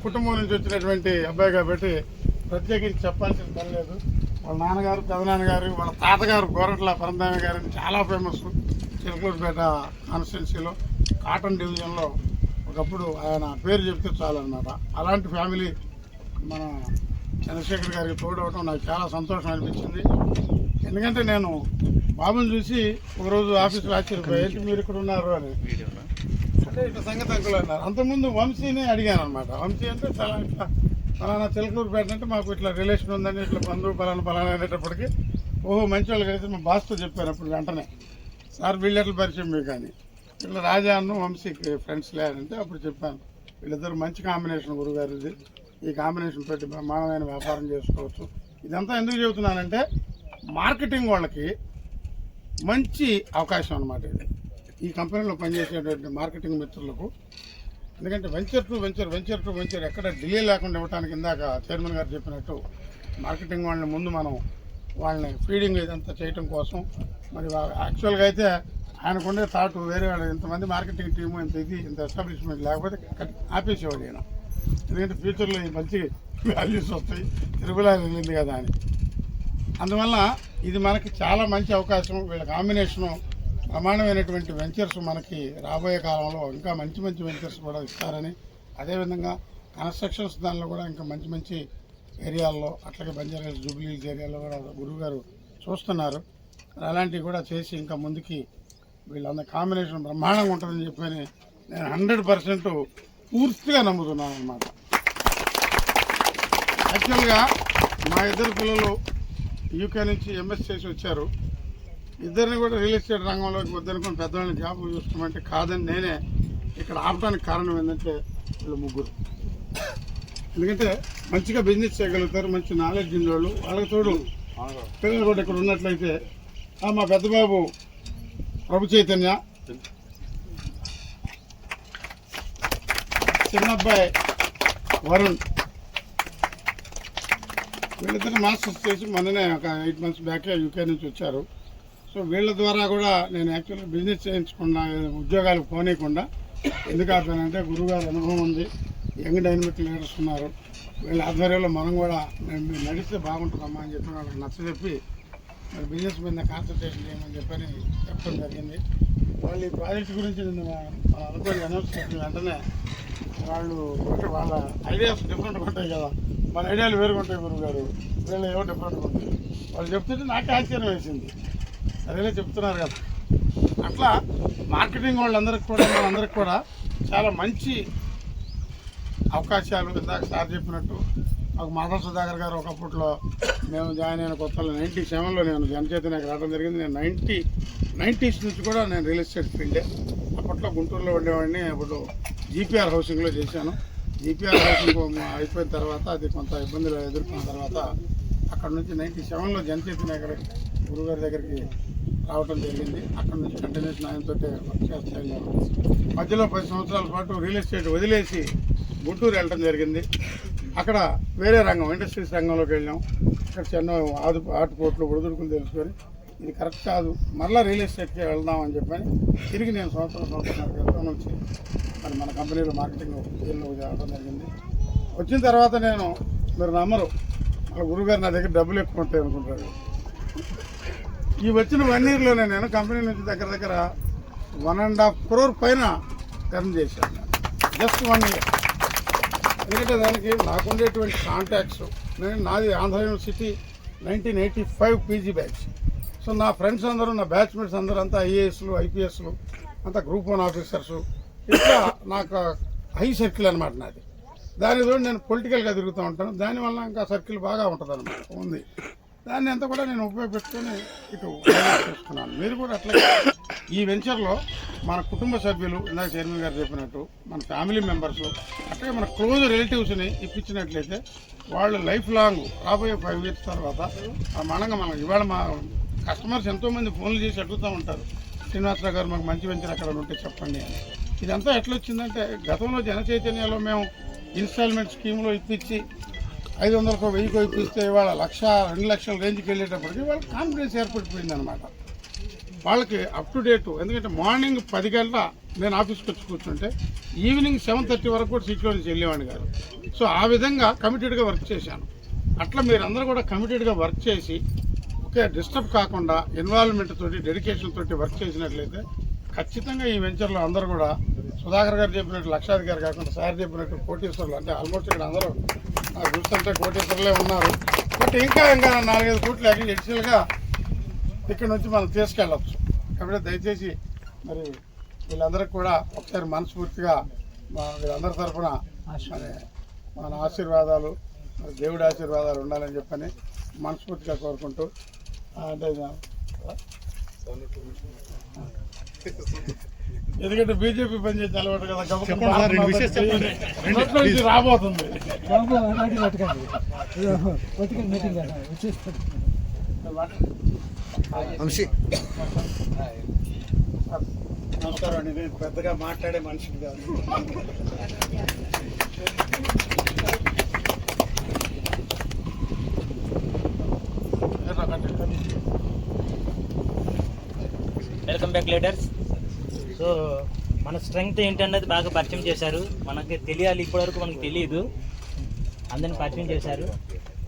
కుటుంబం నుంచి వచ్చినటువంటి అబ్బాయి కాబట్టి ప్రత్యేకించి చెప్పాల్సిన పని లేదు. వాళ్ళ నాన్నగారు, పెదనాన్నగారు, వాళ్ళ తాతగారు గోరట్ల పరందామి గారు చాలా ఫేమస్ చిలకలూరుపేట కాన్స్టిట్యున్సీలో కాటన్ డివిజన్లో. ఒకప్పుడు ఆయన పేరు చెప్తే చాలు అన్నమాట. అలాంటి ఫ్యామిలీ మన చంద్రశేఖర్ గారికి తోడవటం నాకు చాలా సంతోషం అనిపించింది. ఎందుకంటే నేను బాబుని చూసి ఒకరోజు ఆఫీస్లో ఆశ్చర్యపోయి, ఏంటి మీరు ఇక్కడ ఉన్నారు అని. అంటే ఇట్లా సంగతి అంకులు అన్నారు. అంతకుముందు వంశీని అడిగాను అనమాట. వంశీ అంటే చాలా ఇట్లా ఫలానా చిలకలూరుపేట అంటే మాకు ఇట్లా రిలేషన్ ఉందని, ఇట్లా బంధువు ఫలానా అనేటప్పటికి ఓహో మంచి వాళ్ళు కలిసి మా బాస్తో చెప్పాను. అప్పుడు వెంటనే సార్ వీళ్ళు ఎట్లా పరిచయం మీకు కానీ, ఇట్లా రాజాను వంశీకి ఫ్రెండ్స్ లేదంటే అప్పుడు చెప్పాను వీళ్ళిద్దరు మంచి కాంబినేషన్ గురుగారు, ఇది ఈ కాంబినేషన్ పెట్టి బ్రహ్మాండమైన వ్యాపారం చేసుకోవచ్చు. ఇదంతా ఎందుకు చెబుతున్నానంటే మార్కెటింగ్ వాళ్ళకి మంచి అవకాశం అన్నమాట ఇది, ఈ కంపెనీలో పనిచేసేటువంటి మార్కెటింగ్ మిత్రులకు. ఎందుకంటే వెంచర్ టు వెంచర్ ఎక్కడ డిలే లేకుండా ఇవ్వడానికి ఇందాక చైర్మన్ గారు చెప్పినట్టు మార్కెటింగ్ వాళ్ళని ముందు మనం వాళ్ళని ఫీడింగ్ ఇదంతా చేయటం కోసం. మరి యాక్చువల్గా అయితే ఆయనకుండే థాట్ వేరే వాళ్ళు, ఇంతమంది మార్కెటింగ్ టీము, ఇంత ఎస్టాబ్లిష్మెంట్ లేకపోతే ఆపేసేవాడు ఆయన. ఎందుకంటే ఫ్యూచర్లో మంచి వాల్యూస్ వస్తాయి, తిరుగులా వెళ్ళింది కదా అని. అందువల్ల ఇది మనకి చాలా మంచి అవకాశం. వీళ్ళ కాంబినేషను ప్రమాణమైనటువంటి వెంచర్స్ మనకి రాబోయే కాలంలో ఇంకా మంచి వెంచర్స్ కూడా ఇస్తారని, అదేవిధంగా కన్స్ట్రక్షన్స్ దానిలో కూడా ఇంకా మంచి ఏరియాల్లో, అట్లాగే బంజారాహిల్స్, జూబ్లీ హిల్స్ ఏరియాలో కూడా గురువు గారు చూస్తున్నారు. అలాంటివి కూడా చేసి ఇంకా ముందుకి వీళ్ళందరి కాంబినేషన్ బ్రహ్మాండంగా ఉంటుందని చెప్పి నేను 100% పూర్తిగా నమ్ముతున్నాను అన్నమాట. యాక్చువల్గా మా ఇద్దరు పిల్లలు యూకే నుంచి ఎంఎస్ చేసి వచ్చారు. ఇద్దరిని కూడా రియల్ ఎస్టేట్ రంగంలోకి వద్దనుకుని పెద్దవాళ్ళని జాబ్ చూసుకోమంటే కాదని నేనే ఇక్కడ ఆపడానికి కారణం ఏంటంటే వీళ్ళు ముగ్గురు. ఎందుకంటే మంచిగా బిజినెస్ చేయగలుగుతారు, మంచి నాలెడ్జ్ ఉంది వాళ్ళు. వాళ్ళకి తోడు పిల్లలు కూడా ఇక్కడ ఉన్నట్లయితే మా పెద్ద బాబు ప్రభు చైతన్య, చిన్న అబ్బాయి వరుణ్, వీళ్ళిద్దరు మాస్టర్స్ చేసి మొన్ననే ఒక 8 months బ్యాకే యూకే నుంచి వచ్చారు. సో వీళ్ళ ద్వారా కూడా నేను యాక్చువల్గా బిజినెస్ చేయించకుండా, ఉద్యోగాలకు పోనీయకుండా ఎందుకు ఆపానంటే గురువుగారి అనుభవం ఉంది, యంగ్ డైనమిక్ లీడర్స్ ఉన్నారు, వీళ్ళ ఆధ్వర్యంలో మనం కూడా మీరు నడిస్తే బాగుంటుందమ్మా అని చెప్పి వాళ్ళకి నచ్చజెప్పి మరి బిజినెస్ మీద కాన్సన్ట్రేషన్ చేయమని చెప్పని చెప్పడం జరిగింది. వాళ్ళు ఈ ప్రాజెక్ట్ గురించి అనుకోని అనౌన్స్ చేసిన వెంటనే వాళ్ళు వాళ్ళ ఐడియాస్ డిఫరెంట్గా ఉంటాయి కదా, మన ఐడియాలు వేరుగా ఉంటాయి గురువు గారు, వీళ్ళు ఏవో డిఫరెంట్గా ఉంటాయి. వాళ్ళు చెప్తుంటే నాకే ఆశ్చర్యం వేసింది, సరేలే చెప్తున్నారు కదా. అట్లా మార్కెటింగ్ వాళ్ళందరికీ కూడా మనందరికి కూడా చాలా మంచి అవకాశాలు. ఇందాక సార్ చెప్పినట్టు మాకు మాధవ సుధాకర్ గారు ఒకప్పట్లో మేము జాయిన్ అయిన కొత్తలో 97లో నేను జనచైతన్యకి రావడం జరిగింది. నేను 90s నుంచి కూడా నేను రియల్ ఎస్టేట్ ఫీల్డే. అప్పట్లో గుంటూరులో ఉండేవాడిని, అప్పుడు జీపీఆర్ హౌసింగ్లో చేశాను. జీపీఆర్ హౌసింగ్ అయిపోయిన తర్వాత అది కొంత ఇబ్బందులు ఎదుర్కొన్న తర్వాత అక్కడ నుంచి 97లో జనచైతన్య గారి గురుగారి దగ్గరికి రావడం జరిగింది. అక్కడ నుంచి కంటిన్యూషన్ ఆయనతో వర్క్ చేస్తాను. మధ్యలో 10 సంవత్సరాల పాటు రియల్ ఎస్టేట్ వదిలేసి గుంటూరు వెళ్ళడం జరిగింది. అక్కడ వేరే రంగం ఇండస్ట్రీస్ రంగంలోకి వెళ్ళాం. అక్కడ చిన్న ఆటుపోట్లు ఒడిదుడుకులు తెలుసుకొని ఇది కరెక్ట్ కాదు, మరలా రియల్ ఎస్టేట్కి వెళ్దాం అని చెప్పని తిరిగి నేను సంవత్సరం క్రితం నుంచి మరి మన కంపెనీలో మార్కెటింగ్ ఫీల్డ్లో రావడం జరిగింది. వచ్చిన తర్వాత నేను మీరు నమ్మరు, మన గురువుగారు నా దగ్గర డబ్బులు ఎక్కువ ఉంటాయి అనుకుంటారు. ఈ వచ్చిన 1 yearలోనే నేను కంపెనీ నుంచి దగ్గర 1.5 crore పైన ఎర్న్ చేశాను. Just 1 year. ఎందుకంటే దానికి నాకుండేటువంటి కాంటాక్ట్స్, నాది Andhra university 1985 PG batch. So నా ఫ్రెండ్స్ అందరూ, నా బ్యాచ్మేట్స్ అందరూ అంతా ఐఏఎస్లు, ఐపీఎస్లు, అంతా గ్రూప్ 1 ఆఫీసర్సు. ఇట్లా నాకు హై సర్కిల్ అనమాట నాది. దానితో నేను పొలిటికల్గా తిరుగుతూ ఉంటాను. దానివల్ల ఇంకా సర్కిల్ బాగా ఉంటుంది అనమాట, ఉంది. దాన్ని అంతా కూడా నేను ఉపయోగపెట్టుకొని ఇటు చేసుకున్నాను. మీరు కూడా అట్లా ఈ వెంచర్లో మన కుటుంబ సభ్యులు, ఇందాక చైర్మన్ గారు చెప్పినట్టు మన ఫ్యామిలీ మెంబర్స్, అట్లాగే మన క్లోజ్ రిలేటివ్స్ని ఇప్పించినట్లయితే వాళ్ళు లైఫ్ లాంగ్ రాబోయే 5 years తర్వాత మనం ఇవాళ మా కస్టమర్స్ ఎంతోమంది ఫోన్లు చేసి అడుగుతూ ఉంటారు, శ్రీనివాసరావు గారు మాకు మంచి వెంచర్ అక్కడ ఉంటే చెప్పండి అని. ఇదంతా ఎట్లా వచ్చిందంటే గతంలో జన చైతన్యంలో మేము ఇన్స్టాల్మెంట్ స్కీమ్లో ఇప్పించి 500కో 1000కో ఇప్పిస్తే ఇవాళ 1,00,000, 2 లక్షల రేంజ్కి వెళ్ళేటప్పటికి వాళ్ళకి కాన్ఫిడెన్స్ ఏర్పడిపోయింది అనమాట. వాళ్ళకి అప్ టు డేటు. ఎందుకంటే మార్నింగ్ 10 గంటల నేను ఆఫీస్కి వచ్చి కూర్చుంటే ఈవినింగ్ 7:30 వరకు కూడా సీట్లో నుంచి వెళ్ళేవాడిని కాదు. సో ఆ విధంగా కమిటెడ్గా వర్క్ చేశాను. అట్లా మీరందరూ కూడా కమిటెడ్గా వర్క్ చేసి ఒకే డిస్టర్బ్ కాకుండా ఇన్వాల్వ్మెంట్ తోటి, డెడికేషన్ తోటి వర్క్ చేసినట్లయితే ఖచ్చితంగా ఈ వెంచర్లో అందరూ కూడా సుధాకర్ గారు చెప్పినట్టు లక్షాధికారి కాకుండా సార్ చెప్పినట్టు కోటీశ్వరులు, అంటే ఆల్మోస్ట్ ఇక్కడ అందరూ నాకు చూస్తుంటే కోటీశ్వరులే ఉన్నారు. బట్ ఇంకా 4-5 కోట్లు అడిషనల్గా ఇక్కడ నుంచి మనం తీసుకెళ్ళవచ్చు. కాబట్టి దయచేసి మరి వీళ్ళందరికీ కూడా ఒకసారి మనస్ఫూర్తిగా వీళ్ళందరి తరఫున మరి మన ఆశీర్వాదాలు, మరి దేవుడి ఆశీర్వాదాలు ఉండాలని చెప్పని మనస్ఫూర్తిగా కోరుకుంటూ, అంటే ఎందుకంటే బీజేపీ పనిచేసి అలవాటు కదా, రాబోతుంది. నమస్కారం అండి. నేను పెద్దగా మాట్లాడే మనిషిని కాదు. Welcome back leaders. సో మన స్ట్రెంగ్త్ ఏంటన్నది బాగా పరిచయం చేశారు. మనకి తెలియాలి, ఇప్పటివరకు మనకు తెలియదు, అందరిని పరిచయం చేశారు.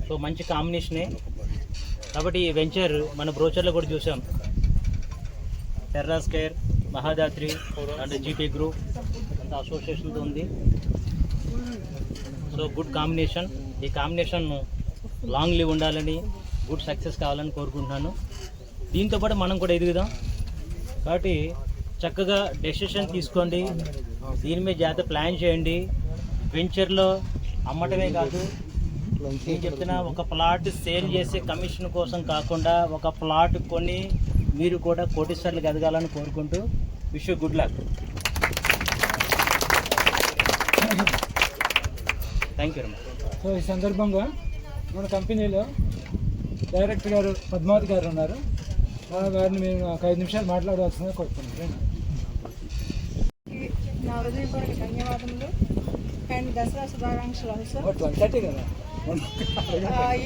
సో మంచి కాంబినేషనే. కాబట్టి ఈ వెంచర్ మన బ్రోచర్లో కూడా చూసాం. Terrace Care, Mahadatri and GP group అంత అసోసియేషన్తో ఉంది. So good combination. ఈ కాంబినేషన్ లాంగ్ లివ్ ఉండాలని, గుడ్ సక్సెస్ కావాలని కోరుకుంటున్నాను. దీంతోపాటు మనం కూడా ఎదుగుదాం. కాబట్టి చక్కగా డెసిషన్ తీసుకోండి, దీని మీద జాగ్రత్త ప్లాన్ చేయండి. వెంచర్లో అమ్మటమే కాదు, నేను చెప్తున్నా, ఒక ప్లాట్ సేల్ చేసే కమిషన్ కోసం కాకుండా ఒక ప్లాట్ కొని మీరు కూడా కోటీశ్వర్లకు ఎదగాలని కోరుకుంటూ wish you good luck. Thank you. So ఈ సందర్భంగా మన కంపెనీలో డైరెక్టర్ గారు పద్మావతి గారు ఉన్నారు. వారిని మేము ఒక 5 నిమిషాలు మాట్లాడవలసిందిగా కోరుతున్నాం. నా హృదయపూర్వక ధన్యవాదములు అండ్ దసరా శుభాకాంక్షలు. కదా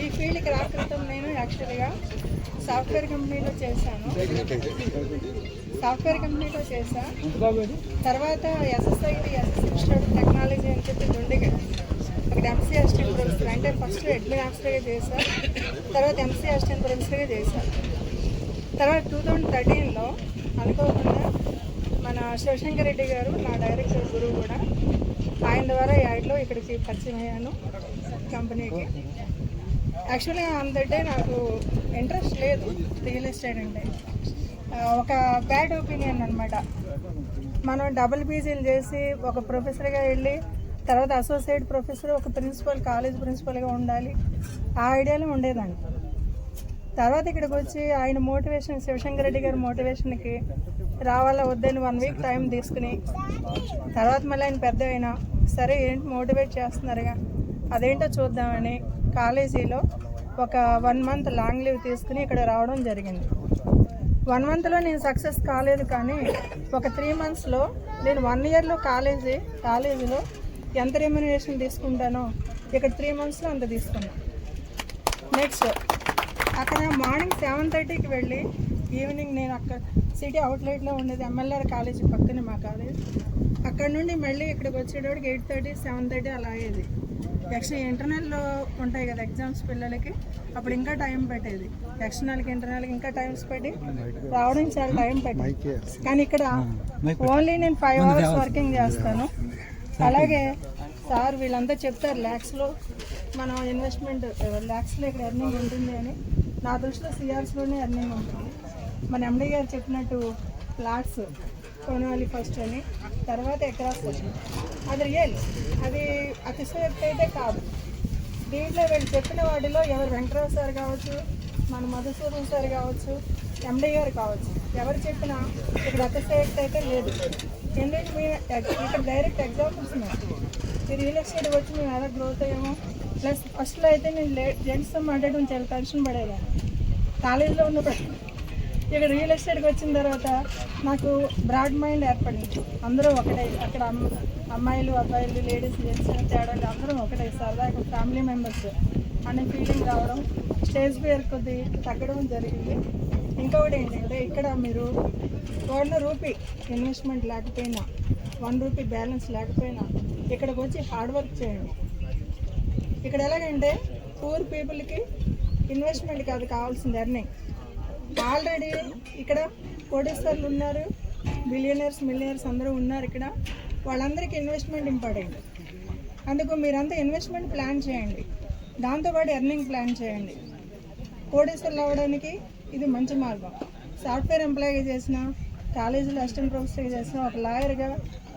ఈ ఫీల్డ్కి రాకృతం నేను యాక్చువల్గా సాఫ్ట్వేర్ కంపెనీలో చేశాను. తర్వాత ఎస్ఎస్ఐటి, ఎస్ఎస్ ఇన్స్టిట్యూట్ ఆఫ్ టెక్నాలజీ అని చెప్పి దుండిగా అక్కడ ఎంసీ అసిస్టెంట్ ప్రొఫెసర్, అంటే ఫస్ట్ అడ్మిన్ ఆఫీసర్గా చేశాను, తర్వాత ఎంసీ అసిస్టెంట్ ప్రొఫెసర్గా చేశాను. తర్వాత 2013లో అనుకోకుండా మన శివశంకర్ రెడ్డి గారు, నా డైరెక్టర్ గురువు కూడా, ఆయన ద్వారా యాడ్లో ఇక్కడికి పరిచయం అయ్యాను కంపెనీకి. యాక్చువల్గా అంతటే నాకు ఇంట్రెస్ట్ లేదు రియల్ ఎస్టేట్ అంటే, ఒక బ్యాడ్ ఒపీనియన్ అనమాట. మనం డబుల్ పీజీలు చేసి ఒక ప్రొఫెసర్గా వెళ్ళి తర్వాత అసోసియేట్ ప్రొఫెసర్, ఒక ప్రిన్సిపల్, కాలేజ్ ప్రిన్సిపల్గా ఉండాలి, ఆ ఐడియాలో ఉండేదాన్ని. తర్వాత ఇక్కడికి వచ్చి ఆయన మోటివేషన్, శివశంకర్ రెడ్డి గారి మోటివేషన్కి రావాలా వద్దని 1 week టైం తీసుకుని, తర్వాత మళ్ళీ ఆయన పెద్ద అయినా సరే ఏంటి మోటివేట్ చేస్తున్నారుగా అదేంటో చూద్దామని కాలేజీలో ఒక 1 month లాంగ్ లీవ్ తీసుకుని ఇక్కడ రావడం జరిగింది. 1 monthలో నేను సక్సెస్ కాలేదు, కానీ ఒక 3 monthsలో నేను 1 yearలో కాలేజీలో ఎంత రెమ్యునరేషన్ తీసుకుంటానో ఇక్కడ 3 monthsలో అంత తీసుకున్నాను. నెక్స్ట్ అక్కడ మార్నింగ్ 7:30కి వెళ్ళి ఈవినింగ్ నేను అక్కడ సిటీ అవుట్లెట్లో ఉండేది ఎంఎల్ఆర్ కాలేజీ పక్కనే మా కాలేజ్. అక్కడ నుండి మళ్ళీ ఇక్కడికి వచ్చేటప్పటికి 8:30, 7:30 అలా అయ్యేది. యాక్చువల్లీ ఇంటర్నల్లో ఉంటాయి కదా ఎగ్జామ్స్ పిల్లలకి, అప్పుడు ఇంకా టైం పట్టేది. ఎక్స్టర్నల్కి ఇంటర్నల్కి ఇంకా టైమ్స్ పెట్టి రావడానికి చాలా టైం పట్టేది. కానీ ఇక్కడ ఓన్లీ నేను 5 hours వర్కింగ్ చేస్తాను. అలాగే సార్ వీళ్ళంతా చెప్తారు ల్యాక్స్లో మనం ఇన్వెస్ట్మెంట్, ల్యాక్స్లో ఇక్కడ ఎర్నింగ్ ఉంటుంది అని. నా దృష్టిలో సిఆర్స్లోనే ఎర్నింగ్ ఉంటుంది. మన ఎండి గారు చెప్పినట్టు ఫ్లాట్స్ కొనాలి ఫస్ట్ అని, తర్వాత ఎకరాస్ వచ్చి అది రియల్, అది అతిశయోక్తి అయితే కాదు. దీంట్లో వీళ్ళు చెప్పిన వాటిలో ఎవరు వెంకటరావు సార్ కావచ్చు, మన మధుసూదన్ సార్ కావచ్చు, ఎండి గారు కావచ్చు, ఎవరు చెప్పినా ఇక్కడ అతిశయోక్తి అయితే లేదు. ఎందుకంటే మేము ఇక్కడ డైరెక్ట్ ఎగ్జాంపుల్స్ ఉన్నాయి. ఈ రియల్ ఎస్టేట్ వచ్చి మేము ఎలా గ్రోత్ అయ్యామో, ప్లస్ ఫస్ట్లో అయితే నేను జెంట్స్తో మాట్లాడడం చాలా టెన్షన్ పడేదాన్ని కాలేజీలో ఉన్నప్పుడు. ఇక్కడ రియల్ ఎస్టేట్కి వచ్చిన తర్వాత నాకు బ్రాడ్ మైండ్ ఏర్పడింది. అందరూ ఒకటే, అక్కడ అమ్మాయిలు అబ్బాయిలు లేడీస్ జెంట్స్ తేడాలు అందరం ఒకటే, సరదాగా ఫ్యామిలీ మెంబర్స్ అనే ఫీలింగ్ రావడం, స్టేజ్ ఫియర్ కొద్ది తగ్గడం జరిగింది. ఇంకొకటి ఏంటంటే ఇక్కడ మీరు 1 రూపీ ఇన్వెస్ట్మెంట్ లేకపోయినా, 1 రూపీ బ్యాలెన్స్ లేకపోయినా ఇక్కడికి వచ్చి హార్డ్ వర్క్ చేయండి. ఇక్కడ ఎలాగంటే పూర్ పీపుల్కి ఇన్వెస్ట్మెంట్ కాదు కావాల్సింది, ఎర్నింగ్. ఆల్రెడీ ఇక్కడ కోటేశ్వర్లు ఉన్నారు, బిలియనర్స్ మిలియనర్స్ అందరూ ఉన్నారు ఇక్కడ. వాళ్ళందరికీ ఇన్వెస్ట్మెంట్ ఇంపార్టెంట్. అందుకు మీరంతా ఇన్వెస్ట్మెంట్ ప్లాన్ చేయండి, దాంతోపాటు ఎర్నింగ్ ప్లాన్ చేయండి. కోటేశ్వర్లు అవ్వడానికి ఇది మంచి మార్గం. సాఫ్ట్వేర్ ఎంప్లాయీగా చేసిన, కాలేజీలో అసిస్టెంట్ ప్రొఫెసర్గా చేసిన, ఒక లాయర్గా,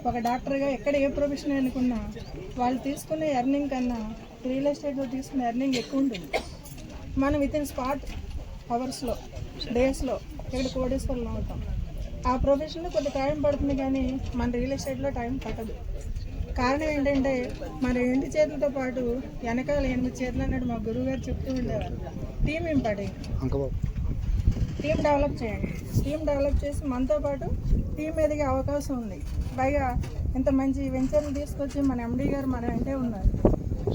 ఒక డాక్టర్గా, ఎక్కడ ఏ ప్రొఫెషన్ అనుకున్నా వాళ్ళు తీసుకునే ఎర్నింగ్ కన్నా రియల్ ఎస్టేట్లో తీసుకునే ఎర్నింగ్ ఎక్కువ ఉంటుంది. మనం వితిన్ స్పాట్ అవర్స్లో, డేస్లో ఇక్కడ కోటేశ్వర్లు అవుతాం. ఆ ప్రొఫెషన్లో కొంత టైం పడుతుంది, కానీ మన రియల్ ఎస్టేట్లో టైం పట్టదు. కారణం ఏంటంటే మన 2 చేతులతో పాటు వెనకాల 8 చేతులు అన్నట్టు మా గురువు గారు చెప్తూ ఉండేవారు. Team important. టీం డెవలప్ చేయండి. టీం డెవలప్ చేసి మనతో పాటు టీం ఎదిగే అవకాశం ఉంది. పైగా ఇంత మంచి వెంచర్లు తీసుకొచ్చి మన ఎండీ గారు మన వెంటే ఉన్నారు.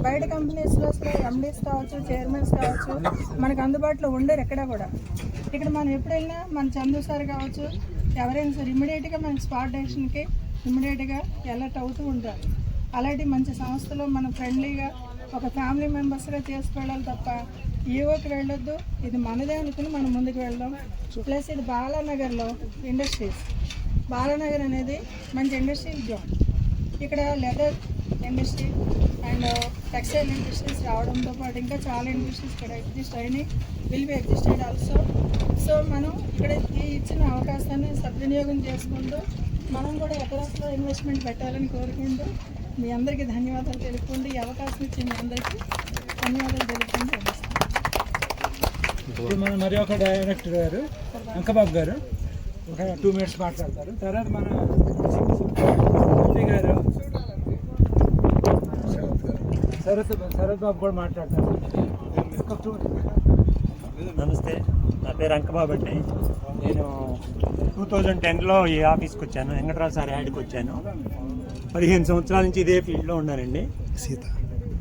బయట కంపెనీస్లో అసలు ఎండీస్ కావచ్చు, చైర్మన్స్ కావచ్చు మనకు అందుబాటులో ఉండరు ఎక్కడ కూడా. ఇక్కడ మనం ఎప్పుడు వెళ్ళినా మన చందు సార్ కావచ్చు, ఎవరైనా సరే ఇమ్మీడియట్గా మనకి స్పాట్ డెసిషన్కి ఇమ్మీడియట్గా అలర్ట్ అవుతూ ఉంటారు. అలాంటి మంచి సంస్థలో మనం ఫ్రెండ్లీగా ఒక ఫ్యామిలీ మెంబర్స్గా చేసుకెళ్ళాలి తప్ప ఈవోకి వెళ్ళొద్దు. ఇది మనదే అనుకుని మనం ముందుకు వెళ్దాం. ప్లస్ ఇది బాలానగర్లో ఇండస్ట్రీస్, బాలానగర్ అనేది మంచి ఇండస్ట్రియల్ జోన్. ఇక్కడ leather industry and textile industries రావడంతో పాటు ఇంకా చాలా ఇండస్ట్రీస్ ఇక్కడ ఎగ్జిస్ట్ అయినాయి, will be existed also. So మనం ఇక్కడ ఈ ఇచ్చిన అవకాశాన్ని సద్వినియోగం చేసుకుంటూ మనం కూడా ఎకరాస్లో ఇన్వెస్ట్మెంట్ పెట్టాలని కోరుకుంటూ మీ అందరికీ ధన్యవాదాలు తెలుపుకుంటూ, ఈ అవకాశం ఇచ్చిన మీ అందరికీ ధన్యవాదాలు తెలుపుకుంటూ ఇప్పుడు మన మరి ఒక డైరెక్టర్ గారు అంకబాబు గారు ఒక 2 minutes మాట్లాడతారు. తర్వాత మన ఎంపీ గారు శరత్ బాబు కూడా మాట్లాడతారు. నమస్తే, నా పేరు అంకబాబు అండి. నేను 2010లో ఈ ఆఫీస్కి వచ్చాను, వెంకటరావు సార్ యాడ్కి వచ్చాను. 15 సంవత్సరాల నుంచి ఇదే ఫీల్డ్లో ఉన్నానండి.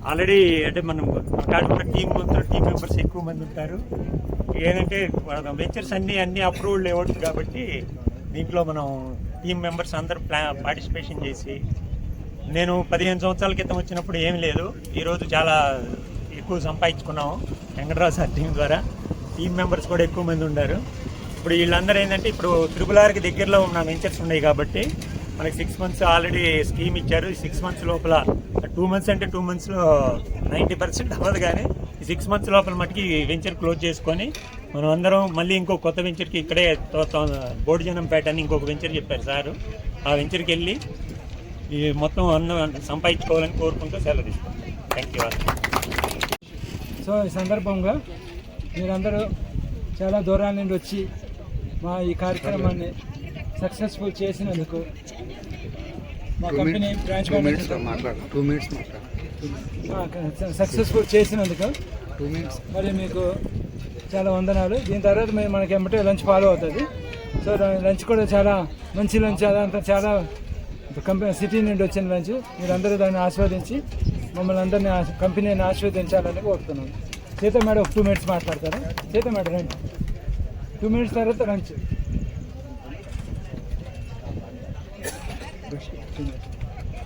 ఆల్రెడీ అంటే మనం అక్కడ టీం మెంబర్స్ ఎక్కువ మంది ఉంటారు. ఏంటంటే వెంచర్స్ అన్నీ అప్రూవ్డ్ లేఅవుట్స్ కాబట్టి దీంట్లో మనం టీం మెంబర్స్ అందరూ పార్టిసిపేషన్ చేసి, నేను 15 సంవత్సరాల క్రితం వచ్చినప్పుడు ఏమీ లేదు, ఈరోజు చాలా ఎక్కువ సంపాదించుకున్నాము వెంకటరావు సార్ టీం ద్వారా. టీం మెంబర్స్ కూడా ఎక్కువ మంది ఉన్నారు. ఇప్పుడు వీళ్ళందరూ ఏంటంటే ఇప్పుడు RRRకి దగ్గరలో ఉన్న వెంచర్స్ ఉన్నాయి కాబట్టి మనకి 6 months ఆల్రెడీ స్కీమ్ ఇచ్చారు. ఈ 6 months లోపల 2 months అంటే 2 monthsలో 90% అవ్వదు, కానీ ఈ 6 months లోపల మటుకి వెంచర్ క్లోజ్ చేసుకొని మనం అందరం మళ్ళీ ఇంకో కొత్త వెంచర్కి ఇక్కడే బోడిజనంపేట అని ఇంకొక వెంచర్ చెప్పారు సారు. ఆ వెంచర్కి వెళ్ళి ఈ మొత్తం సంపాదించుకోవాలని కోరుకుంటూ సెలవు తీసుకుంటాం. Thank you. సో ఈ సందర్భంగా మీరందరూ చాలా దూరాల నుండి వచ్చి మా ఈ కార్యక్రమాన్ని సక్సెస్ఫుల్ చేసినందుకు మా కంపెనీ బ్రాంచ్ సక్సెస్ఫుల్ చేసినందుకు మరి మీకు చాలా వందనాలు. దీని తర్వాత మనకి ఏమంటే లంచ్ ఫాలో అవుతుంది. సో లంచ్ కూడా చాలా మంచి లంచ్, అదంతా చాలా కంపెనీ సిటీ నుండి వచ్చిన లంచ్. మీరందరూ దాన్ని ఆస్వాదించి మమ్మల్ని అందరినీ కంపెనీని ఆస్వాదించాలని కోరుతున్నాను. సీత మేడం ఒక 2 minutes మాట్లాడతారా? సీత మేడం రండి. 2 minutes తర్వాత lunch.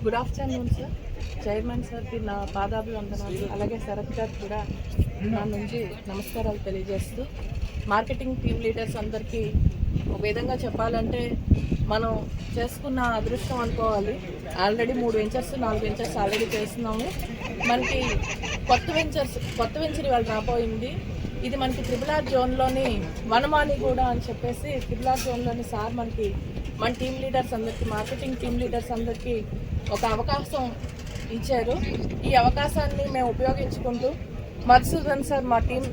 Good afternoon sir. Chairman సార్కి నా పాదాభివందనాలు, అలాగే శరత్ గారికి కూడా నా నుంచి నమస్కారాలు తెలియజేస్తూ, మార్కెటింగ్ టీమ్ లీడర్స్ అందరికీ ఒక విధంగా చెప్పాలంటే మనం చేసుకున్న అదృష్టం అనుకోవాలి. ఆల్రెడీ 3 వెంచర్స్ 4 వెంచర్స్ ఆల్రెడీ చేస్తున్నాము. మనకి కొత్త వెంచర్ ఇవాళ రాబోయింది. ఇది మనకి RRR జోన్లోని వనమాలి కూడా అని చెప్పేసి RRR జోన్లోని సార్ మనకి మన టీమ్ లీడర్స్ అందరికీ, మార్కెటింగ్ టీమ్ లీడర్స్ అందరికీ ఒక అవకాశం ఇచ్చారు. ఈ అవకాశాన్ని మేము ఉపయోగించుకుంటూ మధుసూదన్ సార్ మా టీం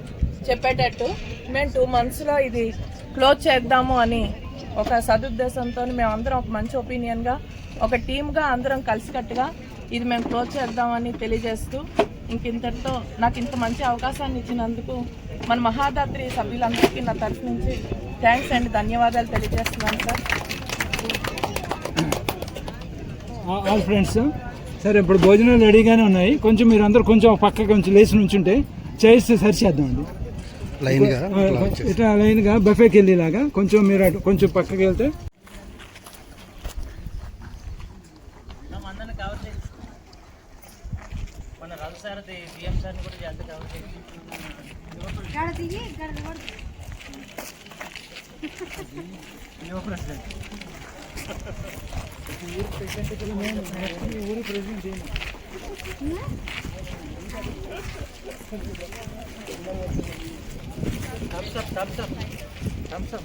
చెప్పేటట్టు మేము 2 monthsలో ఇది క్లోజ్ చేద్దాము అని ఒక సదుద్దేశంతో మేమందరం ఒక మంచి ఒపీనియన్గా ఒక టీమ్గా అందరం కలిసికట్టుగా ఇది మేము క్లోజ్ చేద్దామని తెలియజేస్తూ, ఇంతటితో నాకు ఇంత మంచి అవకాశాన్ని ఇచ్చినందుకు మన మహాదాత్రి సభ్యులందరికీ నా తరఫు నుంచి థ్యాంక్స్ అండ్ ధన్యవాదాలు తెలియజేస్తున్నాను సార్. ఆల్ ఫ్రెండ్స్, సరే ఇప్పుడు భోజనాలు రెడీగానే ఉన్నాయి. కొంచెం మీరు అందరూ కొంచెం పక్కకి కొంచెం లేచి నుంచుంటే చైర్స్ సరిచేద్దామండి. ఇట్లా లైన్గా బఫేకి వెళ్ళేలాగా కొంచెం మీరు అటు కొంచెం పక్కకి వెళ్తే. అందరిని కవర్ చేసి మన రథసారథి సీఎం సార్ని కూడా అంత కవర్ చేసి ఊరి ప్రెసిడెంట్ థమ్స్ అప్